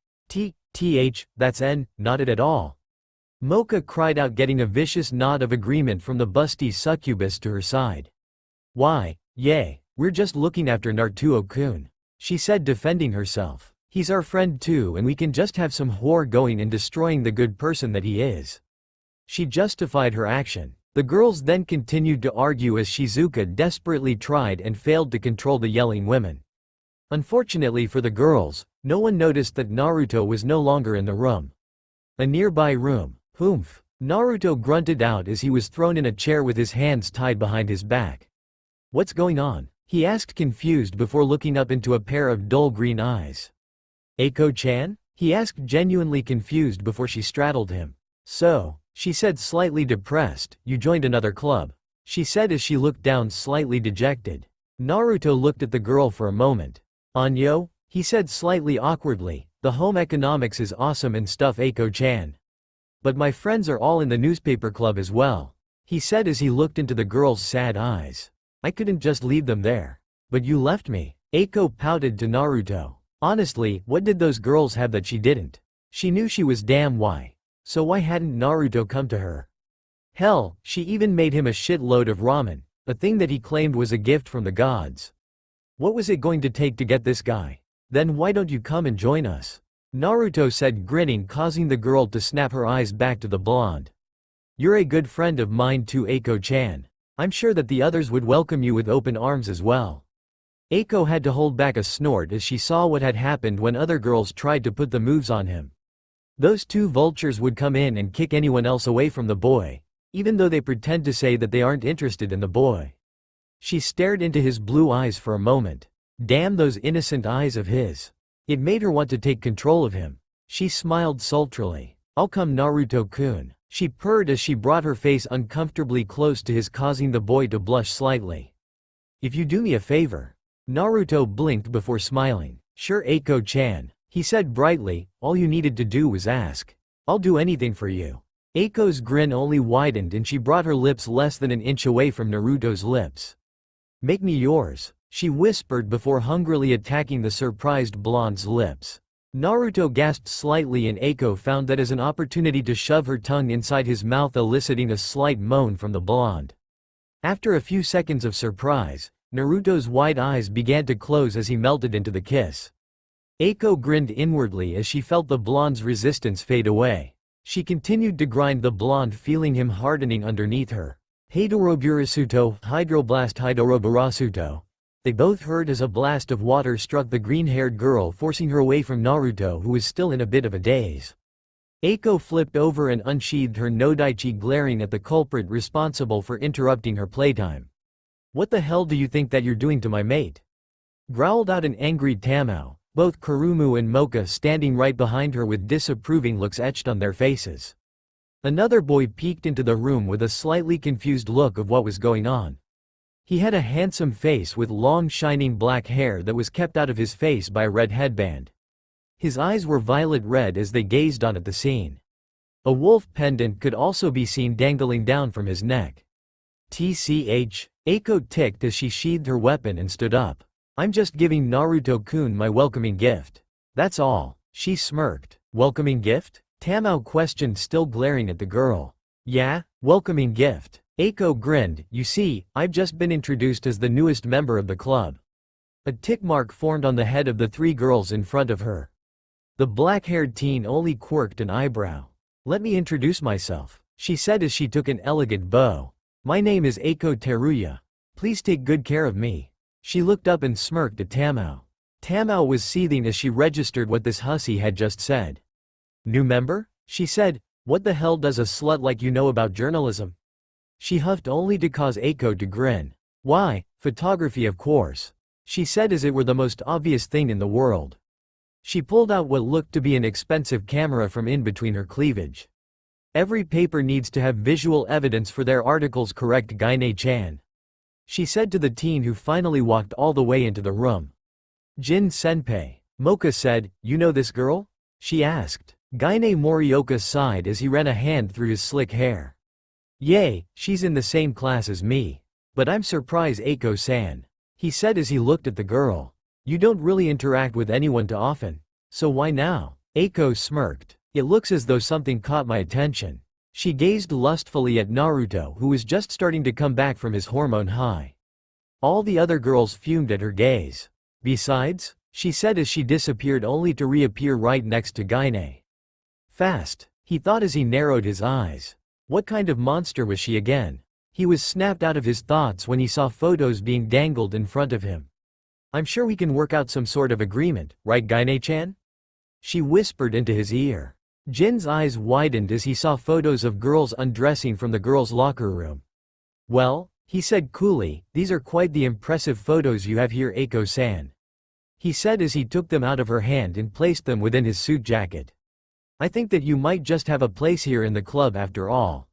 That's not it at all. Moka cried out, getting a vicious nod of agreement from the busty succubus to her side. Why, yay, we're just looking after Naruto-kun, she said, defending herself. He's our friend too, and we can just have some whore going and destroying the good person that he is. She justified her action. The girls then continued to argue as Shizuka desperately tried and failed to control the yelling women. Unfortunately for the girls, no one noticed that Naruto was no longer in the room. A nearby room. Humph. Naruto grunted out as he was thrown in a chair with his hands tied behind his back. What's going on? He asked, confused before looking up into a pair of dull green eyes. Eiko-chan? He asked, genuinely confused before she straddled him. So, she said, slightly depressed, you joined another club, she said as she looked down, slightly dejected. Naruto looked at the girl for a moment. Anyo? He said slightly awkwardly, the home economics is awesome and stuff, Eiko-chan. But my friends are all in the newspaper club as well, he said as he looked into the girl's sad eyes. I couldn't just leave them there. But you left me. Eiko pouted to Naruto. Honestly, what did those girls have that she didn't? She knew she was damn why. So why hadn't Naruto come to her? Hell, she even made him a shitload of ramen, a thing that he claimed was a gift from the gods. What was it going to take to get this guy? Then why don't you come and join us? Naruto said, grinning, causing the girl to snap her eyes back to the blonde. You're a good friend of mine too, Eiko-chan. I'm sure that the others would welcome you with open arms as well. Eiko had to hold back a snort as she saw what had happened when other girls tried to put the moves on him. Those two vultures would come in and kick anyone else away from the boy, even though they pretend to say that they aren't interested in the boy. She stared into his blue eyes for a moment. Damn those innocent eyes of his. It made her want to take control of him. She smiled sultrily. I'll come, Naruto-kun, she purred as she brought her face uncomfortably close to his, causing the boy to blush slightly. If you do me a favor. Naruto blinked before smiling. Sure, Eiko-chan, he said brightly, all you needed to do was ask. I'll do anything for you. Eiko's grin only widened and she brought her lips less than an inch away from Naruto's lips. Make me yours, she whispered before hungrily attacking the surprised blonde's lips. Naruto gasped slightly and Eiko found that as an opportunity to shove her tongue inside his mouth, eliciting a slight moan from the blonde. After a few seconds of surprise, Naruto's wide eyes began to close as he melted into the kiss. Eiko grinned inwardly as she felt the blonde's resistance fade away. She continued to grind the blonde, feeling him hardening underneath her. Hydoroburasuto, hydroblast hydoroburasuto. They both heard as a blast of water struck the green-haired girl, forcing her away from Naruto, who was still in a bit of a daze. Eiko flipped over and unsheathed her nodaichi, glaring at the culprit responsible for interrupting her playtime. What the hell do you think that you're doing to my mate? Growled out an angry Tamao, both Kurumu and Moka standing right behind her with disapproving looks etched on their faces. Another boy peeked into the room with a slightly confused look of what was going on. He had a handsome face with long shining black hair that was kept out of his face by a red headband. His eyes were violet red as they gazed on at the scene. A wolf pendant could also be seen dangling down from his neck. TCH, Eiko ticked as she sheathed her weapon and stood up. I'm just giving Naruto-kun my welcoming gift. That's all, she smirked. Welcoming gift? Tamao questioned, still glaring at the girl. Yeah, welcoming gift. Eiko grinned. You see, I've just been introduced as the newest member of the club. A tick mark formed on the head of the three girls in front of her. The black-haired teen only quirked an eyebrow. Let me introduce myself, she said as she took an elegant bow. My name is Eiko Teruya. Please take good care of me. She looked up and smirked at Tamao. Tamao was seething as she registered what this hussy had just said. New member? She said, what the hell does a slut like you know about journalism? She huffed only to cause Eiko to grin. Why, photography of course, she said as it were the most obvious thing in the world. She pulled out what looked to be an expensive camera from in between her cleavage. Every paper needs to have visual evidence for their articles, correct Gaine-chan? She said to the teen who finally walked all the way into the room. Jin-senpai. Moka said, you know this girl? She asked. Gaine Morioka sighed as he ran a hand through his slick hair. Yay, she's in the same class as me. But I'm surprised Eiko-san. He said as he looked at the girl. You don't really interact with anyone too often. So why now? Eiko smirked. It looks as though something caught my attention. She gazed lustfully at Naruto, who was just starting to come back from his hormone high. All the other girls fumed at her gaze. Besides, she said as she disappeared only to reappear right next to Gaine. Fast, he thought as he narrowed his eyes. What kind of monster was she again? He was snapped out of his thoughts when he saw photos being dangled in front of him. I'm sure we can work out some sort of agreement, right Gaine-chan? She whispered into his ear. Jin's eyes widened as he saw photos of girls undressing from the girls' locker room. Well, he said coolly, these are quite the impressive photos you have here, Eiko-san. He said as he took them out of her hand and placed them within his suit jacket. I think that you might just have a place here in the club after all.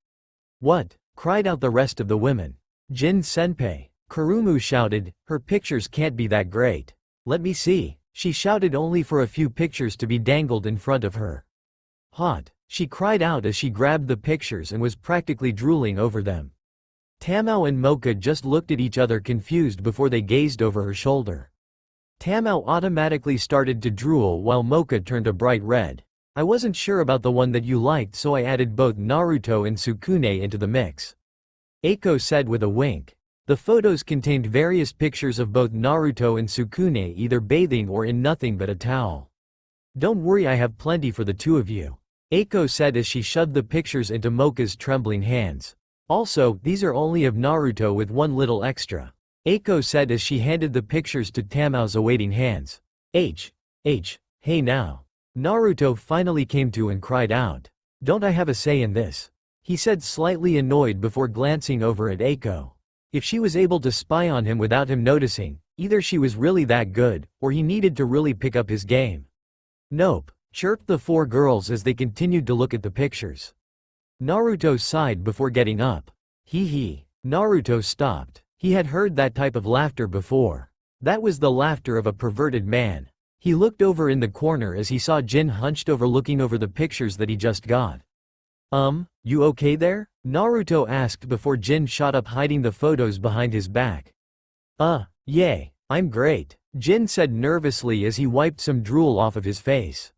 What? Cried out the rest of the women. Jin-senpai. Kurumu shouted, her pictures can't be that great. Let me see. She shouted only for a few pictures to be dangled in front of her. Hot, she cried out as she grabbed the pictures and was practically drooling over them. Tamao and Moka just looked at each other confused before they gazed over her shoulder. Tamao automatically started to drool while Moka turned a bright red. I wasn't sure about the one that you liked, so I added both Naruto and Sukune into the mix. Eiko said with a wink. The photos contained various pictures of both Naruto and Sukune either bathing or in nothing but a towel. Don't worry, I have plenty for the two of you. Eiko said as she shoved the pictures into Moka's trembling hands. Also, these are only of Naruto with one little extra. Eiko said as she handed the pictures to Tamao's awaiting hands. Hey now. Naruto finally came to and cried out. Don't I have a say in this? He said, slightly annoyed before glancing over at Eiko. If she was able to spy on him without him noticing, either she was really that good, or he needed to really pick up his game. Nope, chirped the four girls as they continued to look at the pictures. Naruto sighed before getting up. Hee. Naruto stopped. He had heard that type of laughter before. That was the laughter of a perverted man. He looked over in the corner as he saw Jin hunched over looking over the pictures that he just got. You okay there? Naruto asked before Jin shot up, hiding the photos behind his back. Yay, I'm great, Jin said nervously as he wiped some drool off of his face.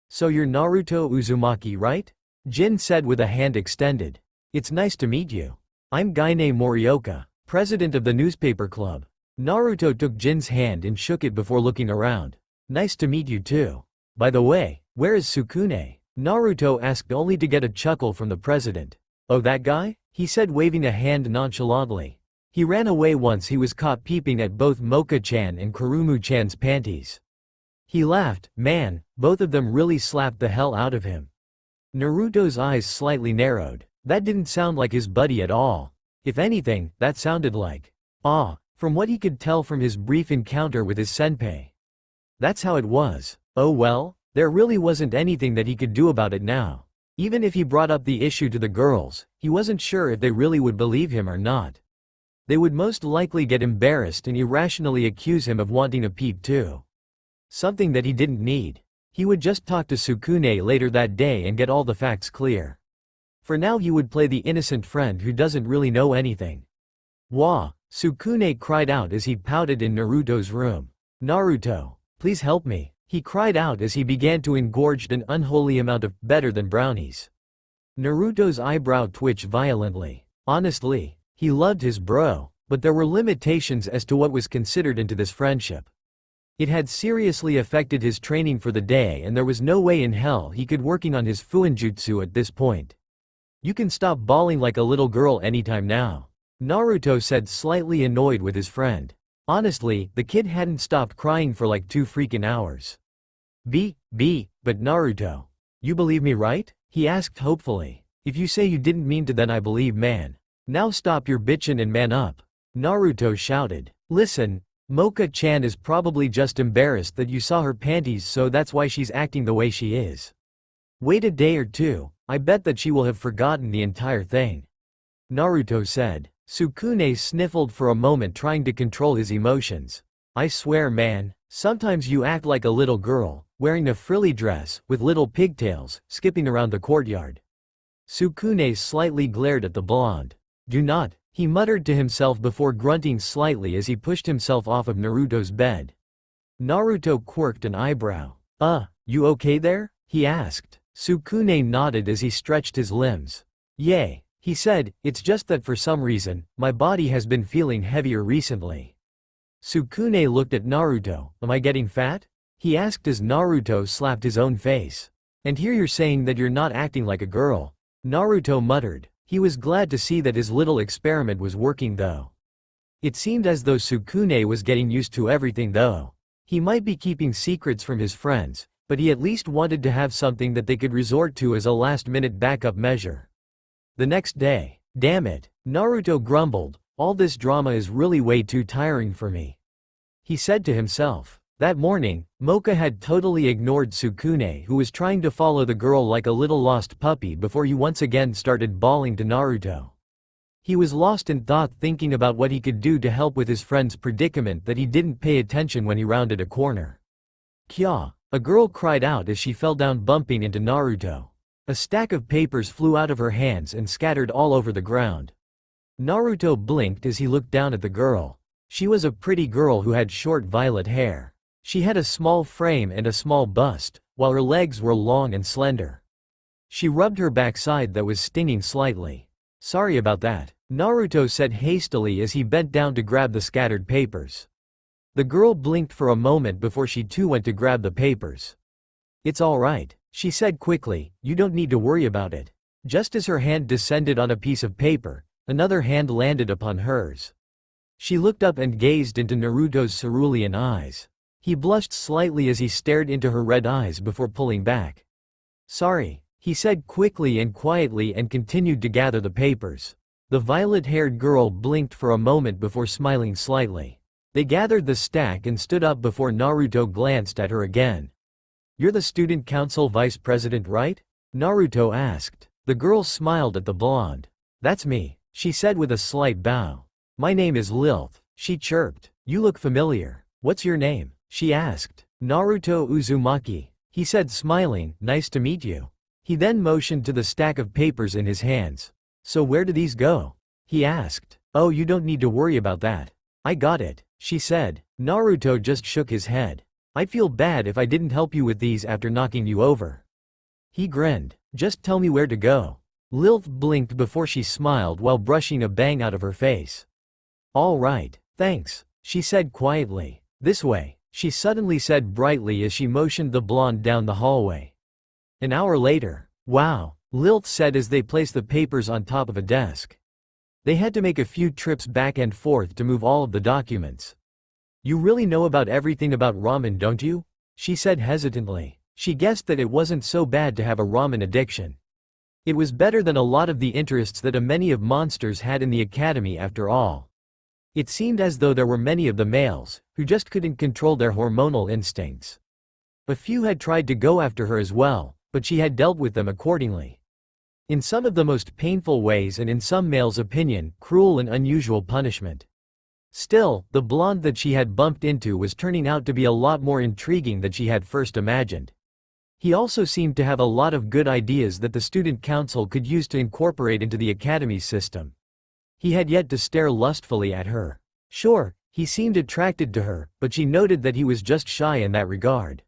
So you're Naruto Uzumaki, right? Jin said with a hand extended. It's nice to meet you. I'm Gaine Morioka, president of the newspaper club. Naruto took Jin's hand and shook it before looking around. Nice to meet you too. By the way, where is Sukune? Naruto asked only to get a chuckle from the president. Oh, that guy? He said, waving a hand nonchalantly. He ran away once he was caught peeping at both Moka-chan and Kurumu-chan's panties. He laughed. Man, both of them really slapped the hell out of him. Naruto's eyes slightly narrowed. That didn't sound like his buddy at all. If anything, that sounded like from what he could tell from his brief encounter with his senpai. That's how it was. Oh well, there really wasn't anything that he could do about it now. Even if he brought up the issue to the girls, he wasn't sure if they really would believe him or not. They would most likely get embarrassed and irrationally accuse him of wanting a peep too. Something that he didn't need. He would just talk to Sukune later that day and get all the facts clear. For now he would play the innocent friend who doesn't really know anything. Wah! Sukune cried out as he pouted in Naruto's room. Naruto, please help me, he cried out as he began to engorge an unholy amount of better than brownies. Naruto's eyebrow twitched violently. Honestly, he loved his bro, but there were limitations as to what was considered into this friendship. It had seriously affected his training for the day and there was no way in hell he could working on his fuinjutsu at this point. You can stop bawling like a little girl anytime now, Naruto said, slightly annoyed with his friend. Honestly, the kid hadn't stopped crying for like 2 freaking hours. But Naruto, you believe me, right? He asked hopefully. If you say you didn't mean to, then I believe, man. Now stop your bitchin' and man up, Naruto shouted. Listen, Moka-chan is probably just embarrassed that you saw her panties, so that's why she's acting the way she is. Wait a day or two, I bet that she will have forgotten the entire thing," Naruto said. Sukune sniffled for a moment, trying to control his emotions. "I swear, man, sometimes you act like a little girl, wearing a frilly dress, with little pigtails, skipping around the courtyard." Sukune slightly glared at the blonde. "Do not," he muttered to himself before grunting slightly as he pushed himself off of Naruto's bed. Naruto quirked an eyebrow. You okay there?" he asked. Sukune nodded as he stretched his limbs. "Yay," he said, "it's just that for some reason, my body has been feeling heavier recently." Sukune looked at Naruto. "Am I getting fat?" he asked as Naruto slapped his own face. "And here you're saying that you're not acting like a girl," Naruto muttered. He was glad to see that his little experiment was working though. It seemed as though Sukune was getting used to everything though. He might be keeping secrets from his friends, but he at least wanted to have something that they could resort to as a last-minute backup measure. The next day, "Damn it," Naruto grumbled, "all this drama is really way too tiring for me," he said to himself. That morning, Moka had totally ignored Sukune, who was trying to follow the girl like a little lost puppy before he once again started bawling to Naruto. He was lost in thought, thinking about what he could do to help with his friend's predicament that he didn't pay attention when he rounded a corner. "Kya!" a girl cried out as she fell down, bumping into Naruto. A stack of papers flew out of her hands and scattered all over the ground. Naruto blinked as he looked down at the girl. She was a pretty girl who had short violet hair. She had a small frame and a small bust, while her legs were long and slender. She rubbed her backside that was stinging slightly. "Sorry about that," Naruto said hastily as he bent down to grab the scattered papers. The girl blinked for a moment before she too went to grab the papers. "It's all right," she said quickly, "you don't need to worry about it." Just as her hand descended on a piece of paper, another hand landed upon hers. She looked up and gazed into Naruto's cerulean eyes. He blushed slightly as he stared into her red eyes before pulling back. "Sorry," he said quickly and quietly and continued to gather the papers. The violet-haired girl blinked for a moment before smiling slightly. They gathered the stack and stood up before Naruto glanced at her again. "You're the student council vice president, right?" Naruto asked. The girl smiled at the blonde. "That's me," she said with a slight bow. "My name is Lilith," she chirped. "You look familiar. What's your name?" she asked. "Naruto Uzumaki," he said smiling. "Nice to meet you." He then motioned to the stack of papers in his hands. "So where do these go?" he asked. "Oh, you don't need to worry about that. I got it," she said. Naruto just shook his head. "I'd feel bad if I didn't help you with these after knocking you over." He grinned. "Just tell me where to go." Lilith blinked before she smiled while brushing a bang out of her face. "All right, thanks," she said quietly. "This way," she suddenly said brightly as she motioned the blonde down the hallway. An hour later. "Wow," Lilith said as they placed the papers on top of a desk. They had to make a few trips back and forth to move all of the documents. "You really know about everything about ramen, don't you?" she said hesitantly. She guessed that it wasn't so bad to have a ramen addiction. It was better than a lot of the interests that many of monsters had in the academy after all. It seemed as though there were many of the males, who just couldn't control their hormonal instincts. A few had tried to go after her as well, but she had dealt with them accordingly. In some of the most painful ways and in some males' opinion, cruel and unusual punishment. Still, the blonde that she had bumped into was turning out to be a lot more intriguing than she had first imagined. He also seemed to have a lot of good ideas that the student council could use to incorporate into the academy's system. He had yet to stare lustfully at her. Sure, he seemed attracted to her, but she noted that he was just shy in that regard.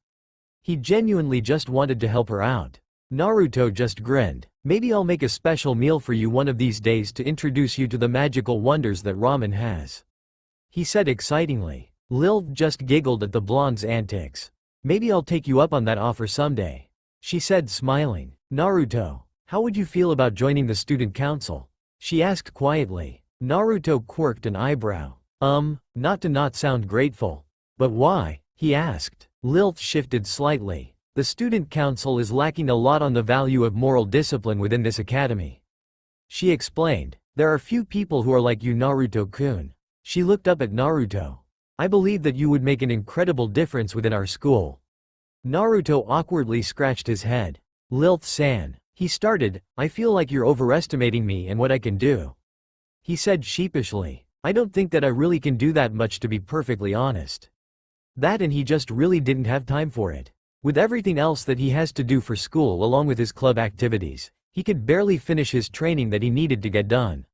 He genuinely just wanted to help her out. Naruto just grinned. "Maybe I'll make a special meal for you one of these days to introduce you to the magical wonders that ramen has," he said excitingly. Lilith just giggled at the blonde's antics. "Maybe I'll take you up on that offer someday," she said smiling. "Naruto, how would you feel about joining the student council?" she asked quietly. Naruto quirked an eyebrow. Not to not sound grateful. "But why?" he asked. Lilith shifted slightly. "The student council is lacking a lot on the value of moral discipline within this academy," she explained. "There are few people who are like you, Naruto-kun." She looked up at Naruto. "I believe that you would make an incredible difference within our school." Naruto awkwardly scratched his head. "Lilith-san," He started, I feel like you're overestimating me and what I can do. He said sheepishly. I don't think that I really can do that much, to be perfectly honest. That, and he just really didn't have time for it. With everything else that he has to do for school along with his club activities, he could barely finish his training that he needed to get done.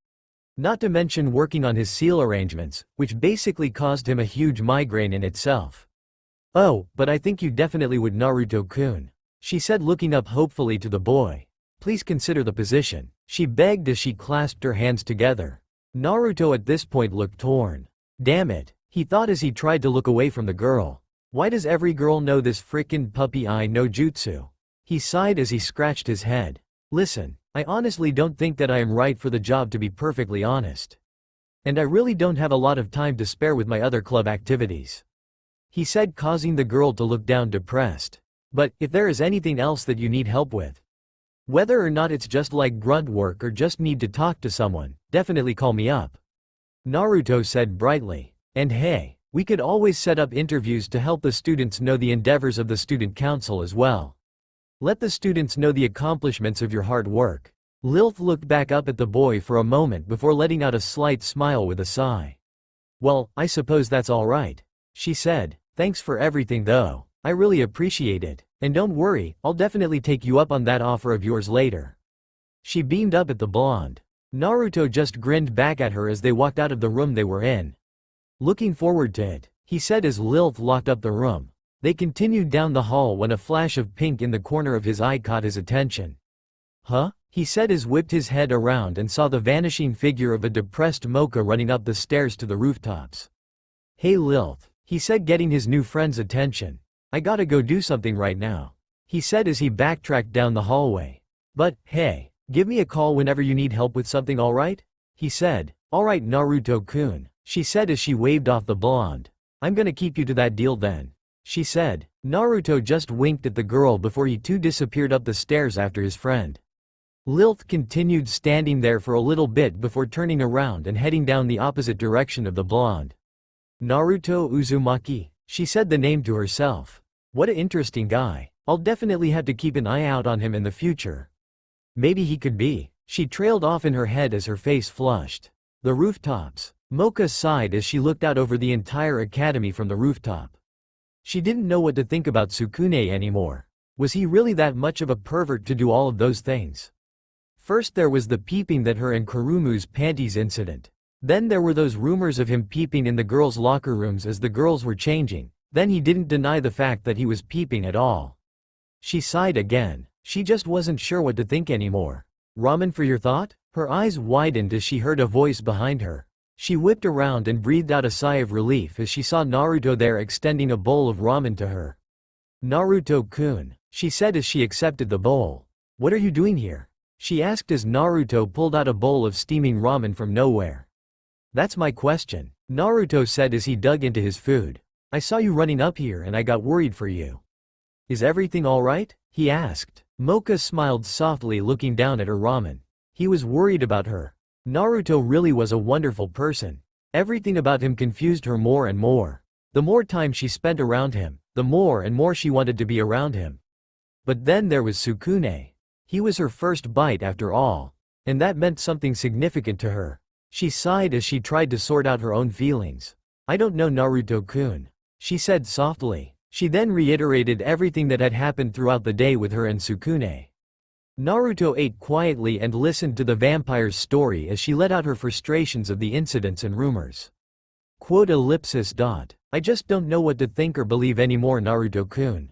Not to mention working on his seal arrangements, which basically caused him a huge migraine in itself. Oh, but I think you definitely would, Naruto-kun, she said, looking up hopefully to the boy. Please consider the position, she begged as she clasped her hands together. Naruto at this point looked torn. Damn it, he thought as he tried to look away from the girl. Why does every girl know this frickin' puppy eye no jutsu? He sighed as he scratched his head. Listen, I honestly don't think that I am right for the job, to be perfectly honest. And I really don't have a lot of time to spare with my other club activities. He said, causing the girl to look down depressed. But, if there is anything else that you need help with, whether or not it's just like grunt work or just need to talk to someone, definitely call me up. Naruto said brightly. And hey, we could always set up interviews to help the students know the endeavors of the student council as well. Let the students know the accomplishments of your hard work. Lilith looked back up at the boy for a moment before letting out a slight smile with a sigh. Well, I suppose that's all right, she said. Thanks for everything though, I really appreciate it, and don't worry, I'll definitely take you up on that offer of yours later. She beamed up at the blonde. Naruto just grinned back at her as they walked out of the room they were in. Looking forward to it, he said as Lilith locked up the room. They continued down the hall when a flash of pink in the corner of his eye caught his attention. Huh? He said as whipped his head around and saw the vanishing figure of a depressed Moka running up the stairs to the rooftops. Hey Lilith, he said, getting his new friend's attention. I gotta go do something right now, he said as he backtracked down the hallway. But, hey, give me a call whenever you need help with something, alright? He said. Alright Naruto-kun, she said as she waved off the blonde. I'm gonna keep you to that deal then, she said. Naruto just winked at the girl before he too disappeared up the stairs after his friend. Lilith continued standing there for a little bit before turning around and heading down the opposite direction of the blonde. Naruto Uzumaki, she said the name to herself. What an interesting guy. I'll definitely have to keep an eye out on him in the future. Maybe he could be. She trailed off in her head as her face flushed. The rooftops. Moka sighed as she looked out over the entire academy from the rooftop. She didn't know what to think about Sukune anymore. Was he really that much of a pervert to do all of those things? First there was the peeping that her and Kurumu's panties incident. Then there were those rumors of him peeping in the girls' locker rooms as the girls were changing. Then he didn't deny the fact that he was peeping at all. She sighed again. She just wasn't sure what to think anymore. Ramen for your thought? Her eyes widened as she heard a voice behind her. She whipped around and breathed out a sigh of relief as she saw Naruto there extending a bowl of ramen to her. Naruto-kun, she said as she accepted the bowl. What are you doing here? She asked as Naruto pulled out a bowl of steaming ramen from nowhere. That's my question, Naruto said as he dug into his food. I saw you running up here and I got worried for you. Is everything alright? He asked. Moka smiled softly, looking down at her ramen. He was worried about her. Naruto really was a wonderful person. Everything about him confused her more and more. The more time she spent around him, the more and more she wanted to be around him. But then there was Sukune. He was her first bite after all. And that meant something significant to her. She sighed as she tried to sort out her own feelings. I don't know Naruto-kun, she said softly. She then reiterated everything that had happened throughout the day with her and Sukune. Naruto ate quietly and listened to the vampire's story as she let out her frustrations of the incidents and rumors. I just don't know what to think or believe anymore, Naruto-kun,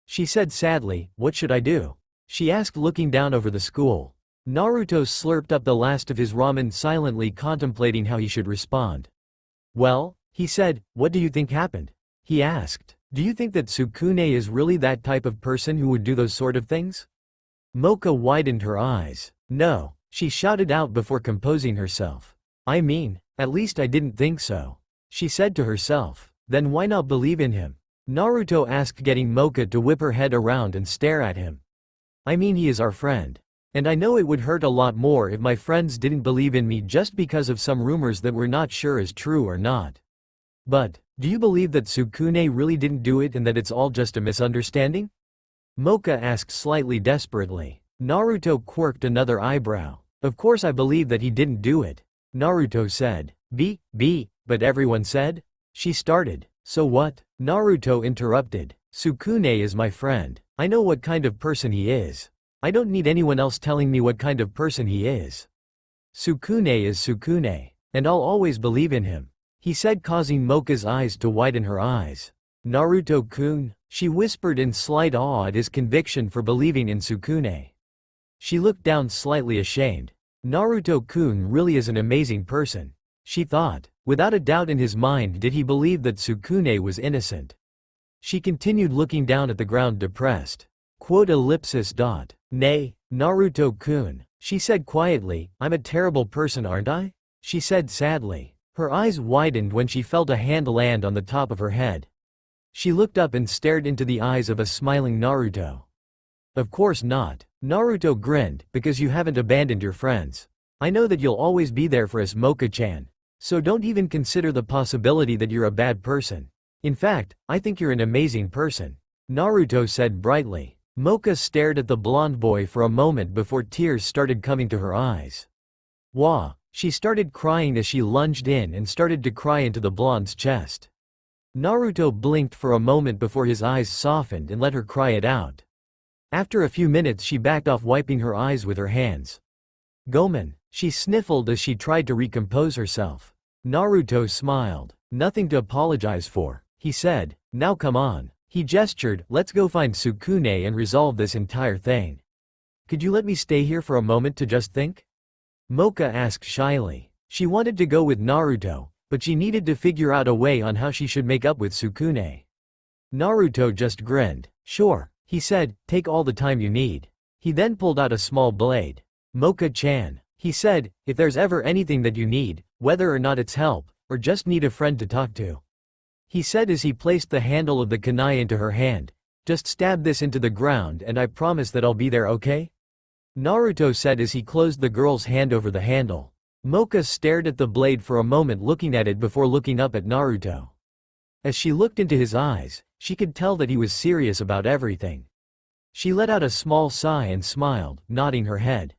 she said sadly. What should I do? She asked, looking down over the school. Naruto slurped up the last of his ramen, silently contemplating how he should respond. Well, he said, what do you think happened? He asked. Do you think that Sukune is really that type of person who would do those sort of things? Moka widened her eyes. No, she shouted out before composing herself. I mean, at least I didn't think so, she said to herself. Then why not believe in him? Naruto asked, getting Moka to whip her head around and stare at him. I mean, he is our friend. And I know it would hurt a lot more if my friends didn't believe in me just because of some rumors that we're not sure is true or not. But, do you believe that Sukune really didn't do it and that it's all just a misunderstanding? Moka asked slightly desperately. Naruto quirked another eyebrow. Of course I believe that he didn't do it. Naruto said. But everyone said? She started. So what? Naruto interrupted. Sukune is my friend. I know what kind of person he is. I don't need anyone else telling me what kind of person he is. Sukune is Sukune, and I'll always believe in him, he said, causing Moka's eyes to widen her eyes. Naruto-kun, she whispered in slight awe at his conviction for believing in Sukune. She looked down slightly ashamed. Naruto-kun really is an amazing person, she thought. Without a doubt in his mind did he believe that Sukune was innocent. She continued looking down at the ground depressed. Nay, Naruto-kun, she said quietly, I'm a terrible person, aren't I? She said sadly. Her eyes widened when she felt a hand land on the top of her head. She looked up and stared into the eyes of a smiling Naruto. Of course not. Naruto grinned, because you haven't abandoned your friends. I know that you'll always be there for us, Moka-chan. So don't even consider the possibility that you're a bad person. In fact, I think you're an amazing person, Naruto said brightly. Moka stared at the blonde boy for a moment before tears started coming to her eyes. Wah! She started crying as she lunged in and started to cry into the blonde's chest. Naruto blinked for a moment before his eyes softened and let her cry it out. After a few minutes she backed off, wiping her eyes with her hands. Gomen, she sniffled as she tried to recompose herself. Naruto smiled. Nothing to apologize for, he said. Now come on. He gestured, let's go find Sukune and resolve this entire thing. Could you let me stay here for a moment to just think? Moka asked shyly. She wanted to go with Naruto, but she needed to figure out a way on how she should make up with Sukune. Naruto just grinned. Sure, he said, take all the time you need. He then pulled out a small blade. Moka-chan, he said, if there's ever anything that you need, whether or not it's help, or just need a friend to talk to. He said as he placed the handle of the kunai into her hand, just stab this into the ground and I promise that I'll be there, okay? Naruto said as he closed the girl's hand over the handle. Moka stared at the blade for a moment, looking at it before looking up at Naruto. As she looked into his eyes, she could tell that he was serious about everything. She let out a small sigh and smiled, nodding her head.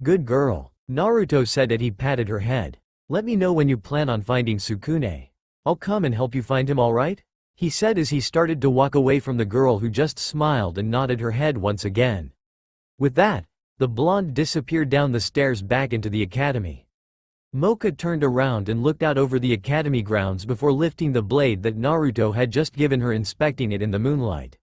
Good girl, Naruto said as he patted her head. Let me know when you plan on finding Sukune. I'll come and help you find him, alright? He said as he started to walk away from the girl who just smiled and nodded her head once again. With that, the blonde disappeared down the stairs back into the academy. Moka turned around and looked out over the academy grounds before lifting the blade that Naruto had just given her, inspecting it in the moonlight.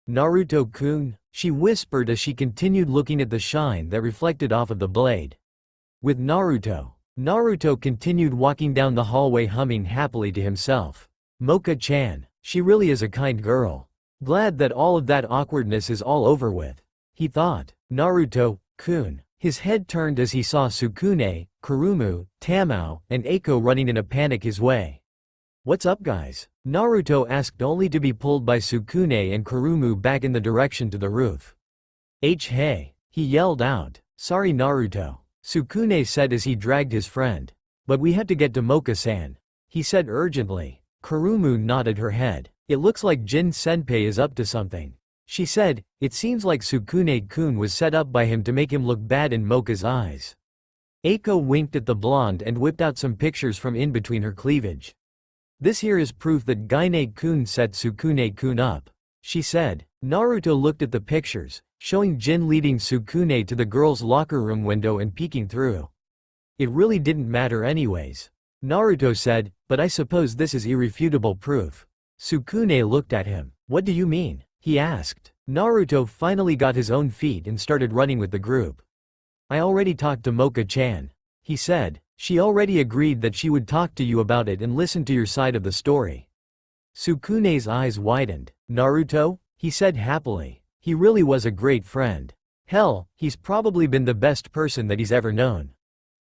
Naruto-kun, she whispered as she continued looking at the shine that reflected off of the blade. With Naruto continued walking down the hallway, humming happily to himself. Moka-chan, she really is a kind girl. Glad that all of that awkwardness is all over with, he thought. Naruto-kun. His head turned as he saw Sukune, Kurumu, Tamao, and Eiko running in a panic his way. What's up, guys? Naruto asked, only to be pulled by Sukune and Kurumu back in the direction to the roof. Hey, he yelled out. Sorry, Naruto, Sukune said as he dragged his friend. But we have to get to Moka-san, he said urgently. Kurumu nodded her head. It looks like Jin-senpai is up to something, she said. It seems like Sukune-kun was set up by him to make him look bad in Moka's eyes. Eiko winked at the blonde and whipped out some pictures from in between her cleavage. This here is proof that Gaine-kun set Sukune-kun up, she said. Naruto looked at the pictures, showing Jin leading Sukune to the girl's locker room window and peeking through. It really didn't matter anyways, Naruto said, but I suppose this is irrefutable proof. Sukune looked at him. What do you mean? He asked. Naruto finally got his own feet and started running with the group. I already talked to Moka-chan, he said. She already agreed that she would talk to you about it and listen to your side of the story. Sukune's eyes widened. Naruto? He said happily. He really was a great friend. Hell, he's probably been the best person that he's ever known.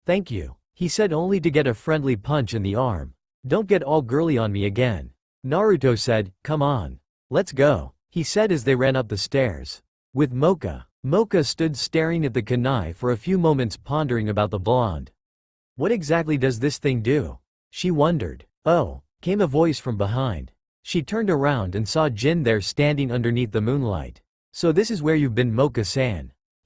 Thank you, he said, only to get a friendly punch in the arm. Don't get all girly on me again. Naruto said, come on. Let's go, he said as they ran up the stairs. With Moka stood staring at the kunai for a few moments, pondering about the blonde. What exactly does this thing do? She wondered. Oh, came a voice from behind. She turned around and saw Jin there standing underneath the moonlight. So this is where you've been, Moka-san,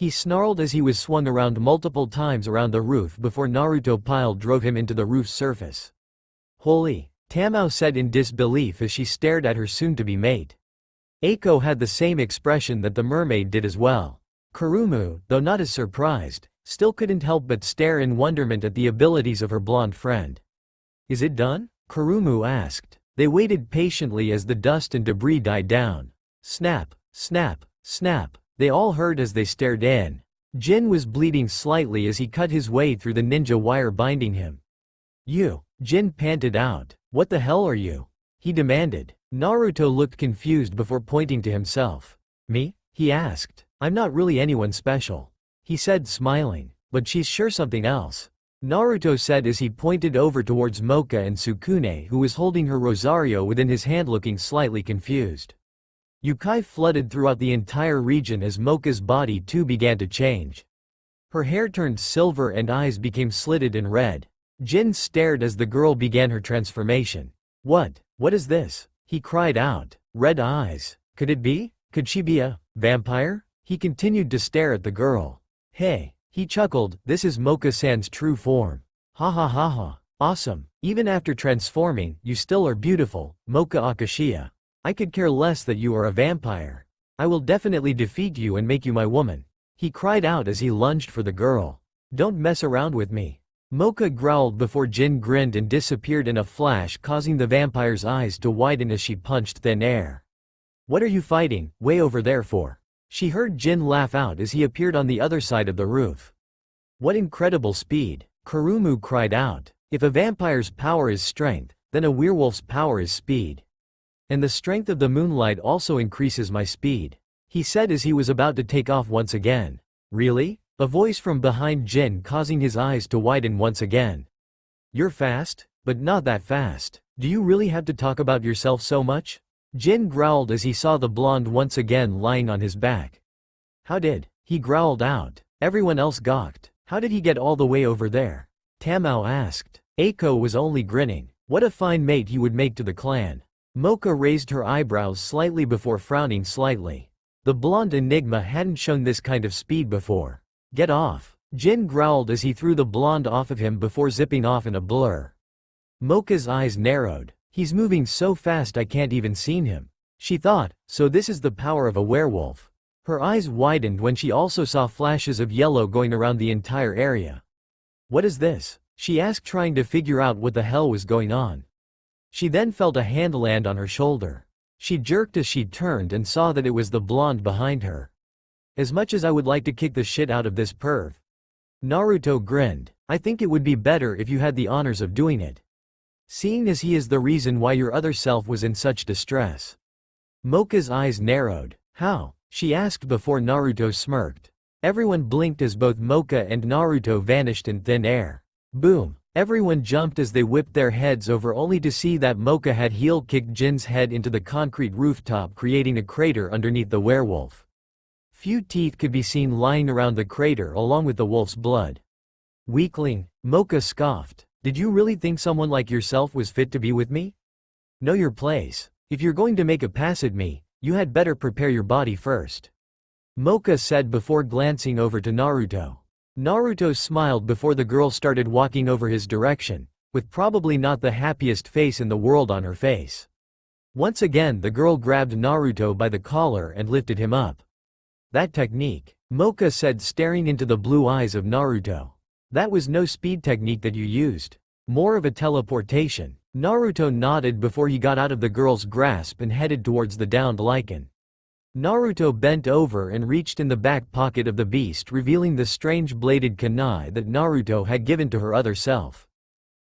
He snarled as he was swung around multiple times around the roof before Naruto pile drove him into the roof's surface. Holy, Tamao said in disbelief as she stared at her soon-to-be mate. Eiko had the same expression that the mermaid did as well. Kurumu, though not as surprised, still couldn't help but stare in wonderment at the abilities of her blonde friend. Is it done? Kurumu asked. They waited patiently as the dust and debris died down. Snap, snap, snap, they all heard as they stared in. Jin was bleeding slightly as he cut his way through the ninja wire binding him. You, Jin panted out. What the hell are you? He demanded. Naruto looked confused before pointing to himself. Me? He asked. I'm not really anyone special. He said smiling. But she's sure something else. Naruto said as he pointed over towards Moka and Sukune, who was holding her rosario within his hand looking slightly confused. Yukai flooded throughout the entire region as Moka's body too began to change. Her hair turned silver and eyes became slitted and red. Jin stared as the girl began her transformation. What is this? He cried out. Red eyes. Could it be? Could she be a vampire? He continued to stare at the girl. Hey. He chuckled, this is Moka-san's true form. Ha ha ha ha. Awesome. Even after transforming, you still are beautiful, Moka Akashiya. I could care less that you are a vampire. I will definitely defeat you and make you my woman. He cried out as he lunged for the girl. Don't mess around with me. Moka growled before Jin grinned and disappeared in a flash, causing the vampire's eyes to widen as she punched thin air. What are you fighting, way over there for? She heard Jin laugh out as he appeared on the other side of the roof. What incredible speed! Kurumu cried out. If a vampire's power is strength, then a werewolf's power is speed. And the strength of the moonlight also increases my speed. He said as he was about to take off once again. Really? A voice from behind Jin causing his eyes to widen once again. You're fast? But not that fast. Do you really have to talk about yourself so much? Jin growled as he saw the blonde once again lying on his back. How did? He growled out. Everyone else gawked. How did he get all the way over there? Tamao asked. Eiko was only grinning. What a fine mate he would make to the clan. Moka raised her eyebrows slightly before frowning slightly. The blonde enigma hadn't shown this kind of speed before. Get off. Jin growled as he threw the blonde off of him before zipping off in a blur. Moka's eyes narrowed. He's moving so fast I can't even see him. She thought, so this is the power of a werewolf. Her eyes widened when she also saw flashes of yellow going around the entire area. What is this? She asked, trying to figure out what the hell was going on. She then felt a hand land on her shoulder. She jerked as she turned and saw that it was the blonde behind her. As much as I would like to kick the shit out of this perv. Naruto grinned. I think it would be better if you had the honors of doing it. Seeing as he is the reason why your other self was in such distress. Moka's eyes narrowed. How? She asked before Naruto smirked. Everyone blinked as both Moka and Naruto vanished in thin air. Boom. Everyone jumped as they whipped their heads over only to see that Moka had heel-kicked Jin's head into the concrete rooftop, creating a crater underneath the werewolf. Few teeth could be seen lying around the crater along with the wolf's blood. Weakling, Moka scoffed. Did you really think someone like yourself was fit to be with me? Know your place. If you're going to make a pass at me, you had better prepare your body first. Moka said before glancing over to Naruto. Naruto smiled before the girl started walking over his direction, with probably not the happiest face in the world on her face. Once again the girl grabbed Naruto by the collar and lifted him up. That technique, Moka said, staring into the blue eyes of Naruto. That was no speed technique that you used. More of a teleportation. Naruto nodded before he got out of the girl's grasp and headed towards the downed lichen. Naruto bent over and reached in the back pocket of the beast, revealing the strange bladed kunai that Naruto had given to her other self.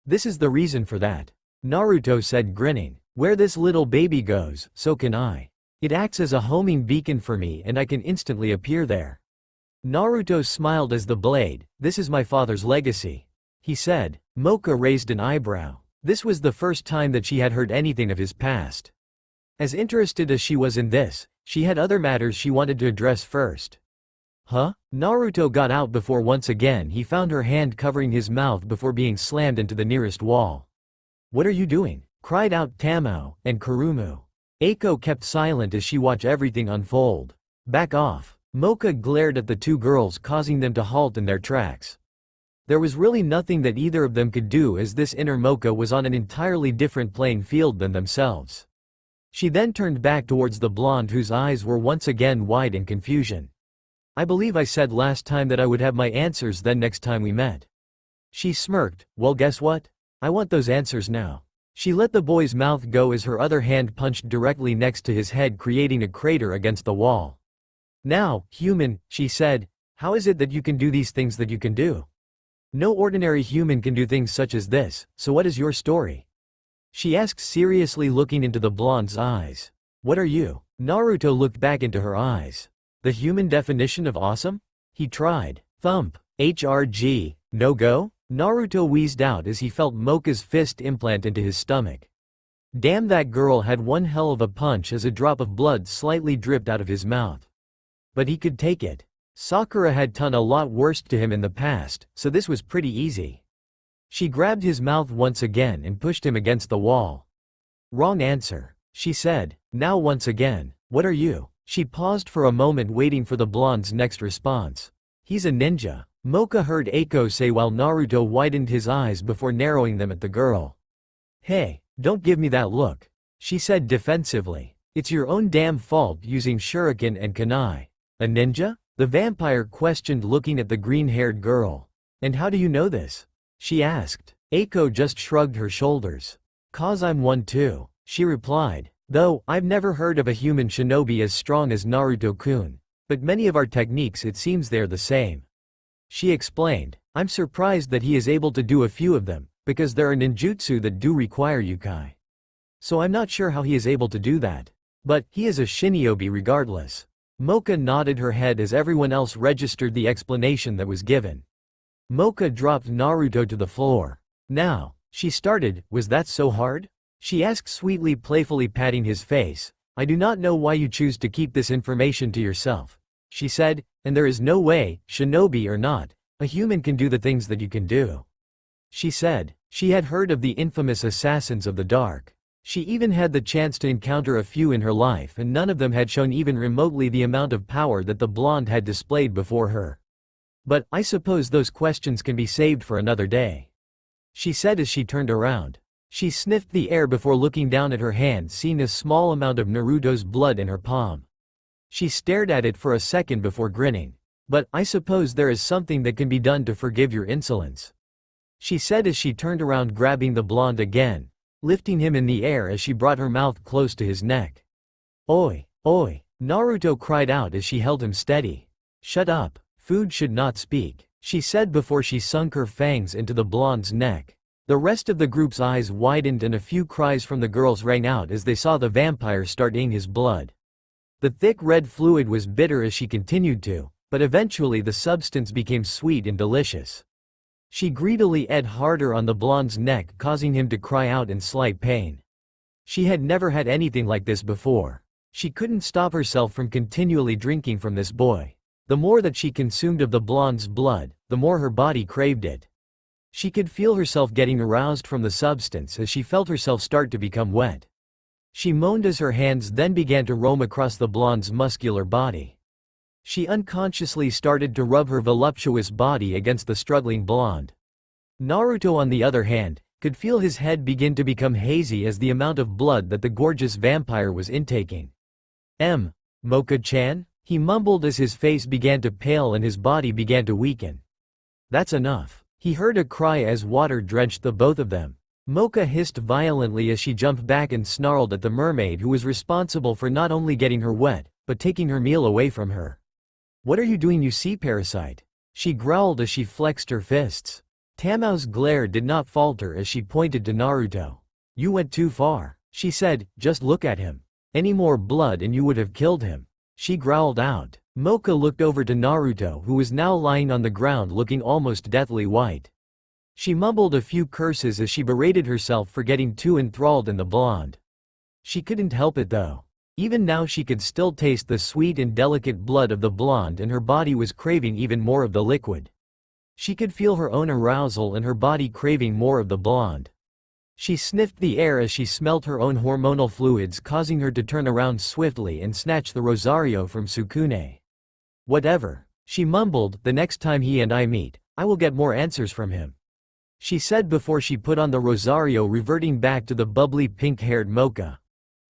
This is the reason for that. Naruto said, grinning. Where this little baby goes, so can I. It acts as a homing beacon for me and I can instantly appear there. Naruto smiled as the blade. This is my father's legacy. He said. Moka raised an eyebrow. This was the first time that she had heard anything of his past. As interested as she was in this, she had other matters she wanted to address first. Huh? Naruto got out before once again he found her hand covering his mouth before being slammed into the nearest wall. What are you doing? Cried out Tamao and Kurumu. Eiko kept silent as she watched everything unfold. Back off. Moka glared at the two girls, causing them to halt in their tracks. There was really nothing that either of them could do, as this inner Moka was on an entirely different playing field than themselves. She then turned back towards the blonde, whose eyes were once again wide in confusion. I believe I said last time that I would have my answers then next time we met. She smirked. Well, guess what? I want those answers now. She let the boy's mouth go as her other hand punched directly next to his head, creating a crater against the wall. Now, human, she said, how is it that you can do these things that you can do? No ordinary human can do things such as this, so what is your story? She asked, seriously looking into the blonde's eyes. What are you? Naruto looked back into her eyes. The human definition of awesome? He tried. Thump. HRG. No go? Naruto wheezed out as he felt Moka's fist implant into his stomach. Damn, that girl had one hell of a punch as a drop of blood slightly dripped out of his mouth. But he could take it. Sakura had done a lot worse to him in the past, so this was pretty easy. She grabbed his mouth once again and pushed him against the wall. Wrong answer, she said. Now once again. What are you? She paused for a moment, waiting for the blonde's next response. He's a ninja, Moka heard Eiko say while Naruto widened his eyes before narrowing them at the girl. Hey, don't give me that look, she said defensively. It's your own damn fault using shuriken and kunai. A ninja? The vampire questioned, looking at the green-haired girl. And how do you know this? She asked. Eiko just shrugged her shoulders. Cause I'm one too, she replied. Though, I've never heard of a human shinobi as strong as Naruto-kun. But many of our techniques, it seems they're the same. She explained. I'm surprised that he is able to do a few of them, because there are ninjutsu that do require Yukai. So I'm not sure how he is able to do that. But, he is a shinobi regardless. Moka nodded her head as everyone else registered the explanation that was given. Moka dropped Naruto to the floor. Now, she started, was that so hard? She asked sweetly, playfully patting his face. I do not know why you choose to keep this information to yourself, she said, and there is no way, shinobi or not, a human can do the things that you can do. She said. She had heard of the infamous assassins of the dark. She even had the chance to encounter a few in her life, and none of them had shown even remotely the amount of power that the blonde had displayed before her. But, I suppose those questions can be saved for another day, she said as she turned around. She sniffed the air before looking down at her hand, seeing a small amount of Naruto's blood in her palm. She stared at it for a second before grinning. But, I suppose there is something that can be done to forgive your insolence, she said as she turned around, grabbing the blonde again, lifting him in the air as she brought her mouth close to his neck. Oi, oi, Naruto cried out as she held him steady. Shut up. Food should not speak, she said before she sunk her fangs into the blonde's neck. The rest of the group's eyes widened and a few cries from the girls rang out as they saw the vampire start eating his blood. The thick red fluid was bitter as she continued to, but eventually the substance became sweet and delicious. She greedily ate harder on the blonde's neck, causing him to cry out in slight pain. She had never had anything like this before. She couldn't stop herself from continually drinking from this boy. The more that she consumed of the blonde's blood, the more her body craved it. She could feel herself getting aroused from the substance as she felt herself start to become wet. She moaned as her hands then began to roam across the blonde's muscular body. She unconsciously started to rub her voluptuous body against the struggling blonde. Naruto, on the other hand, could feel his head begin to become hazy as the amount of blood that the gorgeous vampire was intaking. Moka-chan? He mumbled as his face began to pale and his body began to weaken. That's enough. He heard a cry as water drenched the both of them. Moka hissed violently as she jumped back and snarled at the mermaid who was responsible for not only getting her wet, but taking her meal away from her. What are you doing, you sea parasite? She growled as she flexed her fists. Tamao's glare did not falter as she pointed to Naruto. You went too far, she said, just look at him. Any more blood and you would have killed him, she growled out. Moka looked over to Naruto, who was now lying on the ground looking almost deathly white. She mumbled a few curses as she berated herself for getting too enthralled in the blonde. She couldn't help it though. Even now she could still taste the sweet and delicate blood of the blonde, and her body was craving even more of the liquid. She could feel her own arousal and her body craving more of the blonde. She sniffed the air as she smelt her own hormonal fluids, causing her to turn around swiftly and snatch the Rosario from Sukune. Whatever. She mumbled, the next time he and I meet, I will get more answers from him. She said before she put on the rosario, reverting back to the bubbly pink-haired Moka.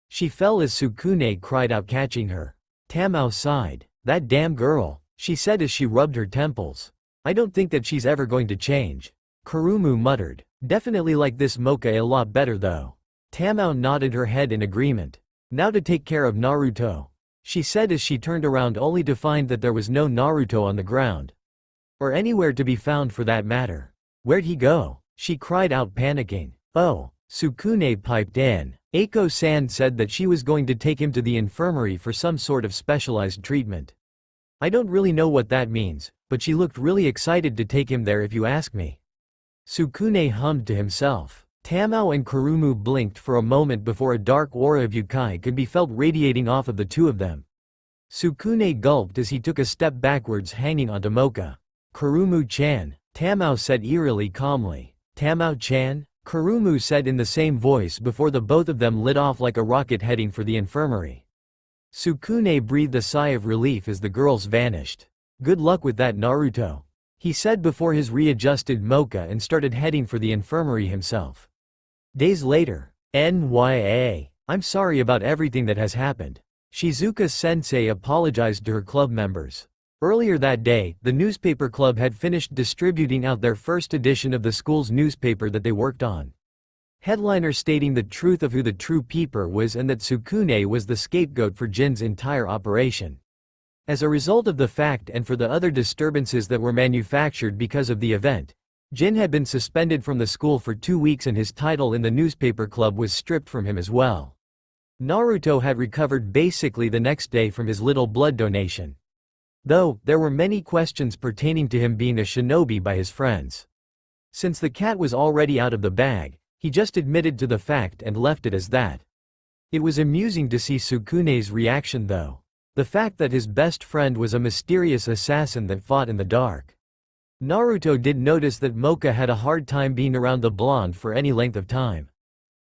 She fell as Sukune cried out, catching her. Tamao sighed. That damn girl, she said as she rubbed her temples. I don't think that she's ever going to change. Kurumu muttered. Definitely like this Moka a lot better though. Tamao nodded her head in agreement. Now to take care of Naruto, she said as she turned around only to find that there was no Naruto on the ground. Or anywhere to be found for that matter. Where'd he go? She cried out, panicking. Oh, Sukune piped in. Eiko-san said that she was going to take him to the infirmary for some sort of specialized treatment. I don't really know what that means, but she looked really excited to take him there if you ask me. Sukune hummed to himself. Tamao and Kurumu blinked for a moment before a dark aura of Yukai could be felt radiating off of the two of them. Sukune gulped as he took a step backwards, hanging onto Moka. Kurumu-chan, Tamao said eerily calmly. Tamao-chan? Kurumu said in the same voice before the both of them lit off like a rocket heading for the infirmary. Sukune breathed a sigh of relief as the girls vanished. Good luck with that, Naruto, he said before his readjusted Moka and started heading for the infirmary himself. Days later. NYA. I'm sorry about everything that has happened. Shizuka-sensei apologized to her club members. Earlier that day, the newspaper club had finished distributing out their first edition of the school's newspaper that they worked on. Headliner stating the truth of who the true peeper was and that Sukune was the scapegoat for Jin's entire operation. As a result of the fact and for the other disturbances that were manufactured because of the event, Jyn had been suspended from the school for 2 weeks and his title in the newspaper club was stripped from him as well. Naruto had recovered basically the next day from his little blood donation. Though, there were many questions pertaining to him being a shinobi by his friends. Since the cat was already out of the bag, he just admitted to the fact and left it as that. It was amusing to see Sukune's reaction though. The fact that his best friend was a mysterious assassin that fought in the dark. Naruto did notice that Moka had a hard time being around the blonde for any length of time.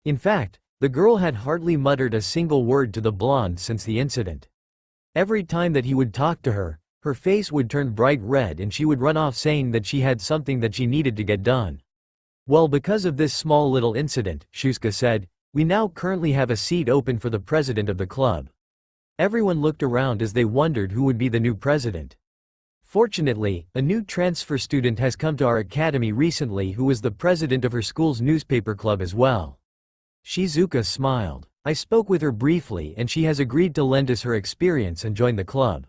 In fact, the girl had hardly muttered a single word to the blonde since the incident. Every time that he would talk to her, her face would turn bright red and she would run off saying that she had something that she needed to get done. Well, because of this small little incident, Shusuke said, we now currently have a seat open for the president of the club. Everyone looked around as they wondered who would be the new president. Fortunately, a new transfer student has come to our academy recently who was the president of her school's newspaper club as well. Shizuka smiled. I spoke with her briefly and she has agreed to lend us her experience and join the club.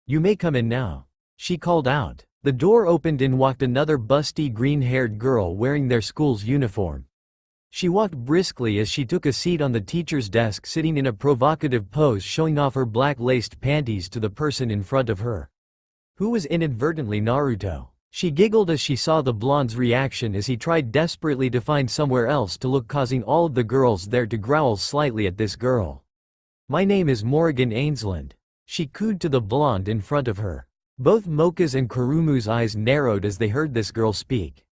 You may come in now, she called out. The door opened and walked another busty green-haired girl wearing their school's uniform. She walked briskly as she took a seat on the teacher's desk, sitting in a provocative pose, showing off her black-laced panties to the person in front of her, who was inadvertently Naruto. She giggled as she saw the blonde's reaction as he tried desperately to find somewhere else to look, causing all of the girls there to growl slightly at this girl. My name is Morrigan Ainsland, she cooed to the blonde in front of her. Both Moka's and Kurumu's eyes narrowed as they heard this girl speak.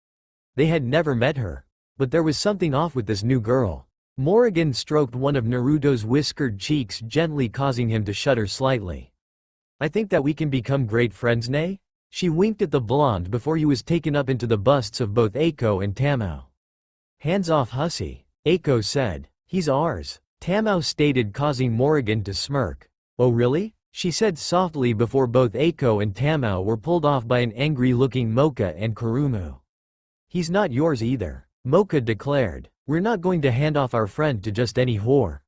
They had never met her. But there was something off with this new girl. Morrigan stroked one of Naruto's whiskered cheeks gently, causing him to shudder slightly. I think that we can become great friends, Nay? She winked at the blonde before he was taken up into the busts of both Eiko and Tamao. Hands off, hussy, Eiko said. He's ours, Tamao stated, causing Morrigan to smirk. Oh really? She said softly before both Eiko and Tamao were pulled off by an angry-looking Moka and Kurumu. He's not yours either, Moka declared. We're not going to hand off our friend to just any whore,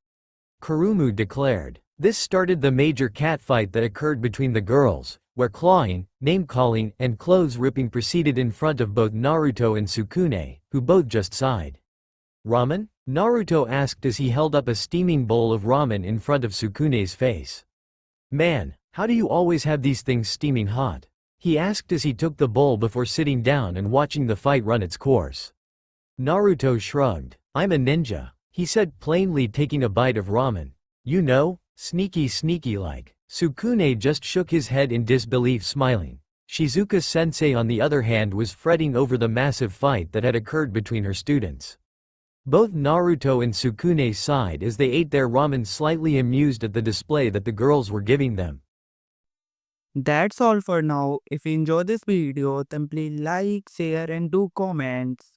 Kurumu declared. This started the major catfight that occurred between the girls, where clawing, name-calling, and clothes-ripping proceeded in front of both Naruto and Sukune, who both just sighed. Ramen? Naruto asked as he held up a steaming bowl of ramen in front of Sukune's face. Man, how do you always have these things steaming hot? He asked as he took the bowl before sitting down and watching the fight run its course. Naruto shrugged. I'm a ninja, he said plainly, taking a bite of ramen. You know, sneaky like. Sukune just shook his head in disbelief, smiling. Shizuka-sensei on the other hand was fretting over the massive fight that had occurred between her students. Both Naruto and Sukune sighed as they ate their ramen, slightly amused at the display that the girls were giving them. That's all for now. If you enjoy this video, then please like, share and do comments.